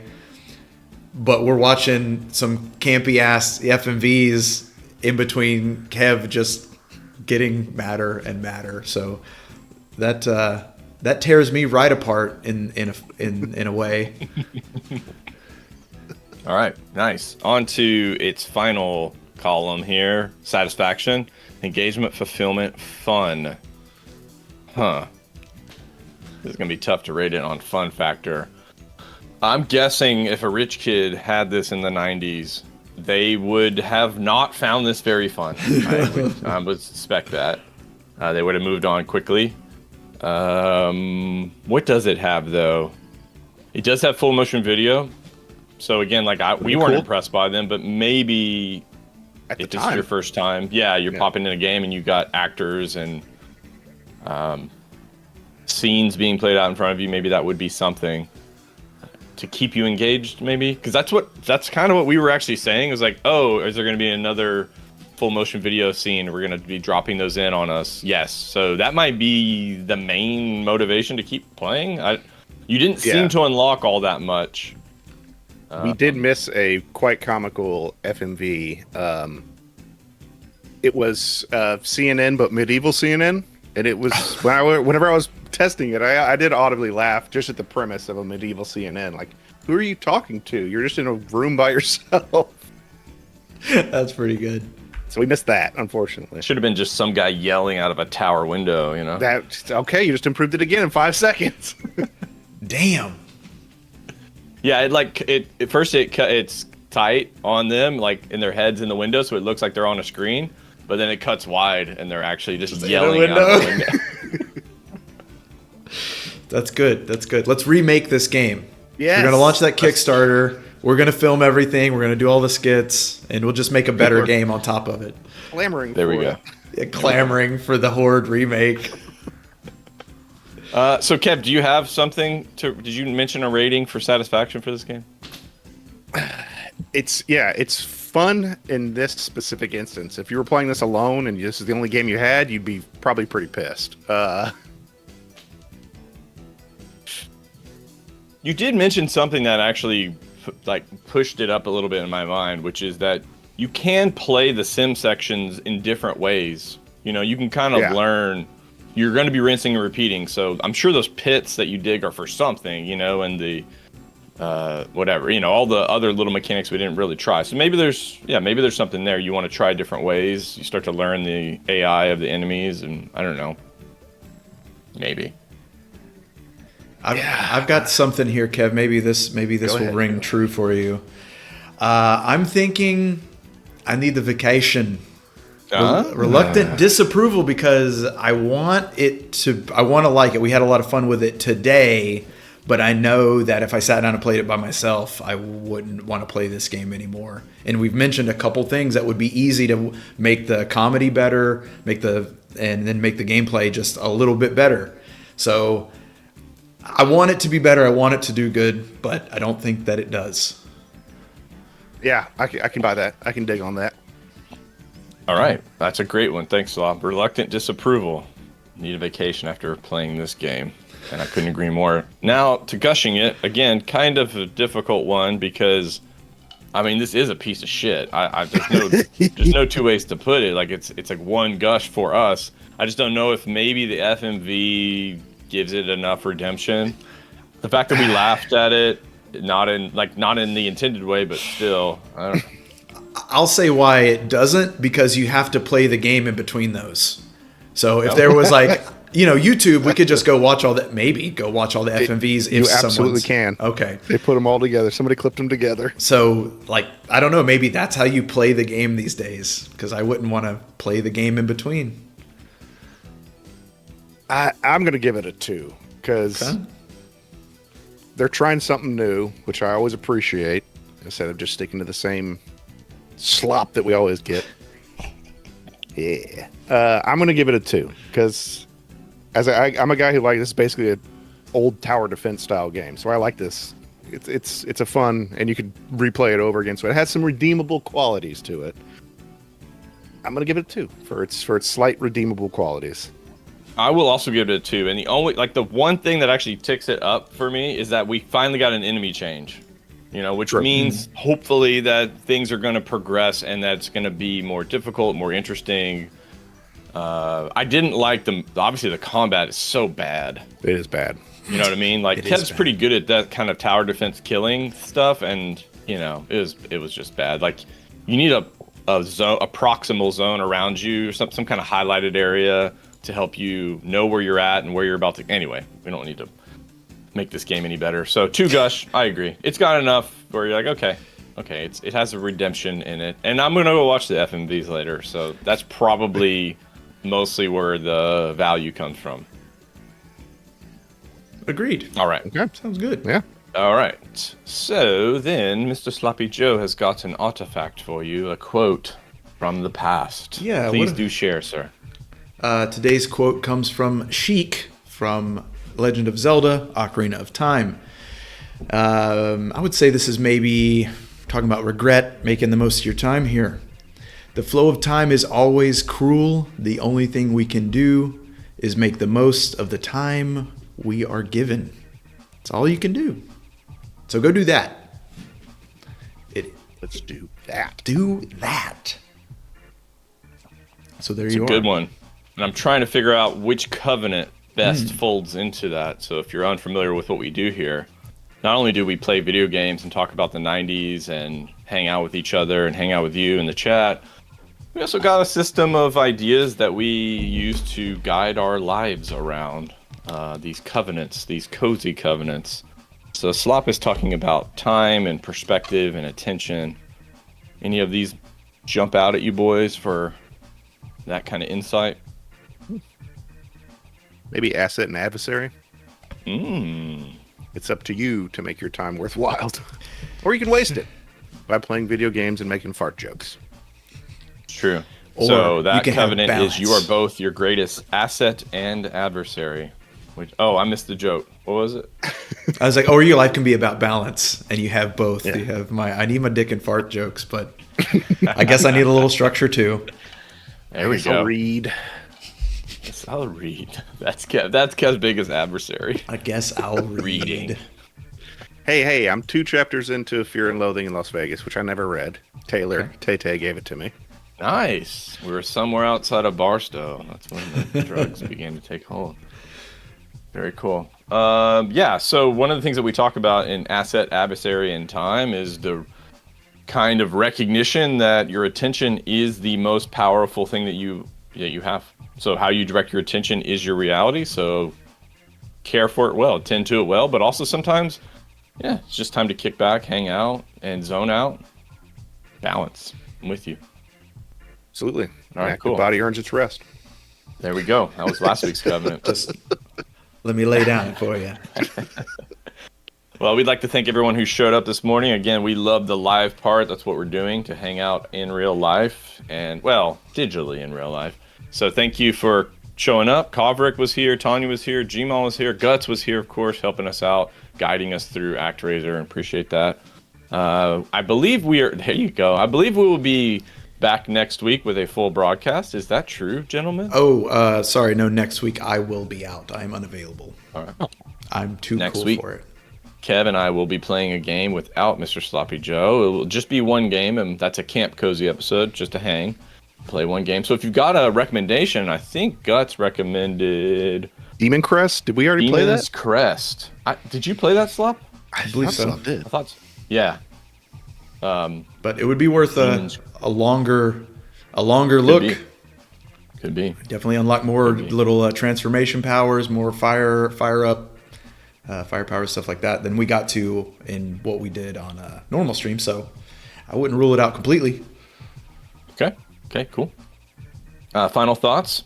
but we're watching some campy ass FMVs in between Kev just getting madder and madder. So that tears me right apart in a way. All right, nice. On to its final column here: satisfaction, engagement, fulfillment, fun. This is gonna be tough to rate it on fun factor. I'm guessing if a rich kid had this in the 90s, they would have not found this very fun. I would suspect that. They would have moved on quickly. What does it have though? It does have full motion video. So again, like we weren't impressed by them, but maybe if this is your first time, you're popping in a game and you got actors and scenes being played out in front of you. Maybe that would be something to keep you engaged. Maybe because that's kind of what we were actually saying. Is like, oh, is there going to be another full motion video scene? We're going to be dropping those in on us. Yes, so that might be the main motivation to keep playing. You didn't seem to unlock all that much. We did miss a quite comical FMV. It was CNN, but medieval CNN, and it was whenever I was testing it, I did audibly laugh just at the premise of a medieval CNN. Like, who are you talking to? You're just in a room by yourself. That's pretty good. So we missed that, unfortunately. Should have been just some guy yelling out of a tower window, you know? Okay, you just improved it again in 5 seconds. Damn. Yeah, at first it's tight on them, like in their heads in the window, so it looks like they're on a screen, but then it cuts wide and they're actually just yelling out the window. That's good. That's good. Let's remake this game. Yes. We're going to launch that Kickstarter. We're going to film everything. We're going to do all the skits, and we'll just make a better game on top of it. Clamoring. There we go. Yeah, clamoring for the Horde remake. So Kev, do you have something did you mention a rating for satisfaction for this game? It's fun in this specific instance. If you were playing this alone and this is the only game you had, you'd be probably pretty pissed. You did mention something that actually pushed it up a little bit in my mind, which is that you can play the sim sections in different ways. You know, you can kind of learn. You're going to be rinsing and repeating, so I'm sure those pits that you dig are for something, you know, and the whatever, you know, all the other little mechanics we didn't really try. So maybe there's something there. You want to try different ways. You start to learn the AI of the enemies, and I don't know, maybe. I've got something here, Kev. Maybe this will ring true for you. I'm thinking I need the vacation. Reluctant disapproval because I want to like it. We had a lot of fun with it today, but I know that if I sat down and played it by myself, I wouldn't want to play this game anymore. And we've mentioned a couple things that would be easy to make the comedy better, and then make the gameplay just a little bit better. So I want it to be better. I want it to do good, but I don't think that it does. Yeah, I can buy that. I can dig on that. All right, that's a great one. Thanks, Slob. Reluctant disapproval. Need a vacation after playing this game, and I couldn't agree more. Now, to gushing it, again, kind of a difficult one because, I mean, this is a piece of shit. There's no two ways to put it. Like, it's like one gush for us. I just don't know if maybe the FMV gives it enough redemption. The fact that we laughed at it, not in the intended way, but still, I don't know. I'll say why it doesn't, because you have to play the game in between those. So if there was YouTube, we could just go watch all that. Maybe go watch all the FMVs. You absolutely can. Okay. They put them all together. Somebody clipped them together. So I don't know. Maybe that's how you play the game these days, because I wouldn't want to play the game in between. I'm going to give it a 2 because they're trying something new, which I always appreciate, instead of just sticking to the same slop that we always get. Yeah. I'm going to give it a 2 because I'm a guy who this is basically an old tower defense style game. So I like this. It's a fun, and you could replay it over again. So it has some redeemable qualities to it. I'm going to give it a 2 for its slight redeemable qualities. I will also give it a 2. And the one thing that actually ticks it up for me is that we finally got an enemy change. You know, which means hopefully that things are going to progress and that's going to be more difficult, more interesting. I didn't like obviously the combat is so bad. It is bad. You know what I mean? Like Kev's pretty good at that kind of tower defense killing stuff, and you know, it was just bad. Like you need a proximal zone around you, or some kind of highlighted area to help you know where you're at and where you're about to. Anyway, we don't need to make this game any better. So 2 gush, I agree. It's got enough where you're like, okay, it has a redemption in it. And I'm gonna go watch the FMVs later. So that's probably mostly where the value comes from. Agreed. All right. Okay. Sounds good. Yeah. All right. So then, Mr. Sloppy Joe has got an artifact for you, a quote from the past. Yeah, Please what- do share, sir. Today's quote comes from Sheik from Legend of Zelda: Ocarina of Time. I would say this is maybe talking about regret, making the most of your time here. The flow of time is always cruel. The only thing we can do is make the most of the time we are given. That's all you can do. So go do that. Let's do that. Do that. So there It's you a are. good one. And I'm trying to figure out which covenant best folds into that. So if you're unfamiliar with what we do here, not only do we play video games and talk about the 90s and hang out with each other and hang out with you in the chat, we also got a system of ideas that we use to guide our lives around these covenants, these cozy covenants. So Slop is talking about time and perspective and attention. Any of these jump out at you boys for that kind of insight? Maybe asset and adversary. Mm. It's up to you to make your time worthwhile. Or you can waste it by playing video games and making fart jokes. It's true. Or So you that can have covenant is you are balance. both your greatest asset and adversary. Which, oh, I missed the joke. What was it? I was like, or your life can be about balance, and you have both. Yeah. You have I need my dick and fart jokes, but I guess I need a little structure too. There we Guess I'll go. read. Yes, I'll read. That's Kev's biggest adversary. I guess I'll read. Reading. Hey, I'm 2 chapters into Fear and Loathing in Las Vegas, which I never read. Tay gave it to me. Nice. We were somewhere outside of Barstow. That's when the drugs began to take hold. Very cool. Yeah, so one of the things that we talk about in asset, adversary, and time is the kind of recognition that your attention is the most powerful thing that you have. So how you direct your attention is your reality. So care for it well, attend to it well, but also sometimes, yeah, it's just time to kick back, hang out, and zone out. Balance. I'm with you. Absolutely. All right, Active cool. body earns its rest. There we go. That was last week's covenant. Just let me lay down for you. Well, we'd like to thank everyone who showed up this morning. Again, we love the live part. That's what we're doing, to hang out in real life and, well, digitally in real life. So thank you for showing up. Kovric was here. Tanya was here. Gmal was here. Guts was here, of course, helping us out, guiding us through ActRaiser, and appreciate that. I believe there you go. I believe we will be back next week with a full broadcast. Is that true, gentlemen? Oh, sorry. No, next week I will be out. I am unavailable. All right. I'm too Next cool week. for it. Kev and I will be playing a game without Mr. Sloppy Joe. It will just be one game, and that's a Camp Cozy episode, just to hang. Play one game. So if you've got a recommendation, I think Guts recommended Demon Crest? Did we already play Demon's that? Crest. Did you play that, Slop? I believe so. Did. I thought so. Yeah. But it would be worth Demons- a longer look. be. Could be. Definitely unlock more Could be. little transformation powers, more fire up, firepower, stuff like that than we got to in what we did on a normal stream. So I wouldn't rule it out completely. Okay, cool. Final thoughts?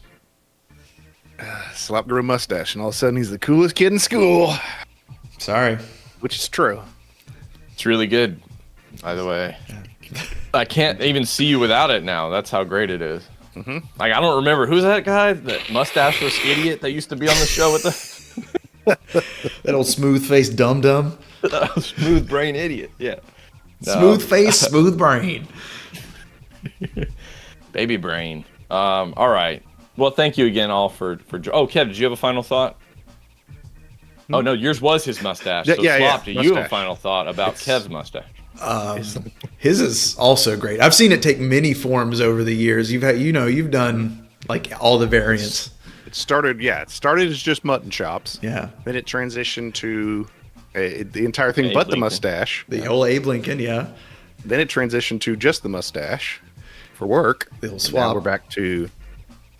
Slop grew a mustache, and all of a sudden he's the coolest kid in school. Sorry. Which is true. It's really good, by the way. I can't even see you without it now. That's how great it is. Mm-hmm. Like, I don't remember. Who's that guy? That mustacheless idiot that used to be on the show with the That old smooth faced dum dum. smooth brain idiot? Yeah. Smooth face, smooth brain. Baby brain. All right. Well, thank you again all for. Oh, Kev, did you have a final thought? Oh no, yours was his mustache. So Yeah, Slop, do you have a mustache. final thought about Kev's mustache? His is also great. I've seen it take many forms over the years. You've done like all the variants. It started as just mutton chops. Yeah. Then it transitioned to the entire thing Abe but the Lincoln. mustache. The old Abe Lincoln, yeah. Then it transitioned to just the mustache for work. The old And swap. Now we're back to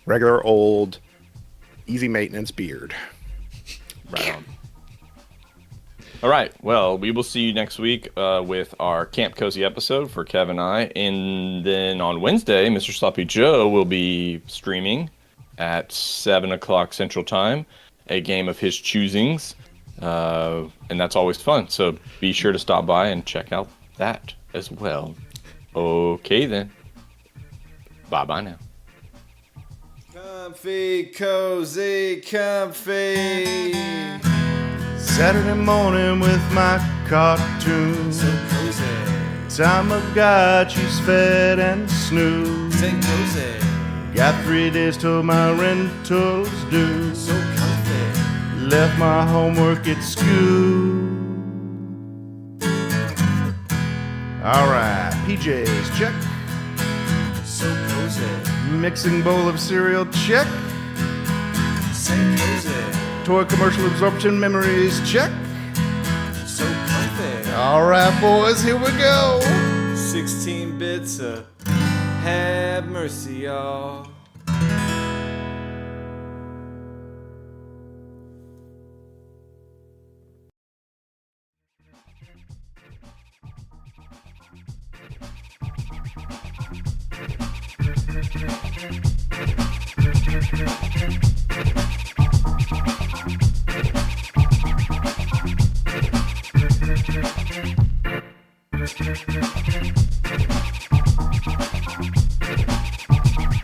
regular old, easy maintenance beard. Right on. All right. Well, we will see you next week with our Camp Cozy episode for Kev and I. And then on Wednesday, Mr. Sloppy Joe will be streaming at 7 o'clock Central Time, a game of his choosings. And that's always fun. So be sure to stop by and check out that as well. Okay, then. Bye-bye now. Comfy, cozy, comfy. Saturday morning with my cartoon. So cozy. Time I got she's fed and snoozed. Say cozy. Got 3 days till my rental's due. So comfy. Left my homework at Skoo. Alright, PJs, check. So cozy. Mixing bowl of cereal, check. Say cozy. Toy commercial absorption memories, check. So comfy. Alright, boys, here we go. 16 bits of have mercy, y'all.